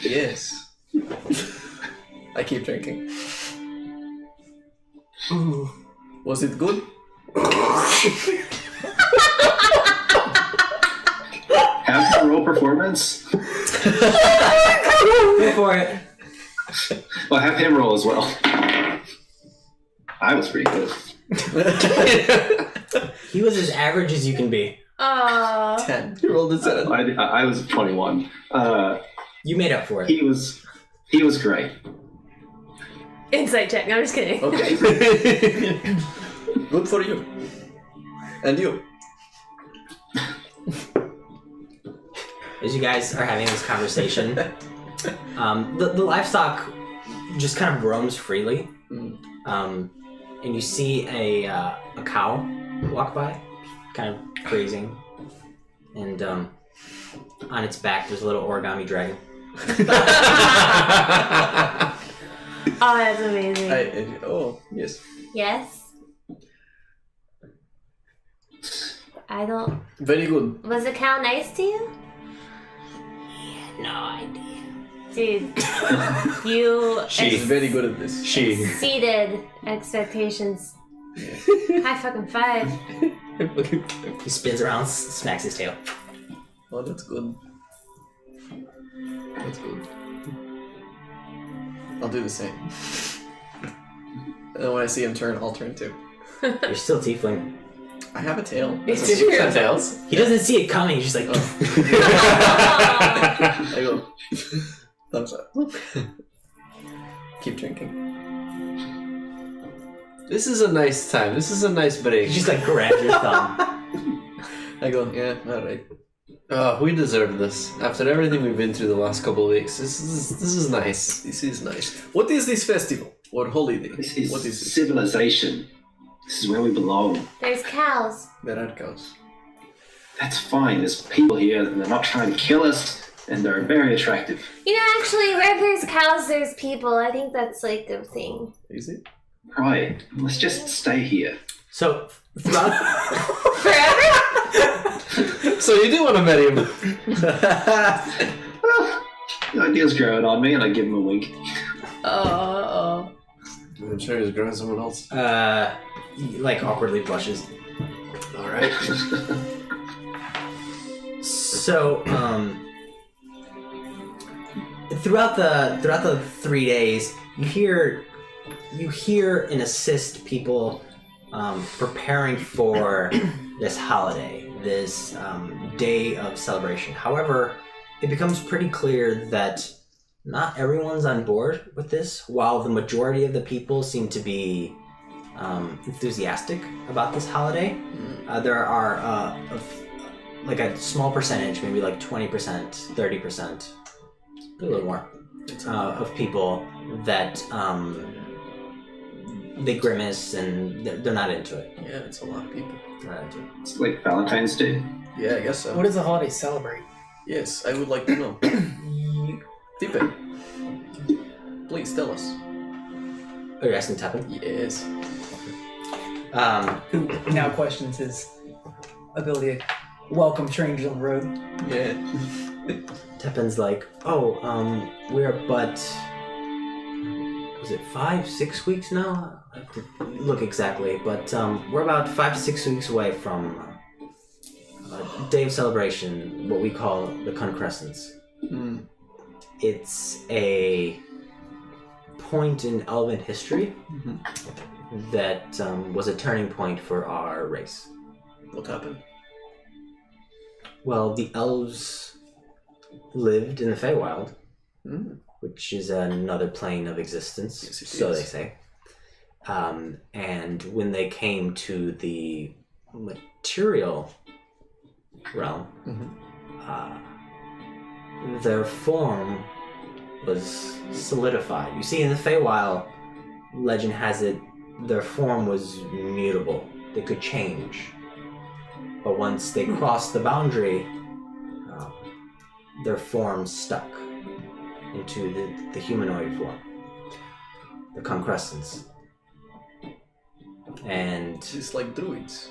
Yes. I keep drinking. Was it good? Have to roll performance. Go for it. Well, have him roll as well. I was pretty good. He was as average as you can be. Aww. 10. You rolled a 7. I was 21. You made up for it. He was great. Insight check. No, I'm just kidding. Okay. Good for you. And you. As you guys are having this conversation, the livestock just kind of roams freely. And you see a cow walk by, kind of grazing. And on its back, there's a little origami dragon. Oh, that's amazing. Oh, yes. Yes. I don't. Very good. Was the cow nice to you? No idea. Dude, you She's very good at this. exceeded expectations. High fucking five. He spins around, smacks his tail. Oh, that's good. That's good. I'll do the same. And then when I see him turn, I'll turn too. You're still tiefling. I have a tail. It's That's a true. secret. Tails. He doesn't see it coming. He's just like, I go. Thumbs up. Keep drinking. This is a nice time. This is a nice break. he just like grabs your thumb. I go, yeah, alright. Oh, we deserve this. After everything we've been through the last couple of weeks, this is nice. This is nice. What is this festival? Or holiday? This is What is this? civilization. This is where we belong. There's cows. There are cows. That's fine. There's people here, and they're not trying to kill us, and they're very attractive. You know, actually, where there's cows, there's people. I think that's like a thing. Is it? Right. Let's just stay here. So, throughout, Forever? So you do want to marry him? Well, the idea's growing on me, and I give him a wink. Oh. I'm sure he's growing someone else. he, like awkwardly blushes. All right. So, throughout the 3 days, you hear and assist people preparing for this holiday, this day of celebration. However, it becomes pretty clear that not everyone's on board with this. While the majority of the people seem to be enthusiastic about this holiday, there are like a small percentage, maybe like 20%, 30%, a little more, of people that they grimace and they're not into it. Yeah, it's a lot of people. They're not into it. It's like Valentine's Day. Yeah, I guess so. What does the holiday celebrate? Yes, I would like to know. Tipe, please tell us. Oh, you're asking Tepin? Yes. Who now questions his ability to welcome strangers on the road. Yeah. Tepin's like, we're but, was it 5-6 weeks now? I have to look exactly, but we're about 5 to 6 weeks away from a day of celebration, what we call the Concrescence. It's a point in elven history that was a turning point for our race. What happened? Well, the elves lived in the Feywild, which is another plane of existence, Yes, it so is. they say. And when they came to the material realm, their form was solidified. You see, in the Feywild, legend has it, their form was mutable. They could change. But once they crossed the boundary, their form stuck into the humanoid form, the concrescence. And It's like druids.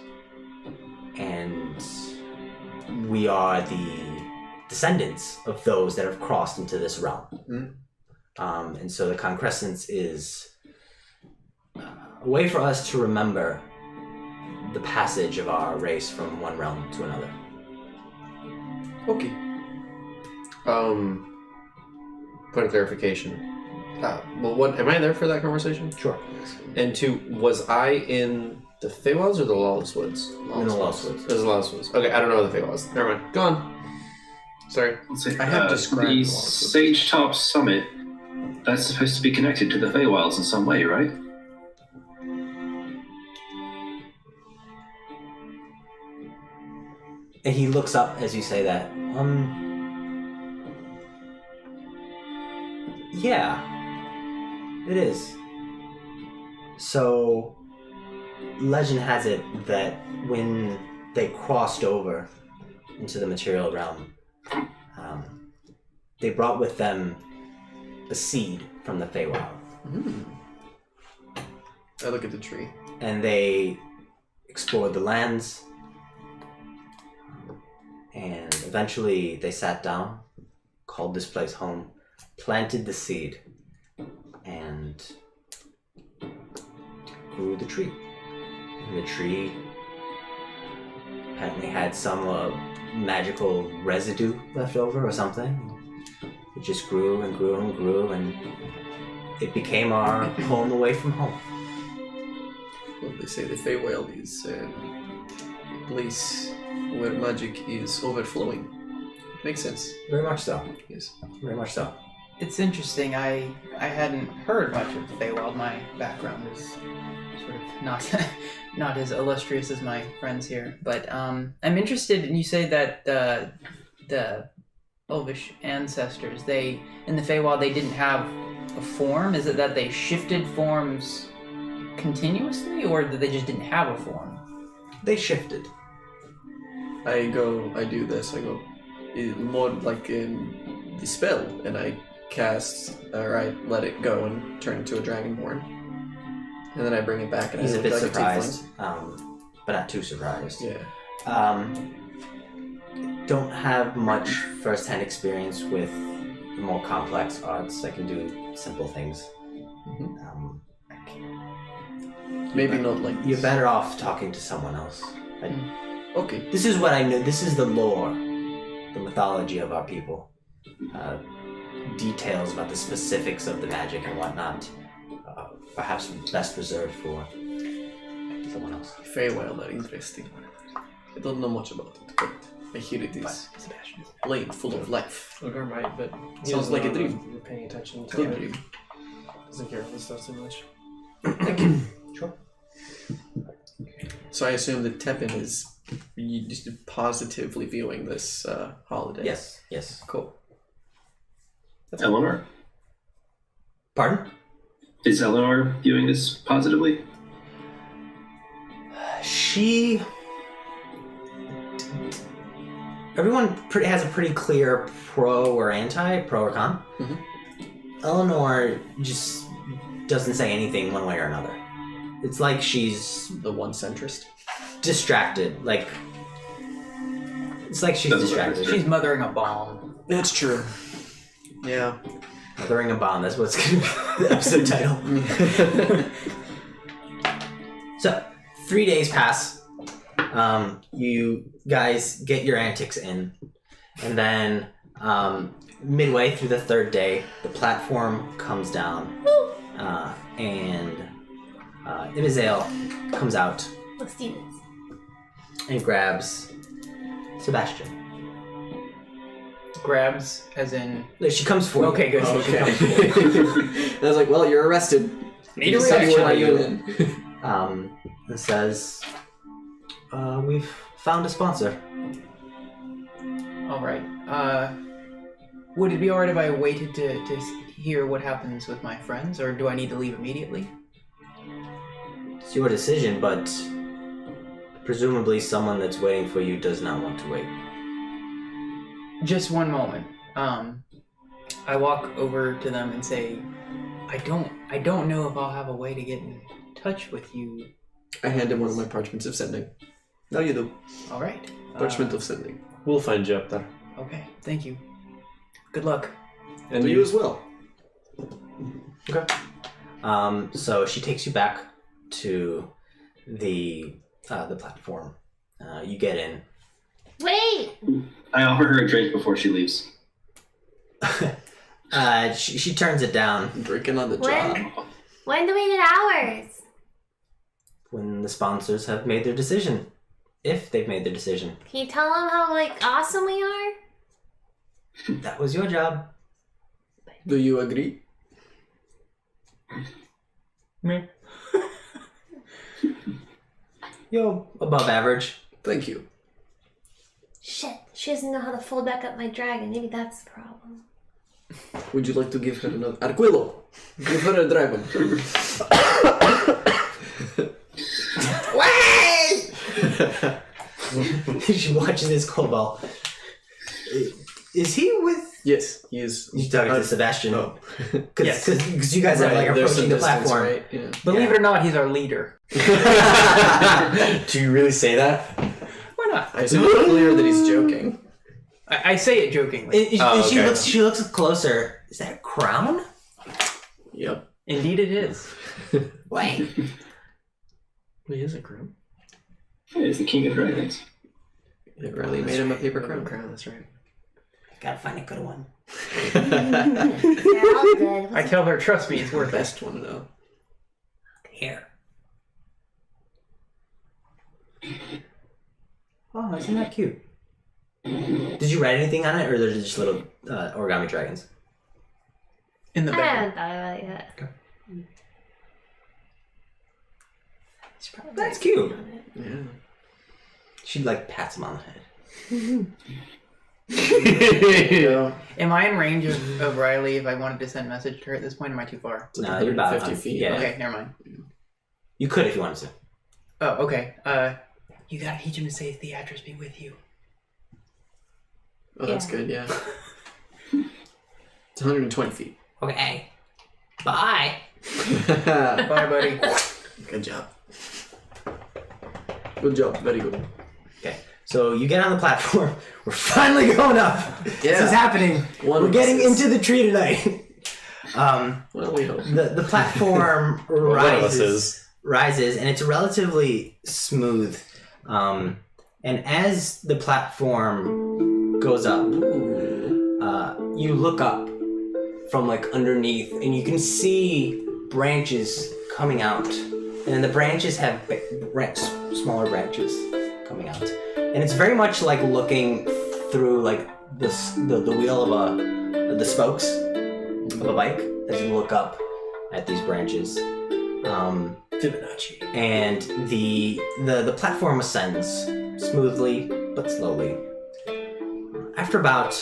and we are the descendants of those that have crossed into this realm. And so the concrescence is a way for us to remember the passage of our race from one realm to another. Okay. Point of clarification. Well, what am I there for that conversation? Sure. And two, was I in the Feywilds or the Lawless Woods? In the Lawless Woods. It was the Lawless Woods. Okay, I don't know what the Feywilds. Never mind. Go on. Sorry. So, I have described the the Lawless Woods. Sage Top Summit. That's supposed to be connected to the Feywilds in some way, right? And he looks up as you say that. Yeah, it is. So, legend has it that when they crossed over into the material realm, they brought with them a seed from the Feywild. I look at the tree. And they explored the lands, and eventually they sat down, called this place home, planted the seed, and grew the tree. And the tree apparently had some magical residue left over or something. It just grew and grew and grew, and it became our home away from home. Well, they say the Feywild is a place where magic is overflowing. Makes sense. Very much so. Yes. Very much so. It's interesting. I hadn't heard much of the Feywild. My background is sort of not as illustrious as my friends here. But I'm interested. And you say that the Elvish ancestors, in the Feywild, they didn't have a form. Is it that they shifted forms continuously, or that they just didn't have a form? They shifted. I do this. I go more like in the spell, and I cast, or I let it go and turn into a dragonborn, and then I bring it back. And He's I a bit look like surprised, tiefling. but not too surprised. Yeah. Don't have much first-hand experience with the more complex arts. I can do simple things. Mhm. Maybe not like You're this. better off talking to someone else. Okay. This is what I know. This is the lore, the mythology of our people. Details about the specifics of the magic and whatnot. Perhaps best reserved for someone else. Feywild are interesting. I don't know much about it, but I hear it is plain, full of life. Logar might, but he Sounds doesn't like a know dream. if You're paying attention to Good it. dream. Doesn't care about this stuff too much. Sure. So I assume that Tepin is just positively viewing this holiday. Yes. Yes. Cool. Eleanor? Pardon? Is Eleanor viewing this positively? She. Everyone has a pretty clear pro or con. Mhm. Eleanor just doesn't say anything one way or another. It's like she's The one centrist. distracted. It's like she's Doesn't distracted. register. She's mothering a bomb. That's true. Yeah. Mothering a bomb. That's what's going to be the episode title. So, 3 days pass. You guys get your antics in, and then midway through the third day, the platform comes down, and Imizael comes out Let's do this. and grabs Sebastian. Grabs, as in. No, she comes forward. Okay, good. Okay. And I was like, well, you're arrested. Need You a said you reaction. were not even in. And says, "We've found a sponsor." All right. Would it be alright if I waited to hear what happens with my friends, or do I need to leave immediately? It's your decision, but presumably someone that's waiting for you does not want to wait. Just one moment. I walk over to them and say, I don't know if I'll have a way to get in touch with you. I hand him one of my parchments of sending. Now you do. All right. Parchment of Sending. We'll find you up there. Okay. Thank you. Good luck. And you as well. Okay. So she takes you back to the platform. You get in. Wait! I offer her a drink before she leaves. She turns it down. Drinking on the When? job. When do we get ours? When the sponsors have made their decision. If they've made their decision. Can you tell them how, like, awesome we are? That was your job. Do you agree? Me. You're above average. Thank you. Shit, she doesn't know how to fold back up my dragon. Maybe that's the problem. Would you like to give her another... Arquillo! Give her a dragon. She watches this kobold. Is he with... Yes, he is. You're talking to Sebastian. Oh. Because you guys are like there's some approaching the distance, platform. right? Yeah. Believe it or not, he's our leader. Do you really say that? Why not? I said it's clear that he's joking. I say it jokingly. She okay. looks closer. Is that a crown? Yep. Indeed, it is. Wait. He is a crown. He's the king of dragons. It really made him a paper crown. That's right. Gotta find a good one. They're all good. I tell her, trust me, it's worth it. Best one though. Here. Oh, isn't that cute? Did you write anything on it, or they're just little origami dragons? In the I bedroom. haven't thought about it yet. That's cute. Yeah. She like pats him on the head. Yeah. Am I in range of Riley if I wanted to send a message to her at this point? Am I too far? It's like No, you're about 150 feet. yeah. Okay, never mind. You could if you wanted to. Oh, okay. You gotta teach him to say Theatris be with you. Oh, that's Yeah. good, yeah. It's 120 feet. Okay. Bye. Bye, buddy. Good job. Good job. Very good. Okay. So you get on the platform. We're finally going up. This is happening. We're getting into the tree tonight. Well, we hope. The platform One of us is. rises, and it's relatively smooth. And as the platform goes up, you look up from like underneath, and you can see branches coming out, and the branches have smaller branches coming out, and it's very much like looking through like the wheel of the spokes of a bike as you look up at these branches. Fibonacci. And the platform ascends smoothly but slowly. After about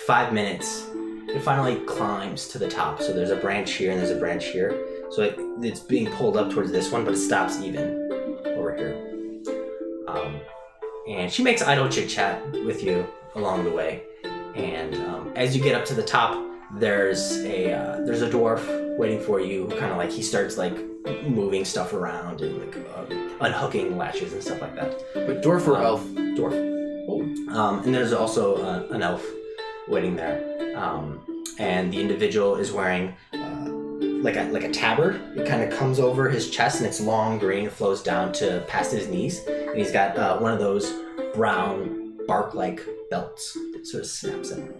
5 minutes, it finally climbs to the top. So there's a branch here and there's a branch here. So it's being pulled up towards this one, but it stops even over here. And she makes idle chit chat with you along the way. And as you get up to the top, there's a dwarf waiting for you. Kind of like he starts like moving stuff around and like unhooking latches and stuff like that. But dwarf or elf? Dwarf. Oh. And there's also an elf waiting there. And the individual is wearing like a tabard. It kind of comes over his chest, and it's long green. It flows down to past his knees, and he's got one of those brown bark-like belts that sort of snaps in.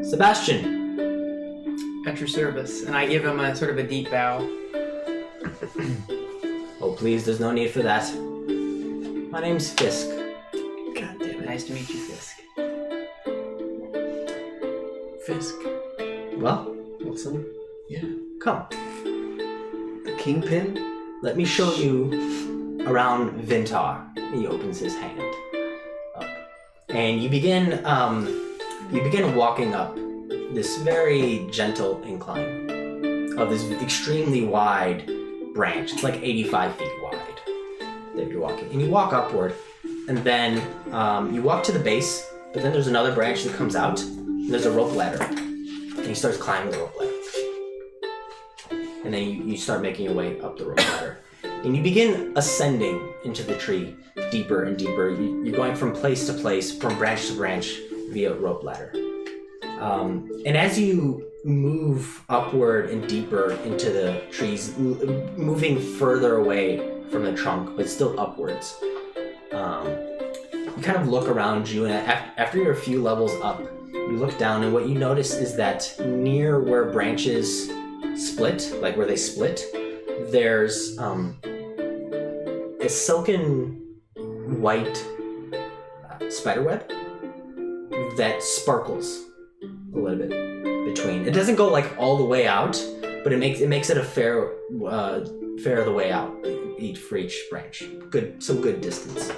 Sebastian. At your service. And I give him a sort of a deep bow. Oh, please, there's no need for that. My name's Fisk. God damn it. Nice to meet you, Fisk. Fisk. Well, Wilson. Yeah. come. The kingpin? Let me show you around Vintar. He opens his hand up, and you begin walking up this very gentle incline of this extremely wide branch. It's like 85 feet wide that you're walking, and you walk upward, and then you walk to the base. But then there's another branch that comes out, and there's a rope ladder, and he starts climbing the rope ladder. And then you start making your way up the rope ladder. and you begin ascending into the tree deeper and deeper. You're going from place to place, from branch to branch via rope ladder. And as you move upward and deeper into the trees, moving further away from the trunk, but still upwards, you kind of look around you, and after you're a few levels up, you look down, and what you notice is that near where branches split, like where they split, there's a silken white spiderweb that sparkles a little bit between. It doesn't go like all the way out, but it makes it a fair of the way out for each branch. Some good distance.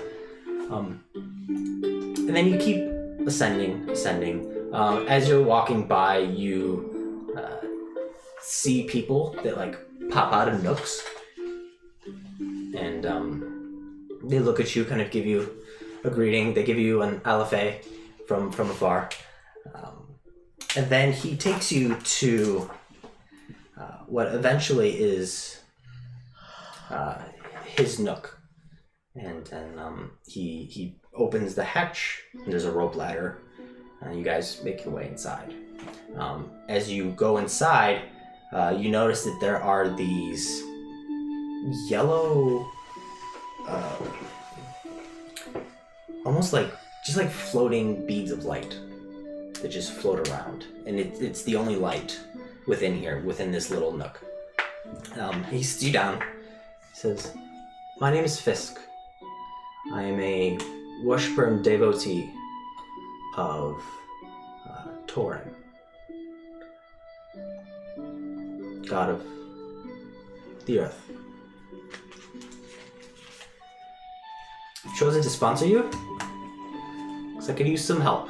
And then you keep ascending. As you're walking by, you see people that like pop out of nooks, and they look at you, kind of give you a greeting. They give you an alafe from afar, and then he takes you to what eventually is his nook, and then he opens the hatch, and there's a rope ladder, and you guys make your way inside. As you go inside, you notice that there are these yellow, almost like floating beads of light that just float around, and it's the only light within this little nook. He sits you down. He says, "My name is Fisk. I am a worshiper and devotee of Torin, god of the earth. I've chosen to sponsor you because I could use some help.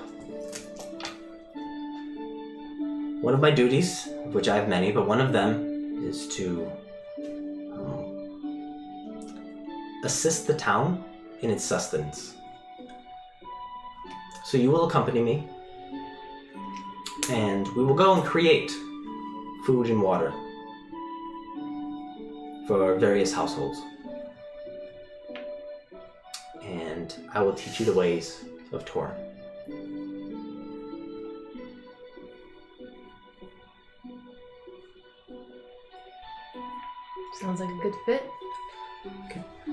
One of my duties, of which I have many, but one of them is to assist the town in its sustenance. So you will accompany me, and we will go and create food and water for various households. And I will teach you the ways of Torin." Sounds like a good fit.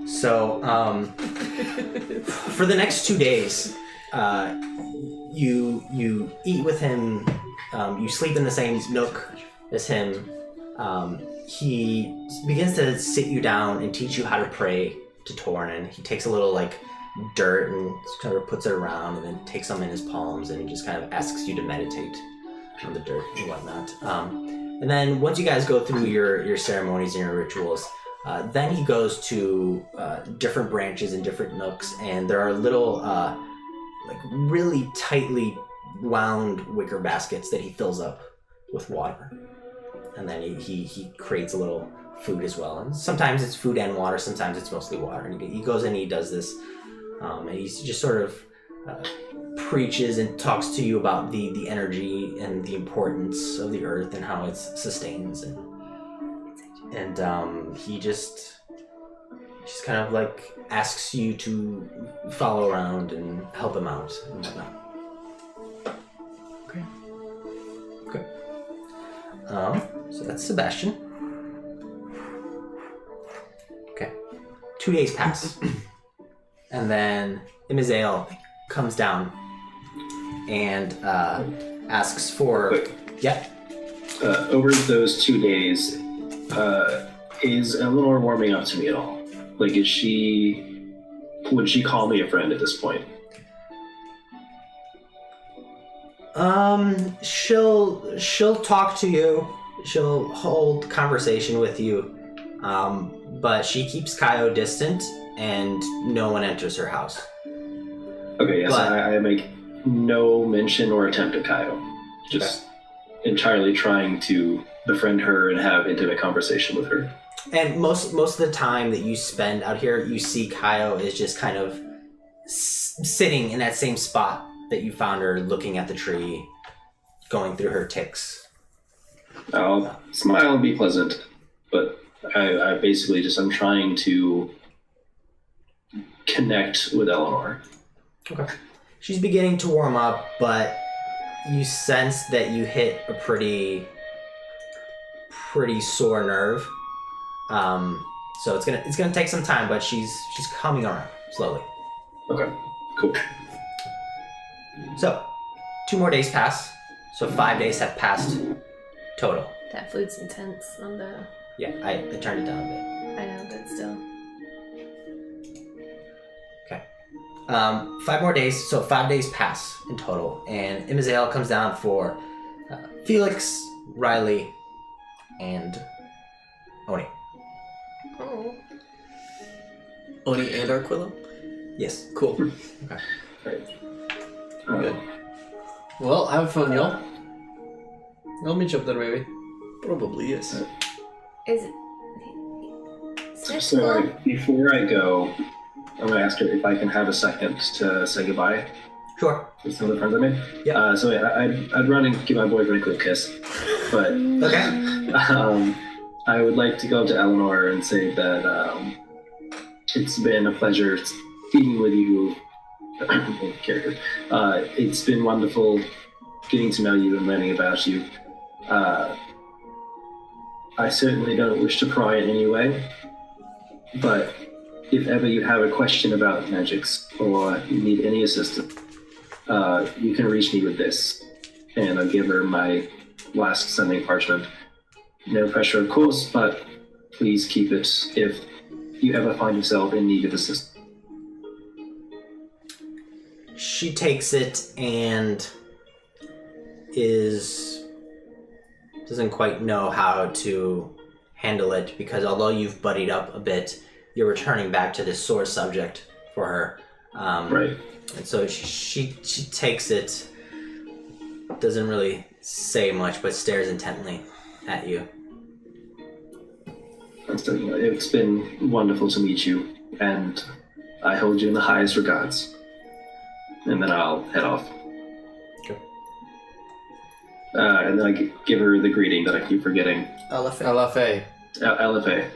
So, for the next 2 days, you eat with him. You sleep in the same nook as him. He begins to sit you down and teach you how to pray to Torin. He takes a little like dirt and kind of puts it around, and then takes some in his palms, and he just kind of asks you to meditate on the dirt and whatnot. And then once you guys go through your ceremonies and your rituals, then he goes to different branches and different nooks, and there are little like really tightly wound wicker baskets that he fills up with water. And then he creates a little food as well. And sometimes it's food and water, sometimes it's mostly water. And he goes in and he does this, and he just sort of preaches and talks to you about the energy and the importance of the earth and how it sustains. And he just kind of like asks you to follow around and help him out and whatnot. Okay. So that's Sebastian. Okay. 2 days pass. And then Imizael comes down and asks for... Quick. Yeah. Over those 2 days, is Eleanor warming up to me at all? Like, would she call me a friend at this point? She'll talk to you. She'll hold conversation with you. But she keeps Kaio distant, and no one enters her house. Okay, yes, But- I make no mention or attempt at Kaio. Just entirely trying to befriend her and have intimate conversation with her. And most of the time that you spend out here, you see Kaio is just kind of sitting in that same spot that you found her, looking at the tree, going through her tics. I'll smile and be pleasant, but I basically I'm trying to connect with Eleanor. Okay. She's beginning to warm up, but you sense that you hit a pretty sore nerve. So it's gonna take some time, but she's coming around slowly. Okay, cool. So 2 more days pass. So 5 days have passed total. That food's intense on the. Yeah, I turned it down a bit. I know, but still. Okay. 5 more days, so 5 days pass in total, and Imazale comes down for Felix, Riley, and Oni. Oh. Oni and Arquillo? Yes. Cool. Right. Good. Well, have fun, y'all. I'll meet you up there, maybe. Probably, yes. Is it. Smith So School? before I go, I'm gonna ask her if I can have a second to say goodbye Sure. to some of the friends I made. Yeah. So I'd run and give my boyfriend a quick kiss, but Okay. I would like to go up to Eleanor and say that it's been a pleasure speaking with you. Character. It's been wonderful getting to know you and learning about you. I certainly don't wish to pry in any way, but if ever you have a question about magics or you need any assistance, you can reach me with this. And I'll give her my last sending parchment. No pressure, of course, but please keep it if you ever find yourself in need of assistance. She takes it and doesn't quite know how to handle it, because although you've buddied up a bit, you're returning back to this sore subject for her. Right. And so she takes it, doesn't really say much, but stares intently at you. So, it's been wonderful to meet you, and I hold you in the highest regards. And then I'll head off. Okay. And then I give her the greeting that I keep forgetting. LFA. LFA.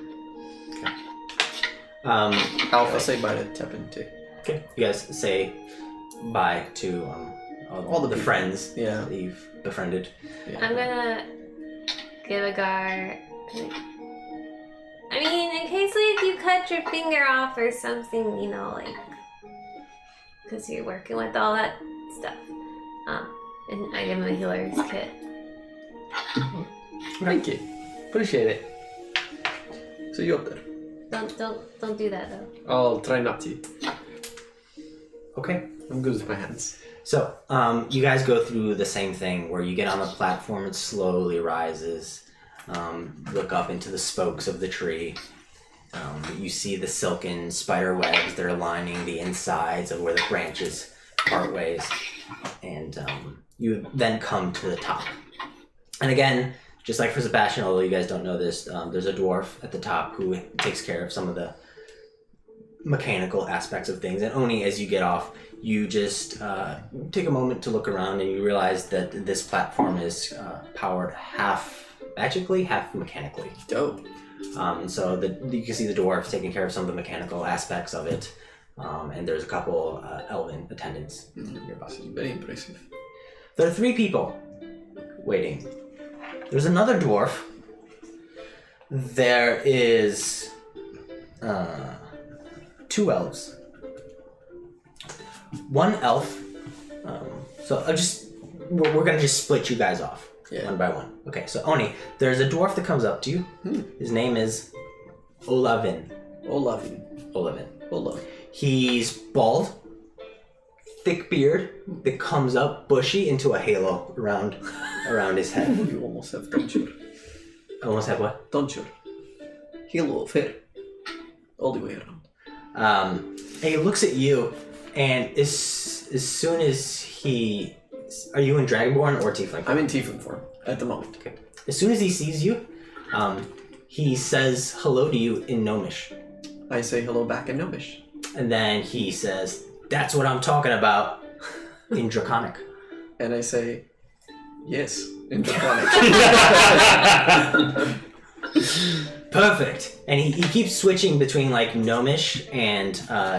Alpha say bye to Tepin too. Okay. You guys say bye to all the people. friends Yeah. that you've befriended. I'm gonna give a guard. I mean, in case like you cut your finger off or something, you know, like because you're working with all that stuff. And I give him a healer's kit. Thank you. Appreciate it. See you up there. Don't do that though. I'll try not to. Okay. I'm good with my hands. So, you guys go through the same thing where you get on the platform, it slowly rises. Look up into the spokes of the tree. You see the silken spider webs that are lining the insides of where the branches part ways. And you then come to the top. And again, just like for Sebastian, although you guys don't know this, there's a dwarf at the top who takes care of some of the mechanical aspects of things. And only as you get off, you just take a moment to look around and you realize that this platform is powered half magically, half mechanically. Dope. So you can see the dwarf taking care of some of the mechanical aspects of it. And there's a couple elven attendants nearby. This is very impressive. There are 3 people waiting. There's another dwarf. There is 2 elves. 1 elf. So we're gonna just split you guys off one by one. Okay, so Oni, there's a dwarf that comes up to you. His name is Olavin. Olavin. He's bald, thick beard that comes up bushy into a halo around his head. You almost have tonsure. Almost have what? Tonsure. Halo of hair. All the way around. And he looks at you, and as soon as he... Are you in Dragonborn or Tiefling? I'm in Tiefling form at the moment. Okay. As soon as he sees you, he says hello to you in Gnomish. I say hello back in Gnomish. And then he says, "That's what I'm talking about," in Draconic. And I say, yes, in Draconic. Perfect. And he keeps switching between like gnomish and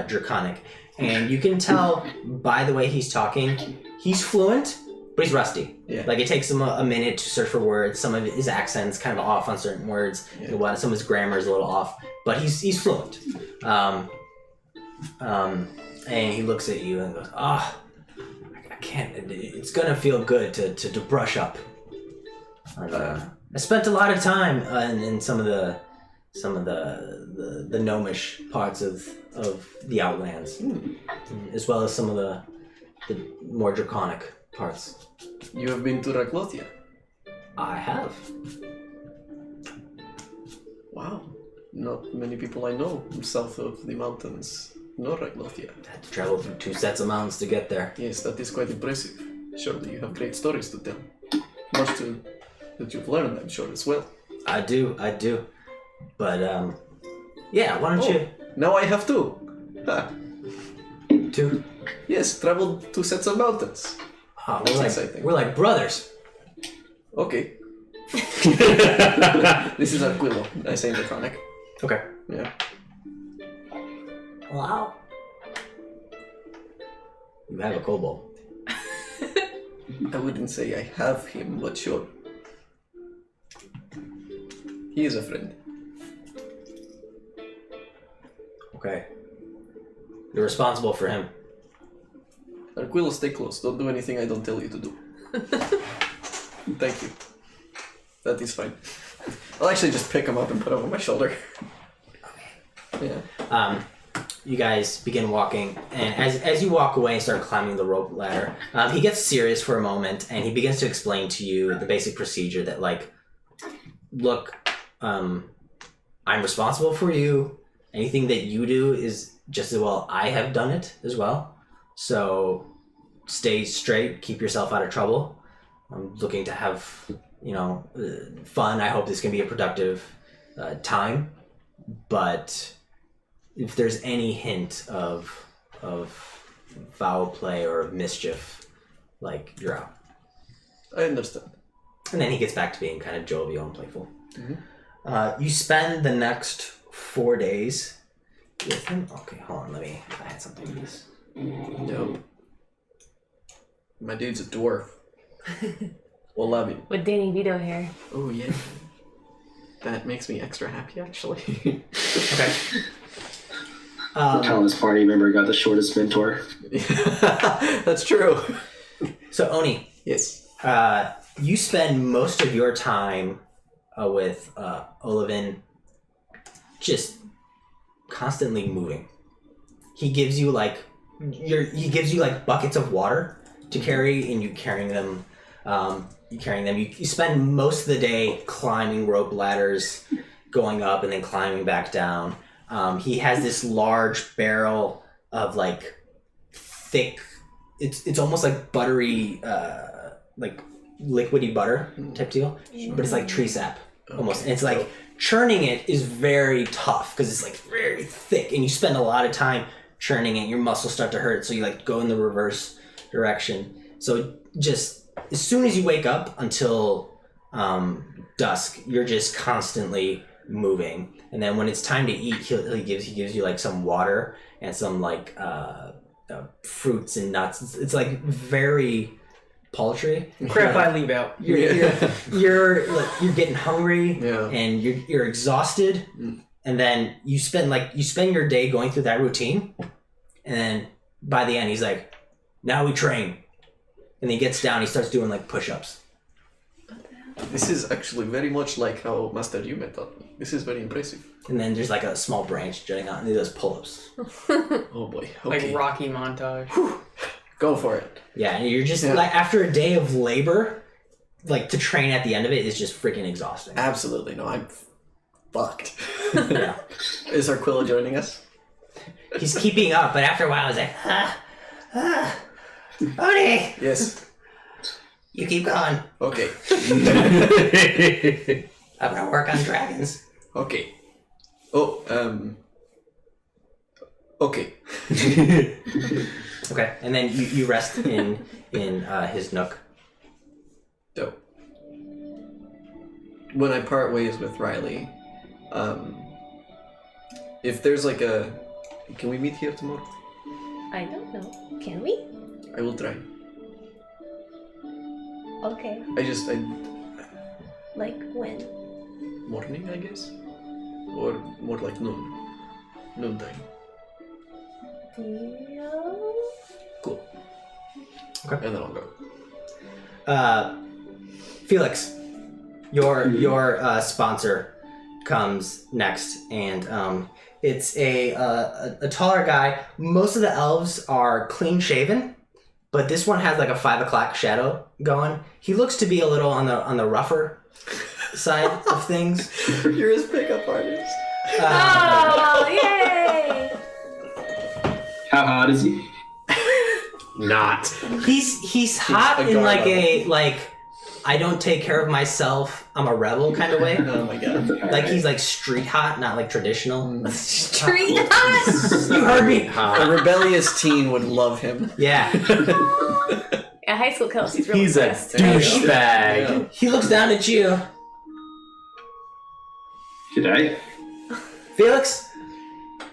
draconic. And you can tell by the way he's talking, he's fluent, but he's rusty. Yeah. Like it takes him a minute to search for words. Some of his accent's kind of off on certain words. Yeah. Some of his grammar is a little off, but he's fluent. And he looks at you and goes, I can't. It's gonna feel good to brush up. I spent a lot of time in some of the gnomish parts of the Outlands, as well as some of the more draconic parts. You have been to Raglothia? I have. Wow. Not many people I know south of the mountains know Raglothia. I had to travel through 2 sets of mountains to get there. Yes, that is quite impressive. Surely you have great stories to tell. Much that you've learned, I'm sure, as well. I do. But yeah. Why don't you? Now I have two. Ha. 2? Yes, traveled 2 sets of mountains. Oh, That's exciting. we're like brothers. Okay. This is Aquilo. I say Draconic. Okay. Yeah. Wow. You have a kobold. I wouldn't say I have him, but sure. He is a friend. Okay. You're responsible for him. Aquilo, stay close. Don't do anything I don't tell you to do. Thank you. That is fine. I'll actually just pick him up and put him on my shoulder. Yeah. You guys begin walking, and as you walk away and start climbing the rope ladder, he gets serious for a moment, and he begins to explain to you the basic procedure that, like, look, I'm responsible for you. Anything that you do is just as well I have done it as well. So stay straight, keep yourself out of trouble. I'm looking to have, fun. I hope this can be a productive time, but if there's any hint of foul play or of mischief, like, you're out. I understand. And then he gets back to being kind of jovial and playful. Mm-hmm. You spend the next 4 days with him. Okay, hold on. I had something for this. No. My dude's a dwarf. 11. With Danny Vito hair. Oh, yeah. That makes me extra happy, actually. Okay. The tallest party member got the shortest mentor. That's true. So, Oni, Yes. you spend most of your time with Olivin just constantly moving. He gives you buckets of water to carry, and you carrying them. You spend most of the day climbing rope ladders, going up and then climbing back down. He has this large barrel of like thick. It's almost like buttery, like liquidy butter type deal, but it's like tree sap almost. And it's like churning it is very tough because it's like very thick, and you spend a lot of time churning it. Your muscles start to hurt, so you like go in the reverse direction. So just as soon as you wake up until dusk, you're just constantly moving. And then when it's time to eat, he gives you like some water and some like fruits and nuts. It's like very paltry. Crap, I leave out. You're getting hungry, Yeah. and you're exhausted, and then you spend your day going through that routine, and then by the end he's like, now we train, and he gets down, he starts doing like push-ups. This is actually very much like how Master Yume taught me. This is very impressive. And then there's like a small branch jutting out, and he does pull-ups. Oh boy. Okay. Like Rocky montage. Go for it. Yeah, and you're just like, after a day of labor, like to train at the end of it is just freaking exhausting. Absolutely. No, I'm fucked. Yeah. Is Arquilla joining us? He's keeping up, but after a while he's like, Oni, Yes. you keep going. Okay. I'm gonna work on dragons. Okay. Oh, okay. Okay, and then you rest in his nook. Dope. When I part ways with Riley, If there's like a, can we meet here tomorrow? I don't know. Can we? I will try. Okay. I Like when? morning, I guess, or more like noontime. Deal. Cool. And then I'll go. Felix, your sponsor comes next, and it's a taller guy. Most of the elves are clean shaven, but this one has like a 5 o'clock shadow going. He looks to be a little on the rougher side of things. You're his pickup artist. Oh, yay! How hard is he? Not. He's hot a in guard like level. I don't take care of myself, I'm a rebel kind of way. Oh my god. Like he's like street hot, not like traditional. Street hot. You heard me. A rebellious teen would love him. Yeah. Yeah, high school Kelsey's real He's a impressed. douchebag. Yeah. He looks down at you. G'day. Felix,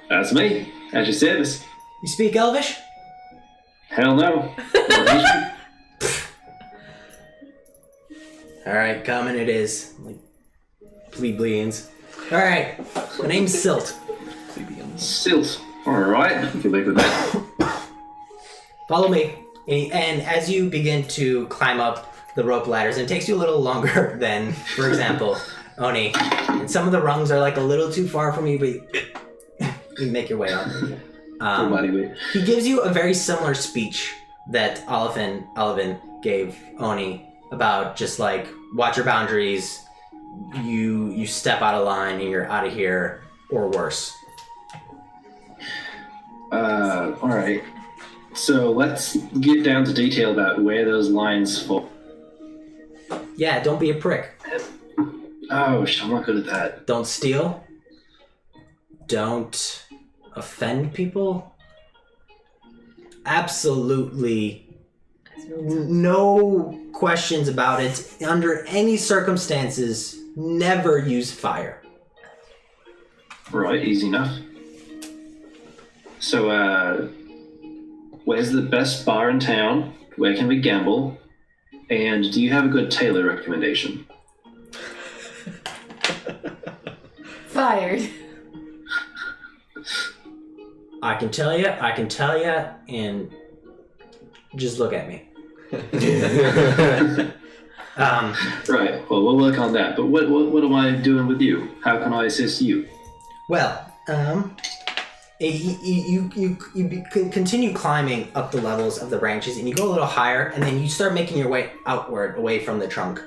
That's me. At your service. you speak Elvish? Hell no. Alright, coming it is. Like plebeians. Alright. My name's Silt. Silt. Alright. If you live with that. Follow me. And as you begin to climb up the rope ladders, and it takes you a little longer than, for example, Oni. And some of the rungs are like a little too far from you, but you make your way up. He gives you a very similar speech that Olivan gave Oni about just like, watch your boundaries, you step out of line and you're out of here, or worse. Alright. So let's get down to detail about where those lines fall. Yeah, don't be a prick. Oh, I'm not good at that. Don't steal. Don't offend people. Absolutely no questions about it. Under any circumstances, never use fire. Right, easy enough. So, where's the best bar in town? Where can we gamble? And do you have a good tailor recommendation? Fired. I can tell you, and just look at me. Right, well, we'll work on that. But what am I doing with you? How can I assist you? Well, you continue climbing up the levels of the branches, and you go a little higher, and then you start making your way outward, away from the trunk,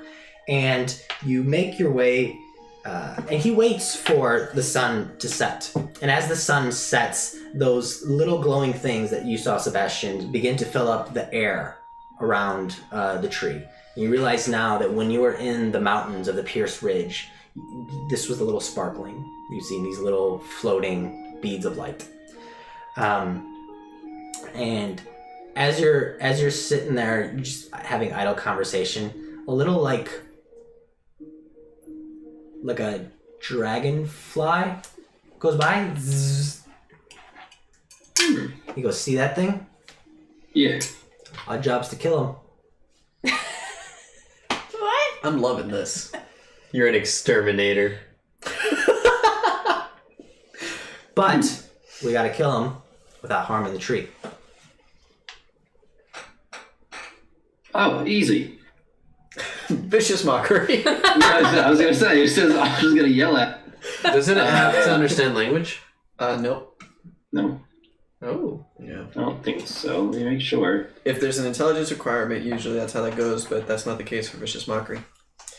and you make your way. And he waits for the sun to set. And as the sun sets, those little glowing things that you saw, Sebastian, begin to fill up the air around the tree. And you realize now that when you were in the mountains of the Pierced Ridge, this was a little sparkling. You've seen these little floating beads of light. And as you're sitting there, you're just having idle conversation, a little like a dragonfly goes by. Zzz. He goes, see that thing? Yeah. Our job's to kill him. What? I'm loving this. You're an exterminator. But we gotta kill him without harming the tree. Oh, easy. Vicious mockery. I was gonna say, it says I was gonna yell at. Doesn't it have to understand language? Nope. No, Oh. Yeah. I don't think so. Let me make sure. If there's an intelligence requirement, usually that's how that goes, but that's not the case for vicious mockery.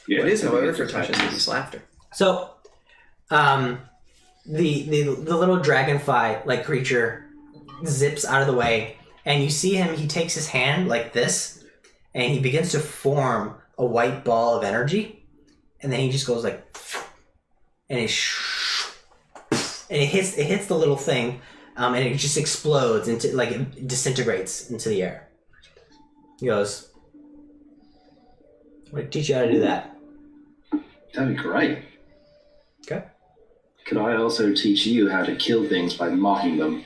Yeah, What is, however, it's for Tasha's attached. hideous laughter. So, the little dragonfly like creature zips out of the way, and you see him. He takes his hand like this, and he begins to form a white ball of energy, and then he just goes like, and it hits the little thing, and it just explodes into like it disintegrates into the air. He goes, "I'm gonna teach you how to do that." That'd be great. Okay. could I also teach you how to kill things by mocking them?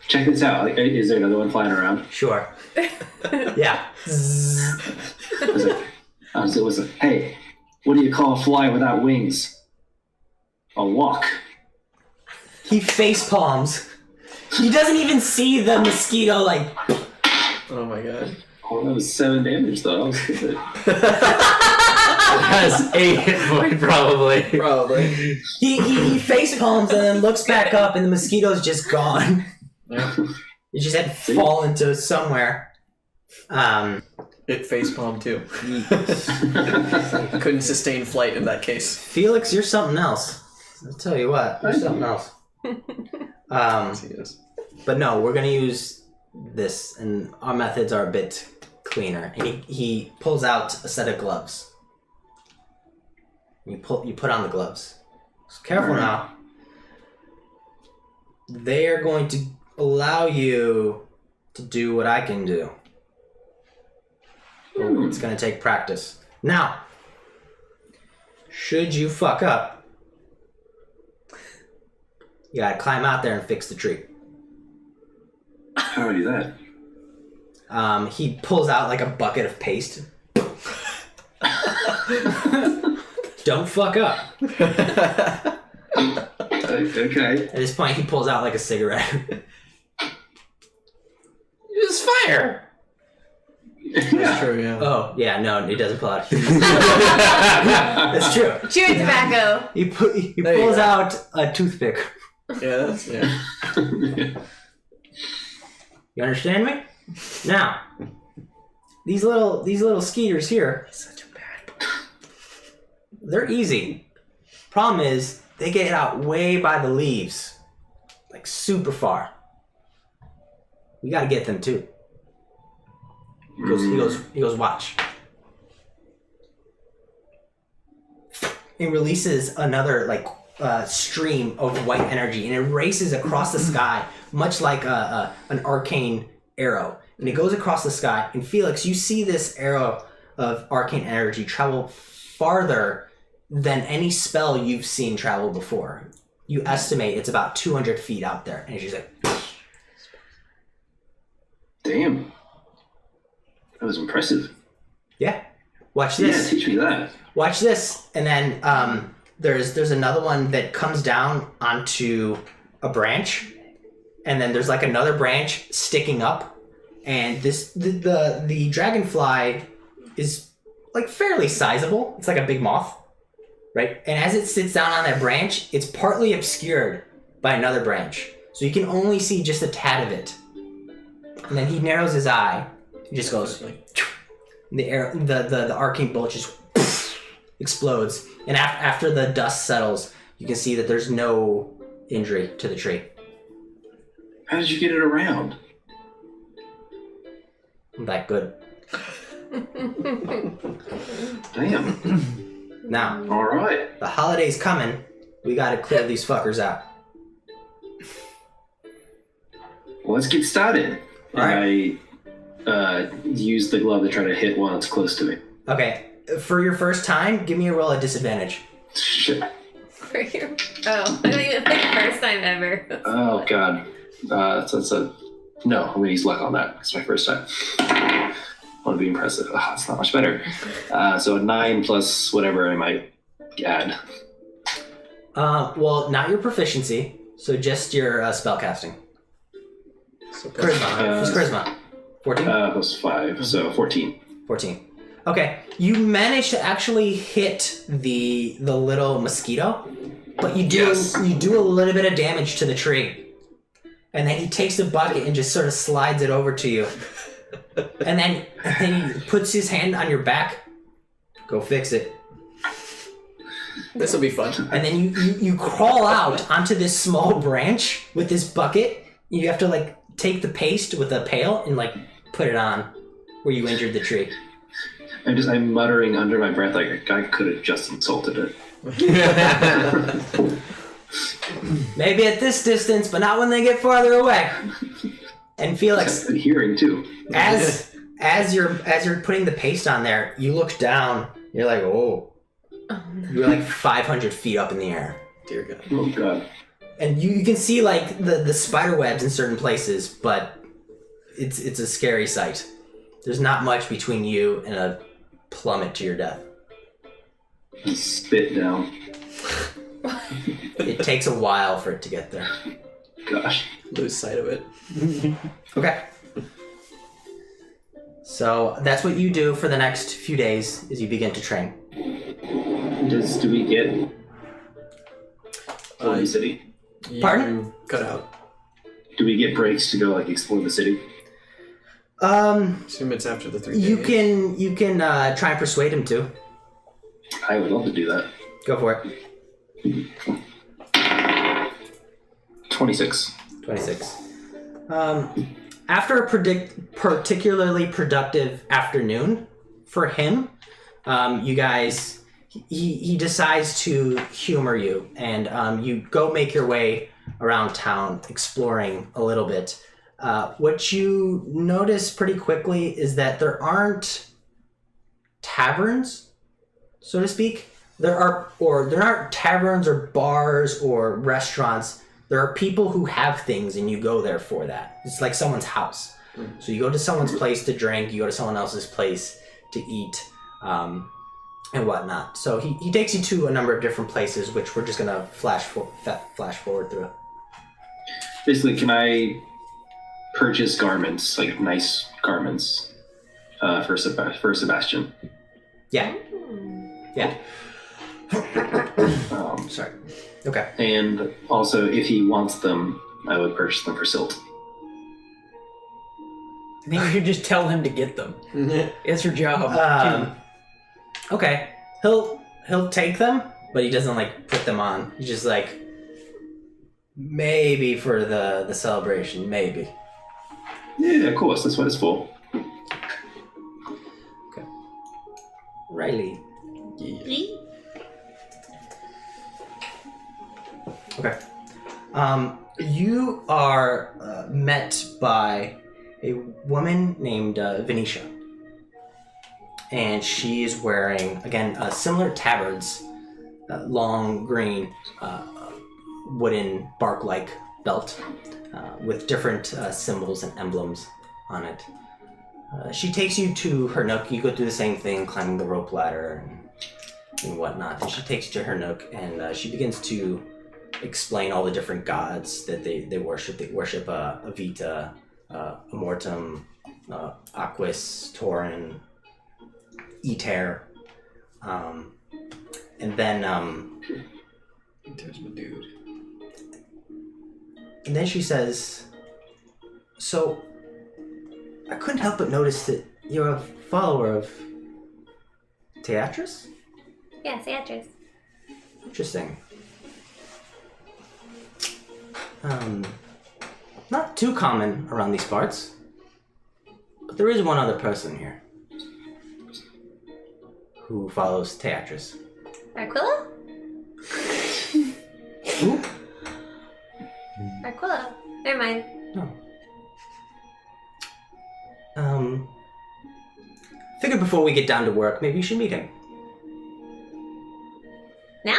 Check this out. Is there another one flying around? Sure. Yeah. It was like, hey, what do you call a fly without wings? A walk. He face palms. He doesn't even see the mosquito like. Oh my god. Oh, that was 7 damage though. That was good. Has a hit point probably. Probably. He face palms and then looks back up and the mosquito's just gone. Yeah. He just had to fall into somewhere. It facepalm too. Couldn't sustain flight in that case. Felix, you're something else. I'll tell you what, you're something else. Yes, he is. But no, we're gonna use this, and our methods are a bit cleaner. And he pulls out a set of gloves. You put on the gloves. So careful now. They are going to allow you to do what I can do. It's going to take practice. Now, should you fuck up, you gotta climb out there and fix the tree. How do I do that? He pulls out like a bucket of paste. Don't fuck up. Okay. At this point, he pulls out like a cigarette. Use fire. That's true, yeah. Oh, yeah, no, he doesn't pull out. That's true. Chewing tobacco. He There you pulls go. out a toothpick. Yeah, that's, yeah. You understand me? Now, these little skeeters here, Such a bad. they're easy. Problem is, they get out way by the leaves, like super far. We gotta get them too. He goes, watch. It releases another stream of white energy, and it races across the sky, much like an arcane arrow. And it goes across the sky. And Felix, you see this arrow of arcane energy travel farther than any spell you've seen travel before. You estimate it's about 200 feet out there, and it's just like. Damn. That was impressive. Yeah. Watch Yeah, this. teach me that. Watch this. And then there's another one that comes down onto a branch. And then there's like another branch sticking up. And the dragonfly is like fairly sizable. It's like a big moth. Right? And as it sits down on that branch, it's partly obscured by another branch. So you can only see just a tad of it. And then he narrows his eye. He just goes. The arcane bolt just explodes, and after the dust settles, you can see that there's no injury to the tree. How did you get it around? I'm that good. Damn. Now, All right. the holiday's coming. We gotta clear these fuckers out. Well, let's get started. All right. I use the glove to try to hit one that's close to me. Okay, for your first time, give me a roll at disadvantage. Shit. For your... Oh, I don't even think first time ever. Oh, God. That's a... No, I'm going to use luck on that. It's my first time. I want to be impressive. Oh, it's not much better. So 9 plus whatever I might add. Well, not your proficiency, so just your spellcasting. So Charisma. What's charisma? 14? Plus 5, so 14. 14. Okay, you manage to actually hit the little mosquito, but you do a little bit of damage to the tree. And then he takes the bucket and just sort of slides it over to you. And then he puts his hand on your back. Go fix it. This will be fun. And then you crawl out onto this small branch with this bucket. You have to take the paste with a pail and put it on where you injured the tree. I'm muttering under my breath like a guy could have just insulted it. Maybe at this distance, but not when they get farther away. And Felix, Good hearing too. as you're putting the paste on there, you look down. You're like, oh, You're like 500 feet up in the air. Dear God. Oh god. And you can see like the spider webs in certain places, but it's a scary sight. There's not much between you and a plummet to your death. Spit down. It takes a while for it to get there. Gosh. Lose sight of it. Okay. So that's what you do for the next few days as you begin to train. Do we get the city? Pardon? You cut out. Do we get breaks to go like explore the city? Assume it's after the 3 days. You can try and persuade him to. I would love to do that. Go for it. 26. 26. After a particularly productive afternoon for him, you guys, he decides to humor you, and you go make your way around town exploring a little bit. What you notice pretty quickly is that there aren't taverns, so to speak. There aren't taverns or bars or restaurants. There are people who have things and you go there for that. It's like someone's house. So you go to someone's place to drink, you go to someone else's place to eat, and whatnot. So he takes you to a number of different places, which we're just going to flash forward through. Basically, can I purchase garments, like nice garments, for Sebastian? Yeah. Yeah. Um, Sorry. Okay. and also, if he wants them, I would purchase them for Silt. I think you should just tell him to get them. It's your job. Okay. He'll take them, but he doesn't like put them on. He's just like, maybe for the celebration, maybe. Yeah, of course. That's what it's for. Riley. Yeah. Okay. You are met by a woman named Venetia. And she is wearing, again, similar tabards, long green wooden bark-like belt with different symbols and emblems on it. She takes you to her nook. You go through the same thing, climbing the rope ladder and whatnot. And she takes you to her nook, and she begins to explain all the different gods that they worship. They worship Avita, Amortum, Aquis, Taurin, Eter, and then There's my dude. and then she says, "So I couldn't help but notice that you're a follower of Teatris? Yeah, Beatrice. Interesting. Not too common around these parts, but there is one other person here who follows Teatris. Aquila? Who? Aquila. Never mind. No. Figured before we get down to work, maybe you should meet him. Now?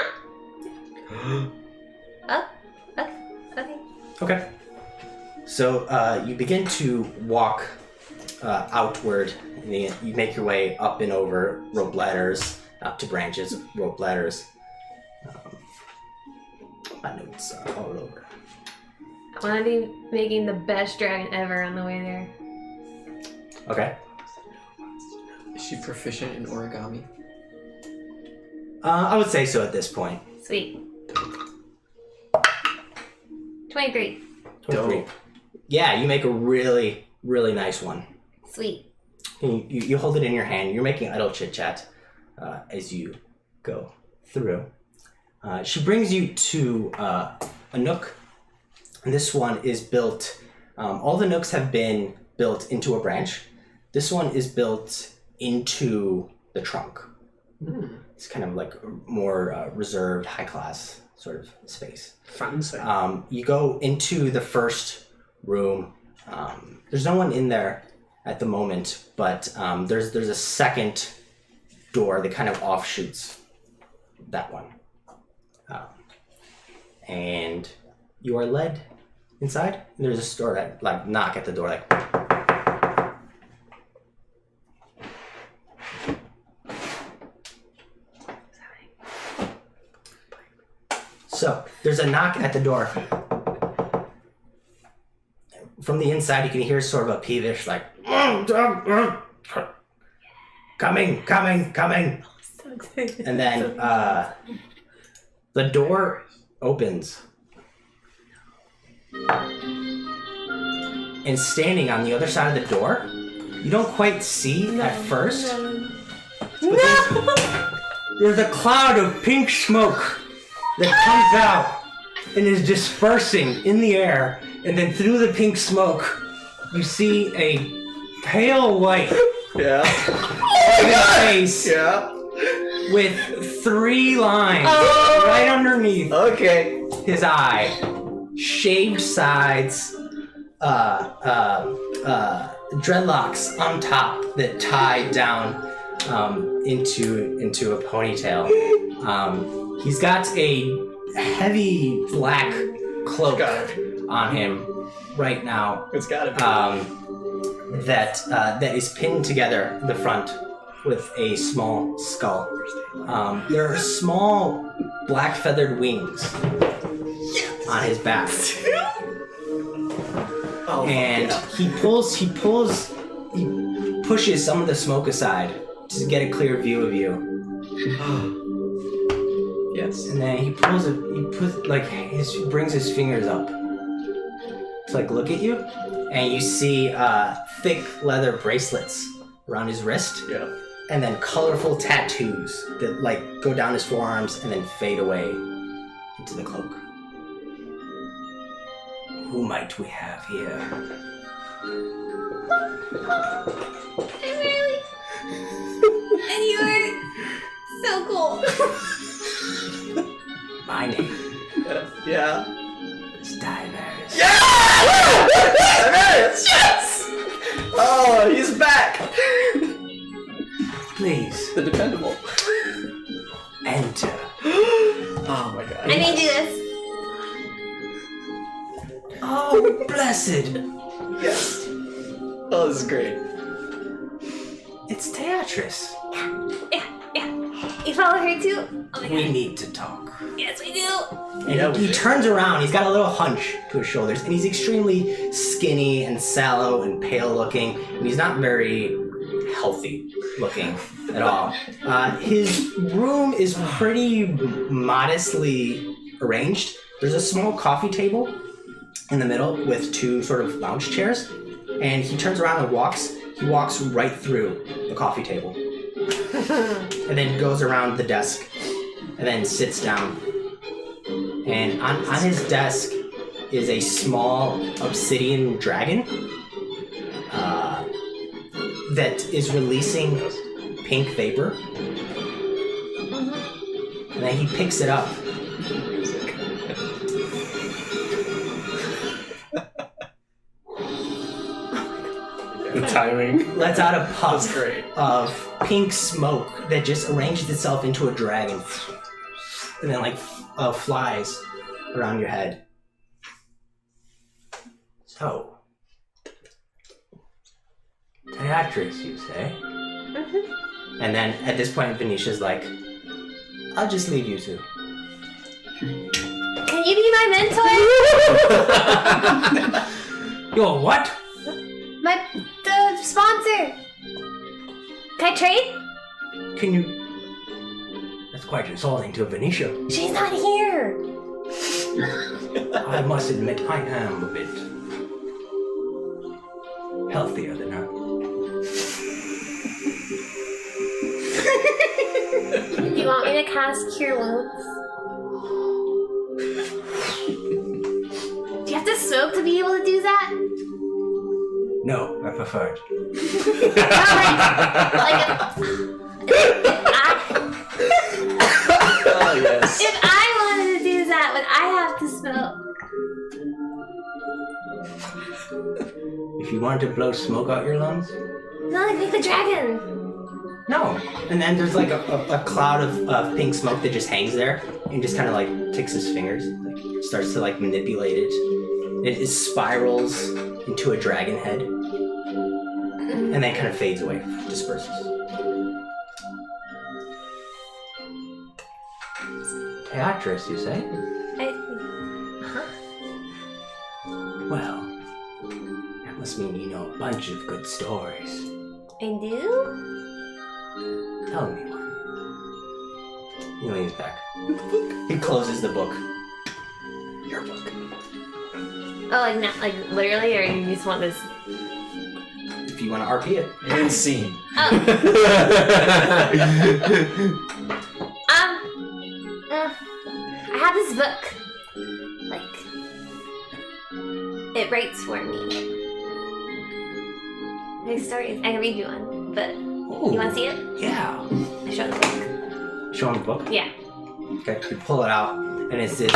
Oh, okay. Okay. So you begin to walk outward. And you make your way up and over rope ladders, up to branches, rope ladders. My notes are all over. I want to be making the best dragon ever on the way there. Okay. Is she proficient in origami? I would say so at this point. Sweet. 23. 23. Yeah, you make a really, really nice one. Sweet. And you hold it in your hand. You're making idle chit chat as you go through. She brings you to a nook. And this one is built. All the nooks have been built into a branch. This one is built into the trunk. It's kind of like a more reserved, high class sort of space. Fancy. You go into the first room. There's no one in there at the moment, but there's a second door that kind of offshoots that one. And you are led inside. And there's a store that like knock at the door like. So there's a knock at the door. From the inside, you can hear sort of a peevish like, coming. So excited. And then the door opens. And standing on the other side of the door, you don't quite see at first. There's a cloud of pink smoke that comes out and is dispersing in the air. And then through the pink smoke, you see a pale white face with 3 lines right underneath his eye. Shaved sides, dreadlocks on top that tie down into a ponytail. He's got a heavy black cloak on him right now. It's gotta be. That is pinned together in the front with a small skull. There are small black feathered wings on his back. And he pushes some of the smoke aside to get a clear view of you. Yes. And then he brings his fingers up to like look at you, and you see thick leather bracelets around his wrist. Yeah. And then colorful tattoos that like go down his forearms and then fade away into the cloak. Who might we have here? Really? And you're so cool. My name Yeah. is Diverse. Yes! Oh, he's back! Please The dependable. enter. Oh my god. I need to do this. Oh, blessed! Yes. Oh, this is great. It's Teatris. Yeah. You follow her too? Oh my We god. need to talk. Yes, we do. And he turns around, he's got a little hunch to his shoulders, and he's extremely skinny and sallow and pale looking, and he's not very healthy looking at all. His room is pretty modestly arranged. There's a small coffee table in the middle with 2 sort of lounge chairs, and he turns around and walks right through the coffee table. And then goes around the desk and then sits down. And on his desk is a small obsidian dragon that is releasing pink vapor. And then he picks it up. The timing. Lets out a puff That's great. of pink smoke that just arranges itself into a dragon. And then like flies around your head. So, Teatris, you say? And then at this point, Venetia's like, I'll just leave you two. Can you be my mentor? You're what? The sponsor. Can I trade? Can you... That's quite insulting to Venetia. She's not here. I must admit, I am a bit healthier than her. Do you want me to cast Cure Wounds? Do you have to smoke to be able to do that? No, I prefer it. Oh, yes. If I wanted to do that, would I have to smoke? If you wanted to blow smoke out your lungs, No, like the dragon. No. And then there's like a cloud of pink smoke that just hangs there and just kind of like ticks his fingers. Like starts to like manipulate it. It spirals into a dragon head. And then kind of fades away, disperses. Beatrice, you say? Well, that must mean you know a bunch of good stories. I do? Tell me one. He leans back. He closes the book. Your book. Oh, like not like literally, or you just want this? If you want to RP it. And scene. Oh. I have this book. Like, it writes for me. There's stories. I can read you one, but you want to see it? Yeah. I show the book. Show him the book? Yeah. Okay, you pull it out, and it's this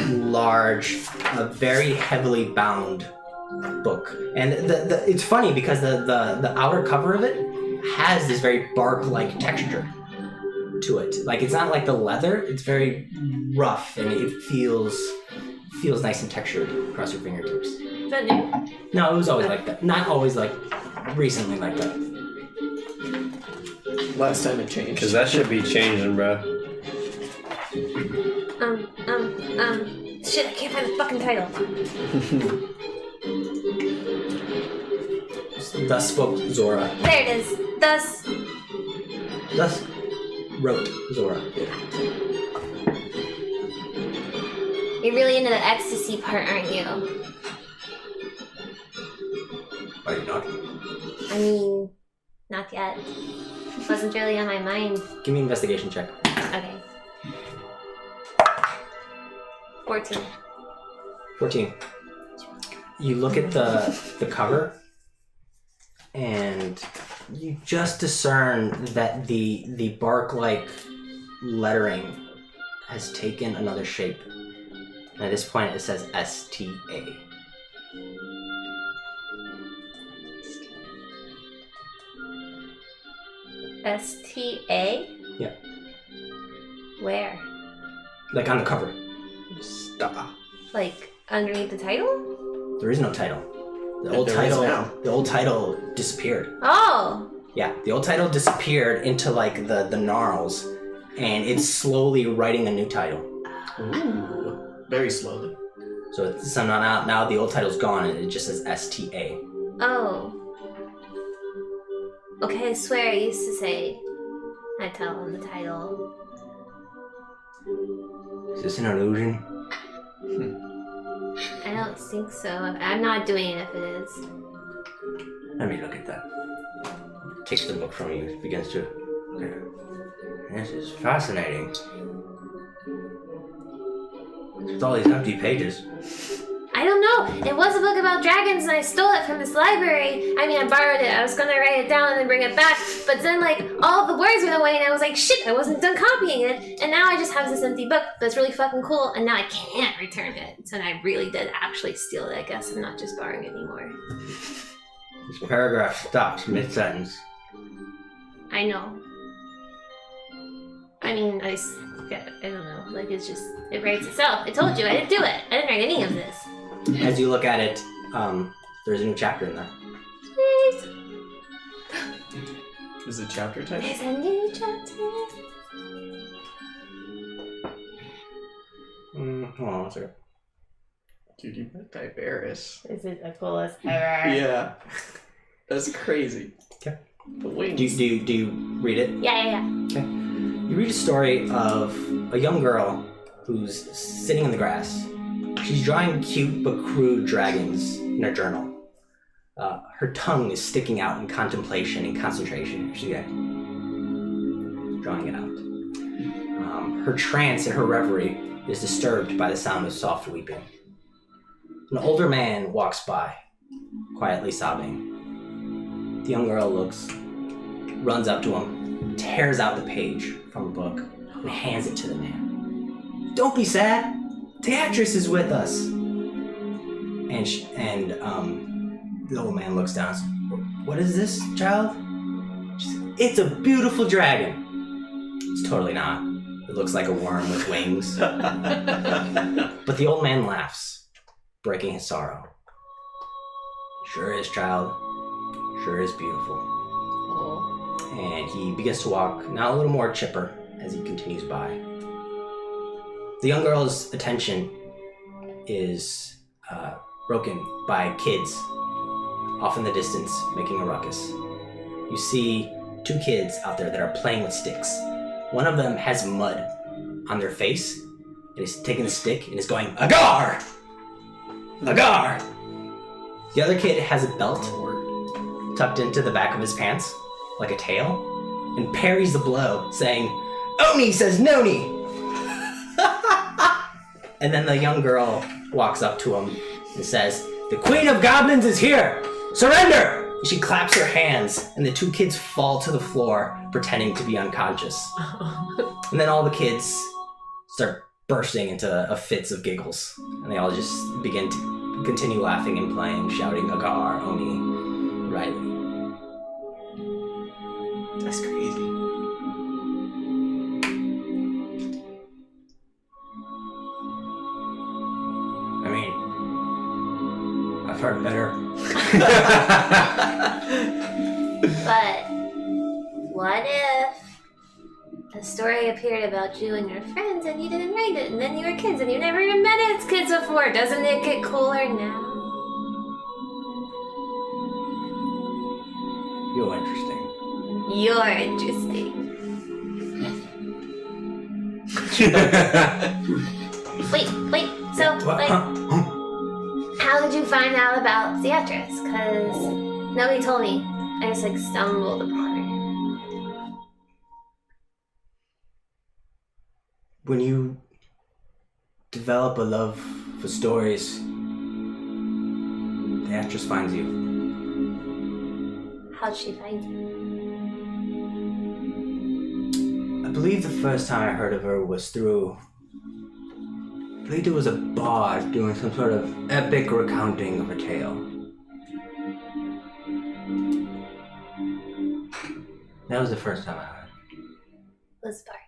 large, very heavily bound book. And it's funny because the outer cover of it has this very bark-like texture to it. Like, it's not like the leather, it's very rough, and it feels nice and textured across your fingertips. Is that new? No, it was always like that. Not always like recently like that. Last time it changed. Because that should be changing, bro. Shit, I can't find the fucking title. Thus spoke Zora. There it is. Thus. Thus wrote Zora. You're really into the ecstasy part, aren't you? Are you not? I mean, not yet. Wasn't really on my mind. Give me an investigation check. Okay. 14. 14. You look at the cover, and you just discern that the bark-like lettering has taken another shape. And at this point, it says STA. STA? Yeah. Where? Like on the cover. Stop. Like underneath the title? There is no title. The There old is title. now. The old title disappeared. Oh! Yeah, the old title disappeared into like the gnarls, and it's slowly writing a new title. Ooh. Very slowly. So now the old title's gone, and it just says STA. Oh. Okay, I swear I used to say I tell him the title. Is this an illusion? I don't think so. I'm not doing it if it is. Let me look at that. Takes the book from you, begins to. This is fascinating. With all these empty pages. I don't know. It was a book about dragons and I stole it from this library. I mean, I borrowed it. I was gonna write it down and then bring it back. But then, like, all the words went away and I was like, shit, I wasn't done copying it. And now I just have this empty book that's really fucking cool and now I can't return it. So I really did actually steal it, I guess. I'm not just borrowing it anymore. This paragraph stops mid-sentence. I know. I mean, I don't know. Like, it's just, it writes itself. I told you, I didn't do it. I didn't write any of this. As you look at it, there's a new chapter in there. Sweet. Is it chapter title? There's a new chapter. Hold on one second. Dude, you met Tiberius. Is it the coolest ever? Yeah. That's crazy. Okay. The wings. Do you read it? Yeah. Okay. You read a story of a young girl who's sitting in the grass. She's drawing cute but crude dragons in her journal. Her tongue is sticking out in contemplation and concentration. She's drawing it out. Her trance and her reverie is disturbed by the sound of soft weeping. An older man walks by, quietly sobbing. The young girl looks, runs up to him, tears out the page from a book, and hands it to the man. Don't be sad. Beatrice is with us. And the old man looks down and says, what is this, child? She said, It's a beautiful dragon. It's totally not. It looks like a worm with wings. But the old man laughs, breaking his sorrow. Sure is, child. Sure is beautiful. And he begins to walk, now a little more chipper, as he continues by. The young girl's attention is broken by kids off in the distance, making a ruckus. You see 2 kids out there that are playing with sticks. One of them has mud on their face, and is taking the stick and is going, Agar! Agar! The other kid has a belt tucked into the back of his pants, like a tail, and parries the blow, saying, Oni says noni! And then the young girl walks up to him and says, The Queen of Goblins is here! Surrender! And she claps her hands, and the 2 kids fall to the floor, pretending to be unconscious. And then all the kids start bursting into fits of giggles, and they all just begin to continue laughing and playing, shouting, Agar, Oni, Riley. That's crazy. I mean, I've heard better. But what if a story appeared about you and your friends and you didn't write it, and then you were kids and you never even met its kids before? Doesn't it get cooler now? You're interesting. You're interesting. Wait, so, like, how did you find out about Theatrus? Because nobody told me. I just, like, stumbled upon her. When you develop a love for stories, the actress finds you. How'd she find you? I believe the first time I heard of her was through... I believe it was a bard doing some sort of epic recounting of a tale. That was the first time I heard. Was Bart.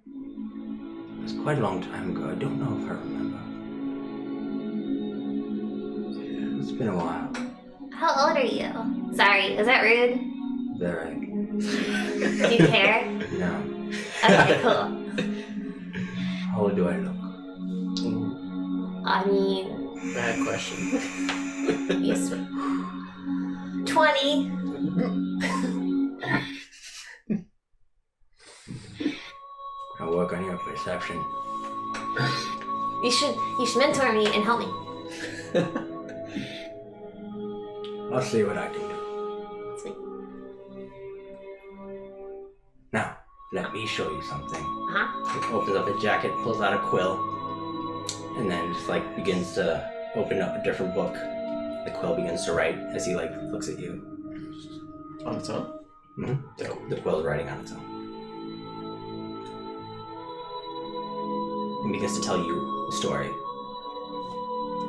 It was quite a long time ago. I don't know if I remember. It's been a while. How old are you? Sorry, is that rude? Very. Do you care? No. Okay, cool. How old do I look? I mean, Bad question. you 20. I'll work on your perception. You should mentor me and help me. I'll see what I can do. Sweet. Now, let me show you something. Uh-huh. He opens up a jacket, pulls out a quill, and then just like begins to open up a different book. The quill begins to write as he like looks at you. On its own? Mm-hmm. The quill's writing on its own. And begins to tell you a story.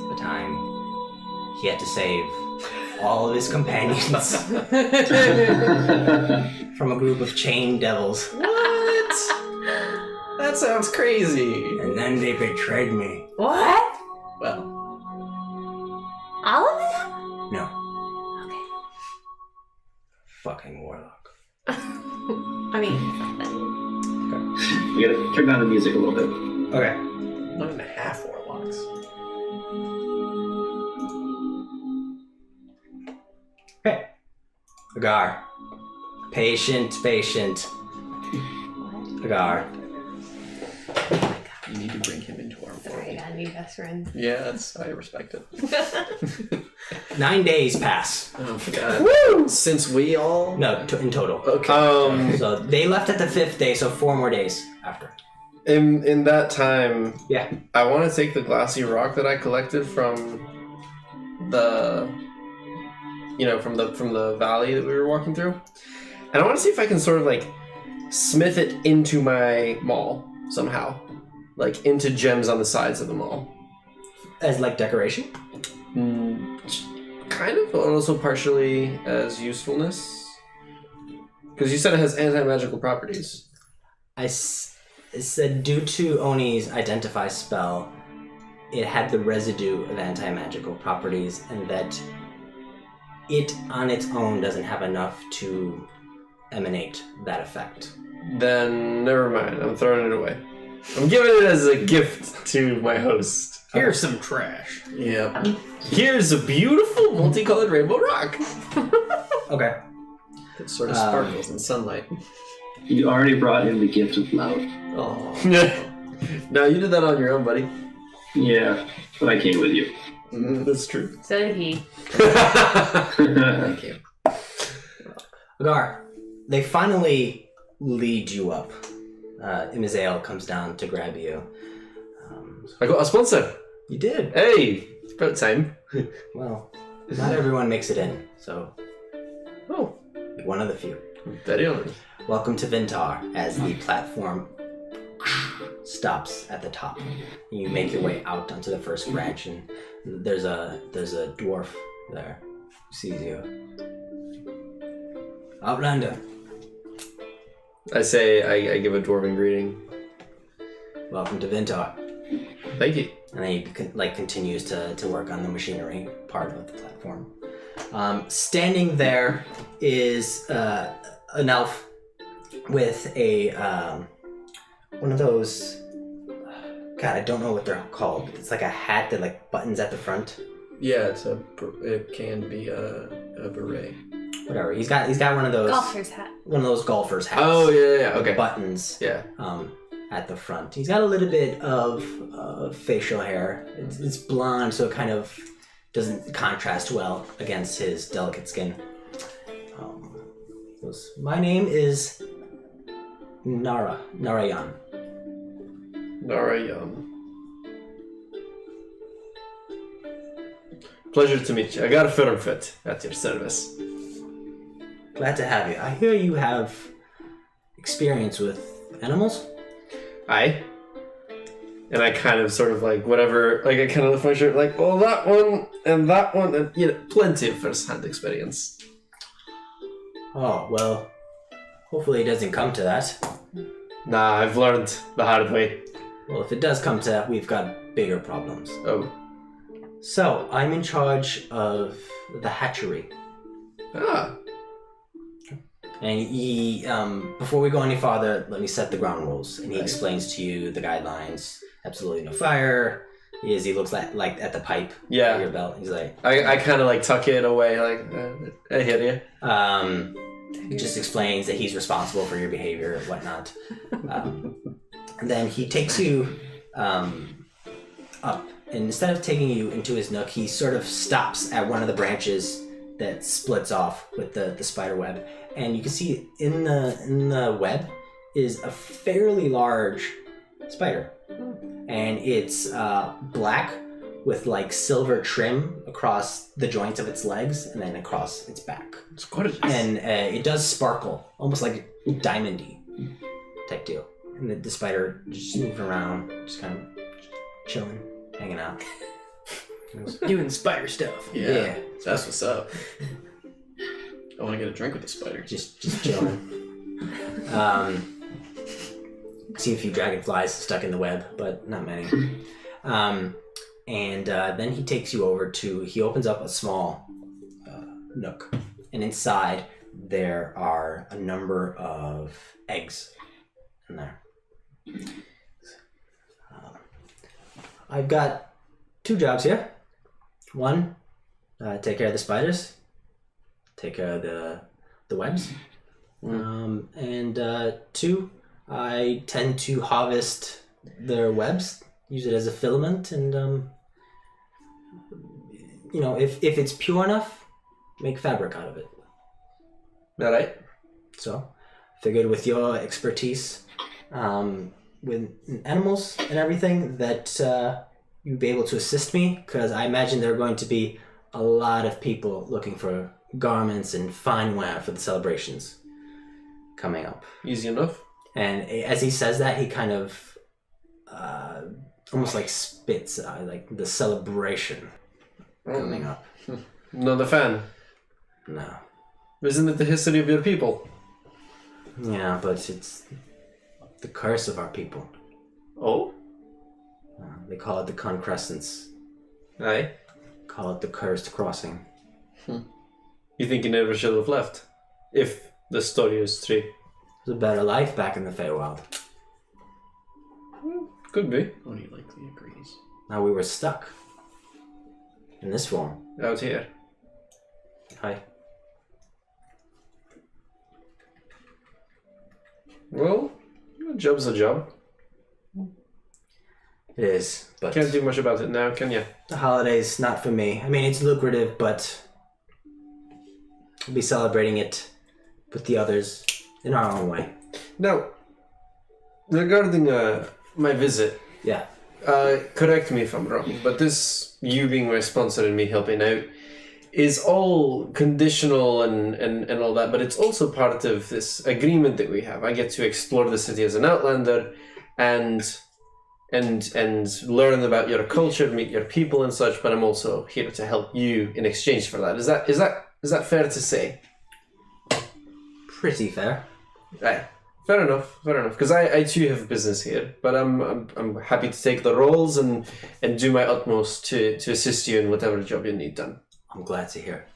The time he had to save all of his companions from a group of chained devils. What? That sounds crazy. And then they betrayed me. What? Well, All of them? No, Okay. fucking warlock. I mean, it's not funny. We gotta turn down the music a little bit. Okay. 1.5 warlocks. Hey. Agar. Patient. Agar. You need to bring him into our Sorry, I world. got a new best friend. Yeah, I respect it. 9 days pass. Oh my god. Since we all... No, in total. Okay. So they left at the 5th day, so 4 more days after. In that time, Yeah. I want to take the glassy rock that I collected from the, from the valley that we were walking through, and I want to see if I can sort of like smith it into my maul somehow, like into gems on the sides of the maul. As like decoration? Kind of, but also partially as usefulness. Because you said it has anti-magical properties. I said due to Oni's identify spell, it had the residue of anti-magical properties, and that it on its own doesn't have enough to emanate that effect. Then never mind. I'm throwing it away. I'm giving it as a gift to my host. Here's some trash. Yeah. Here's a beautiful multicolored rainbow rock. Okay. It sort of sparkles in sunlight. You already brought him the gift of love. Oh. No, you did that on your own, buddy. Yeah, but I came with you. That's true. So did he. Thank you. Agar, they finally lead you up. Imizael comes down to grab you. I got a sponsor. You did. Hey, it's about time. Well, not everyone makes it in, so Oh, you're one of the few. very honored. Welcome to Vintar, as the platform stops at the top. You make your way out onto the first branch, and there's a dwarf there who sees you. Outlander, I say, I give a dwarven greeting. welcome to Vintar. Thank you. And then he continues to work on the machinery part of the platform. Standing there is an elf with a one of those. God, I don't know what they're called. It's like a hat that like buttons at the front. Yeah, it can be a beret. Whatever. He's got one of those Golfer's hat. one of those golfers hats. Oh, yeah, with okay. buttons. Yeah. At the front. He's got a little bit of facial hair. It's blonde, so it kind of doesn't contrast well against his delicate skin. He goes, my name is Narayan. Narayan. Pleasure to meet you. I got a firm fit at your service. Glad to have you. I hear you have experience with animals? Aye. And I kind of sort of like whatever, like I kind of lift my shirt like, oh, that one, and you know, plenty of first-hand experience. Oh, well, hopefully it doesn't come to that. Nah, I've learned the hard way. Well, if it does come to that, we've got bigger problems. Oh. So, I'm in charge of the hatchery. Ah. And he, before we go any farther, let me set the ground rules. And he explains to you the guidelines. Absolutely no fire. He looks like at the pipe. Yeah. At your belt. He's like, I kind of like tuck it away, like, I hear you. he just explains that he's responsible for your behavior and whatnot. And then he takes you up. And instead of taking you into his nook, he sort of stops at one of the branches that splits off with the spider web. And you can see in the web is a fairly large spider. And it's black with like silver trim across the joints of its legs and then across its back. It's gorgeous. And it does sparkle, almost like diamondy type deal. And the spider just moving around, just kind of chilling, hanging out. Doing spider stuff. Yeah. That's what's up. I want to get a drink with the spider. Just chilling. See a few dragonflies stuck in the web, but not many. And then he takes you over he opens up a small nook. And inside there are a number of eggs in there. I've got 2 jobs here. One, take care of the spiders. Take care of the webs. And 2, I tend to harvest their webs, use it as a filament, and if it's pure enough, make fabric out of it. All right. So, figured with your expertise with animals and everything that you'd be able to assist me, because I imagine there are going to be a lot of people looking for garments and fine wear for the celebrations coming up. Easy enough. And as he says that, he kind of almost like spits like the celebration coming up. Not a fan. No. Isn't it the history of your people? Yeah, but it's the curse of our people. Oh? They call it the concrescence. Aye. Call it the cursed crossing. You think you never should have left? If the story is true. It was a better life back in the Feywild. Could be. Only likely agrees. Now we were stuck. In this form. Out here. Hi. Well, a job's a job. It is, but Can't do much about it now, can you? the holidays, not for me. I mean, it's lucrative, but we'll be celebrating it with the others in our own way. Now, regarding my visit, Yeah. correct me if I'm wrong, but this, you being my sponsor and me helping out, is all conditional and all that, but it's also part of this agreement that we have. I get to explore the city as an outlander and learn about your culture, meet your people and such, but I'm also here to help you in exchange for that. Is that fair to say? Pretty fair. Right. Fair enough. Because I too have business here, but I'm happy to take the roles and do my utmost to assist you in whatever job you need done. I'm glad to hear.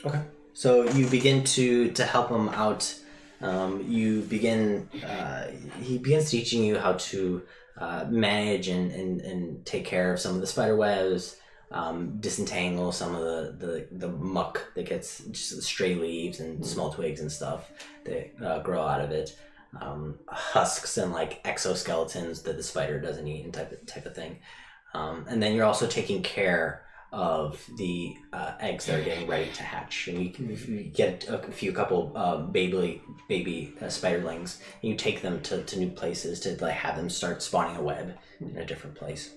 Okay. So you begin to help him out. He begins teaching you how to manage and take care of some of the spider webs, disentangle some of the muck that gets just stray leaves and small twigs and stuff that grow out of it, husks and like exoskeletons that the spider doesn't eat and type of thing. And then you're also taking care of the eggs that are getting ready to hatch, and you get a couple baby spiderlings, and you take them to new places to like have them start spawning a web in a different place.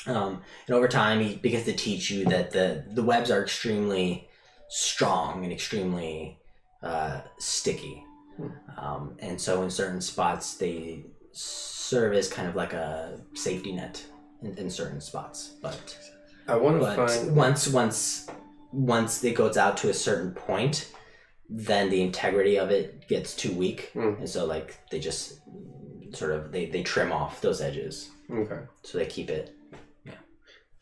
And over time, he begins to teach you that the webs are extremely strong and extremely sticky, and so in certain spots they serve as kind of like a safety net in certain spots, but. I want to But find once it goes out to a certain point, then the integrity of it gets too weak, and so like they just sort of they trim off those edges, okay. so they keep it.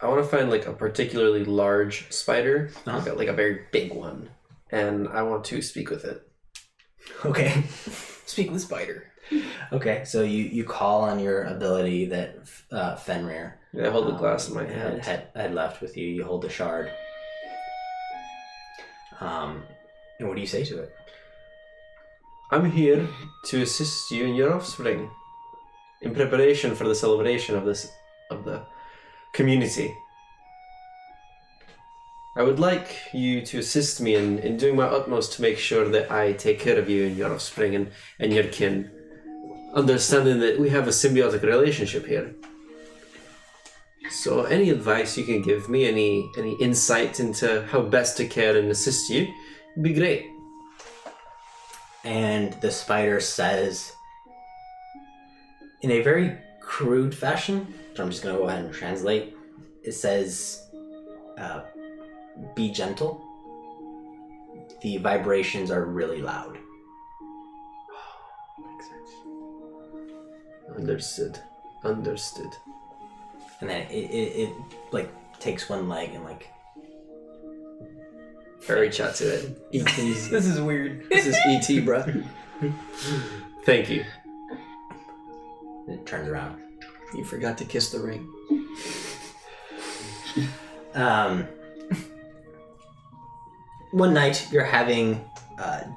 I want to find like a particularly large spider, Uh-huh. like a very big one, and I want to speak with it. Okay. Speak with spider. Okay. So you call on your ability that Fenrir. Yeah, I hold the glass in my hand. Had left with you. You hold the shard. And what do you say to it? I'm here to assist you and your offspring in preparation for the celebration of the community. I would like you to assist me in doing my utmost to make sure that I take care of you and your offspring and your kin, understanding that we have a symbiotic relationship here. So any advice you can give me, any insight into how best to care and assist you, would be great. And the spider says, in a very crude fashion, which I'm just going to go ahead and translate, it says, be gentle. The vibrations are really loud. Makes sense. Understood. And then it like takes one leg and like Very chat to it. E.T.'s. This is weird. This is E.T., bruh. Thank you. it turns around. You forgot to kiss the ring. One night you're having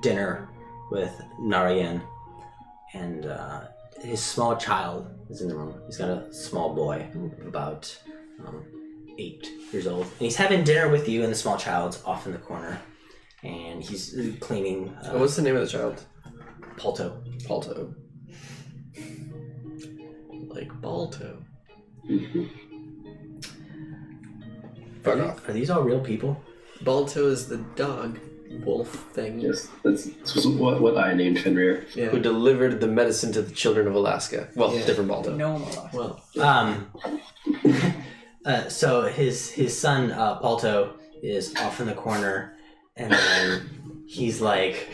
dinner with Narayan, and his small child is in the room. He's got a small boy, about 8 years old, and he's having dinner with you, and the small child's off in the corner, and he's cleaning. What's the name of the child? Palto. Palto. Like Balto. Fuck off. Are these all real people? Balto is the dog wolf thing. Yes, that's what I named Fenrir. Yeah. Who delivered the medicine to the children of Alaska. Well, Yeah. different Balto. No, Malachi. Well, So his son Balto is off in the corner, and then he's like,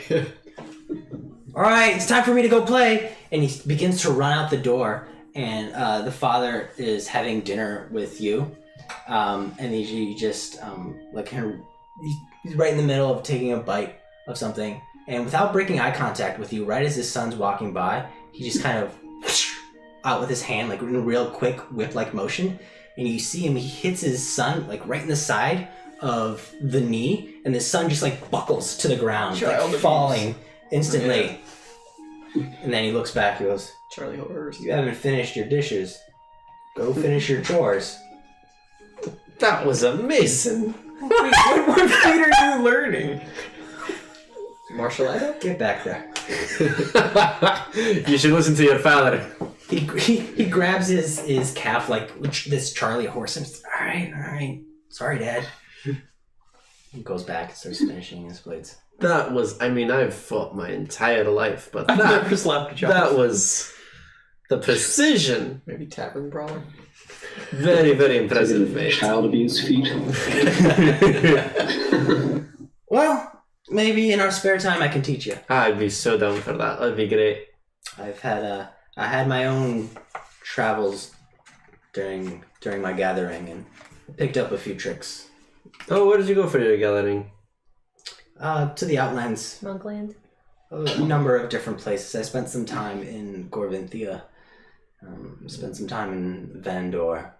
"All right, it's time for me to go play," and he begins to run out the door. And the father is having dinner with you, and he just he's right in the middle of taking a bite of something, and without breaking eye contact with you, right as his son's walking by, he just kind of out with his hand, like in a real quick whip-like motion, and you see him. He hits his son like right in the side of the knee, and the son just like buckles to the ground, like falling instantly. And then he looks back. He goes, Charlie horrors. "You haven't finished your dishes. Go finish your chores." That was amazing. What feat are you learning? Martial art? Get back there. You should listen to your father. He grabs his calf like this Charlie horse and says, all right. Sorry, Dad. He goes back and starts finishing his blades. That was, I mean, I've fought my entire life, but I've never slapped a child. that was the precision. Maybe tavern brawler? Very, very impressive, mate. Child abuse feat. Well, maybe in our spare time I can teach you. I'd be so down for that. That'd be great. I had my own travels during my gathering and picked up a few tricks. Oh, where did you go for your gathering? To the Outlands. Monkland. A number of different places. I spent some time in Gorvinthia. Spent some time in Vandor.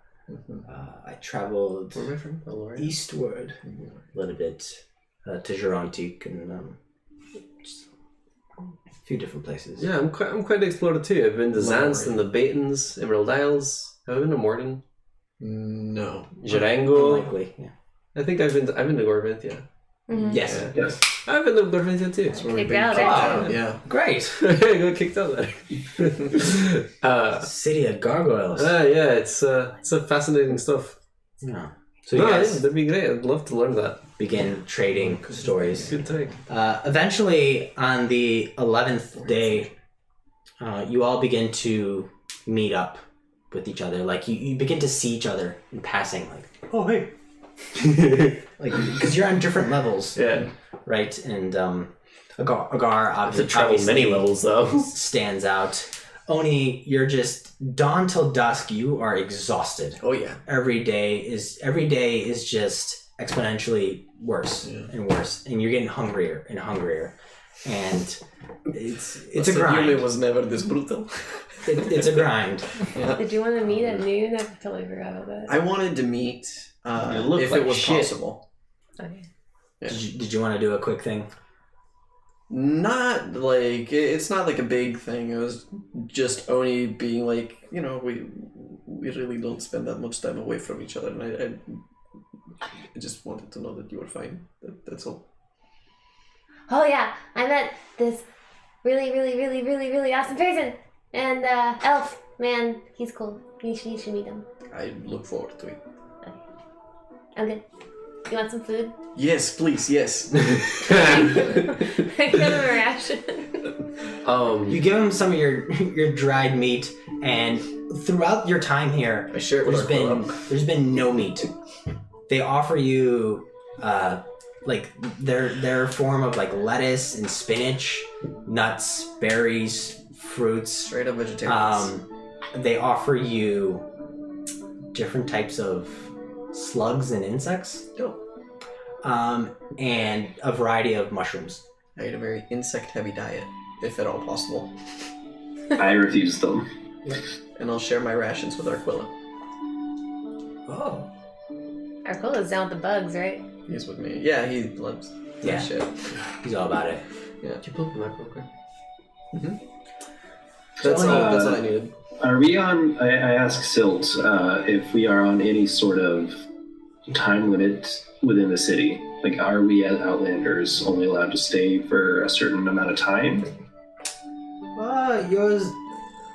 I traveled Where am I from? Valora? eastward a little bit to Gerontique and just a few different places. Yeah, I'm quite explored too. I've been to Zance and the Batons, Emerald Isles. Have I been to Morden? No. Jarango. Unlikely, yeah. I think I've been to Gorvinthia. Mm-hmm. Yes. Yeah. Yes. I've been to Gorvinthia too. That's where we've Kicked been out, kicked right? out. Yeah. Great. I got kicked out there. City of Gargoyles. Yeah, it's a fascinating stuff. Yeah. So No, you yeah, guys that'd be great. I'd love to learn that. begin trading stories. Good take. Eventually, on the 11th day, you all begin to meet up with each other. Like, you begin to see each other in passing. Like, oh, hey. Like, because you're on different levels. Yeah. Right? And Agar I have to travel obviously many levels though. stands out. Oni, you're just dawn till dusk. You are exhausted. Oh, yeah. Every day is just exponentially worse and worse, and you're getting hungrier and hungrier, and it's a grind. It was never this brutal. It's a grind. Yeah. Did you want to meet at noon? I totally forgot about that. I wanted to meet You look if like it was shit. possible. Okay. Yeah. Did you want to do a quick thing? Not like it's not like a big thing. It was just Oni being like, you know, we really don't spend that much time away from each other, and I just wanted to know that you were fine. That's all. Oh yeah, I met this really awesome person, and elf man. He's cool. You should meet him. I look forward to it. I'm good. You want some food? Yes, please. Yes. I give him a ration. You give them some of your dried meat, and throughout your time here, I share it with there's been no meat. They offer you like their form of like lettuce and spinach, nuts, berries, fruits. Straight up vegetarians. They offer you different types of slugs and insects. Oh. And a variety of mushrooms. I eat a very insect-heavy diet, if at all possible, I refuse them. and I'll share my rations with Arquilla. Oh. Arcola's down with the bugs, right? He's with me. Yeah, he loves that Yeah. shit. He's all about it. Did you pull up the map real quick? That's So, all. That's all I needed. Are we on? I asked Silt if we are on any sort of time limit within the city. Like, are we as Outlanders only allowed to stay for a certain amount of time? You're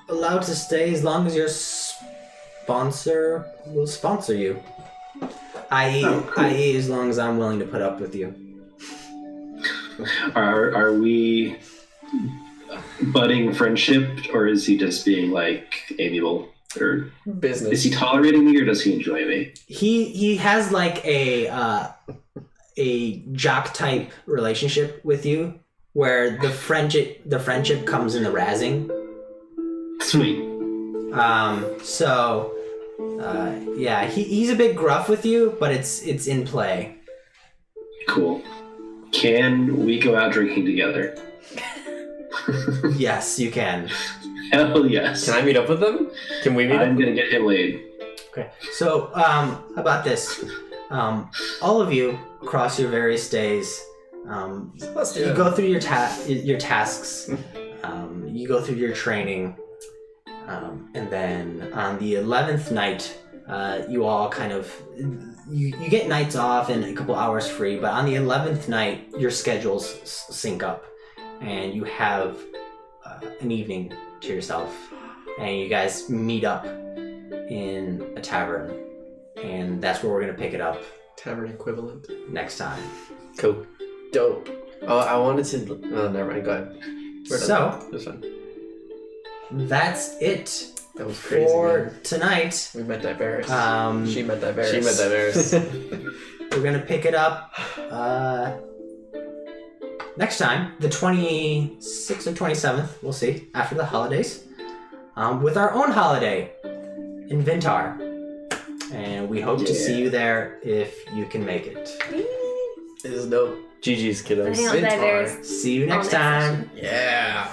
allowed to stay as long as your sponsor will sponsor you. I.e., cool. i.e., as long as I'm willing to put up with you. Are we budding friendship, or is he just being like amiable? Or Business. is he tolerating me, or does he enjoy me? He has like a jock type relationship with you, where the friendship comes in the razzing. Sweet. Yeah, he's a bit gruff with you, but it's in play. Cool. Can we go out drinking together? Yes, you can. Hell yes. Can I meet up with them? Can we meet I'm up? gonna get him laid. Okay. So, how about this? All of you across your various days, you go through your tasks. You go through your training, and then on the 11th night, you all kind of you get nights off and a couple hours free. But on the 11th night, your schedules sync up, and you have an evening to yourself, and you guys meet up in a tavern, and that's where we're gonna pick it up Tavern equivalent. next time. Cool. Dope. Oh, I wanted to. Oh, never mind. Go ahead. We're done. So That's fine. that's it That was crazy. for Man. tonight. We met Diverse. She met Diverse. She met diverse. We're gonna pick it up next time, the 26th or 27th. We'll see after the holidays, with our own holiday in Vintar, and we hope to see you there if you can make it. This is dope. GG's, kiddos. Hang out Vintar. diverse. See you next next time. Yeah.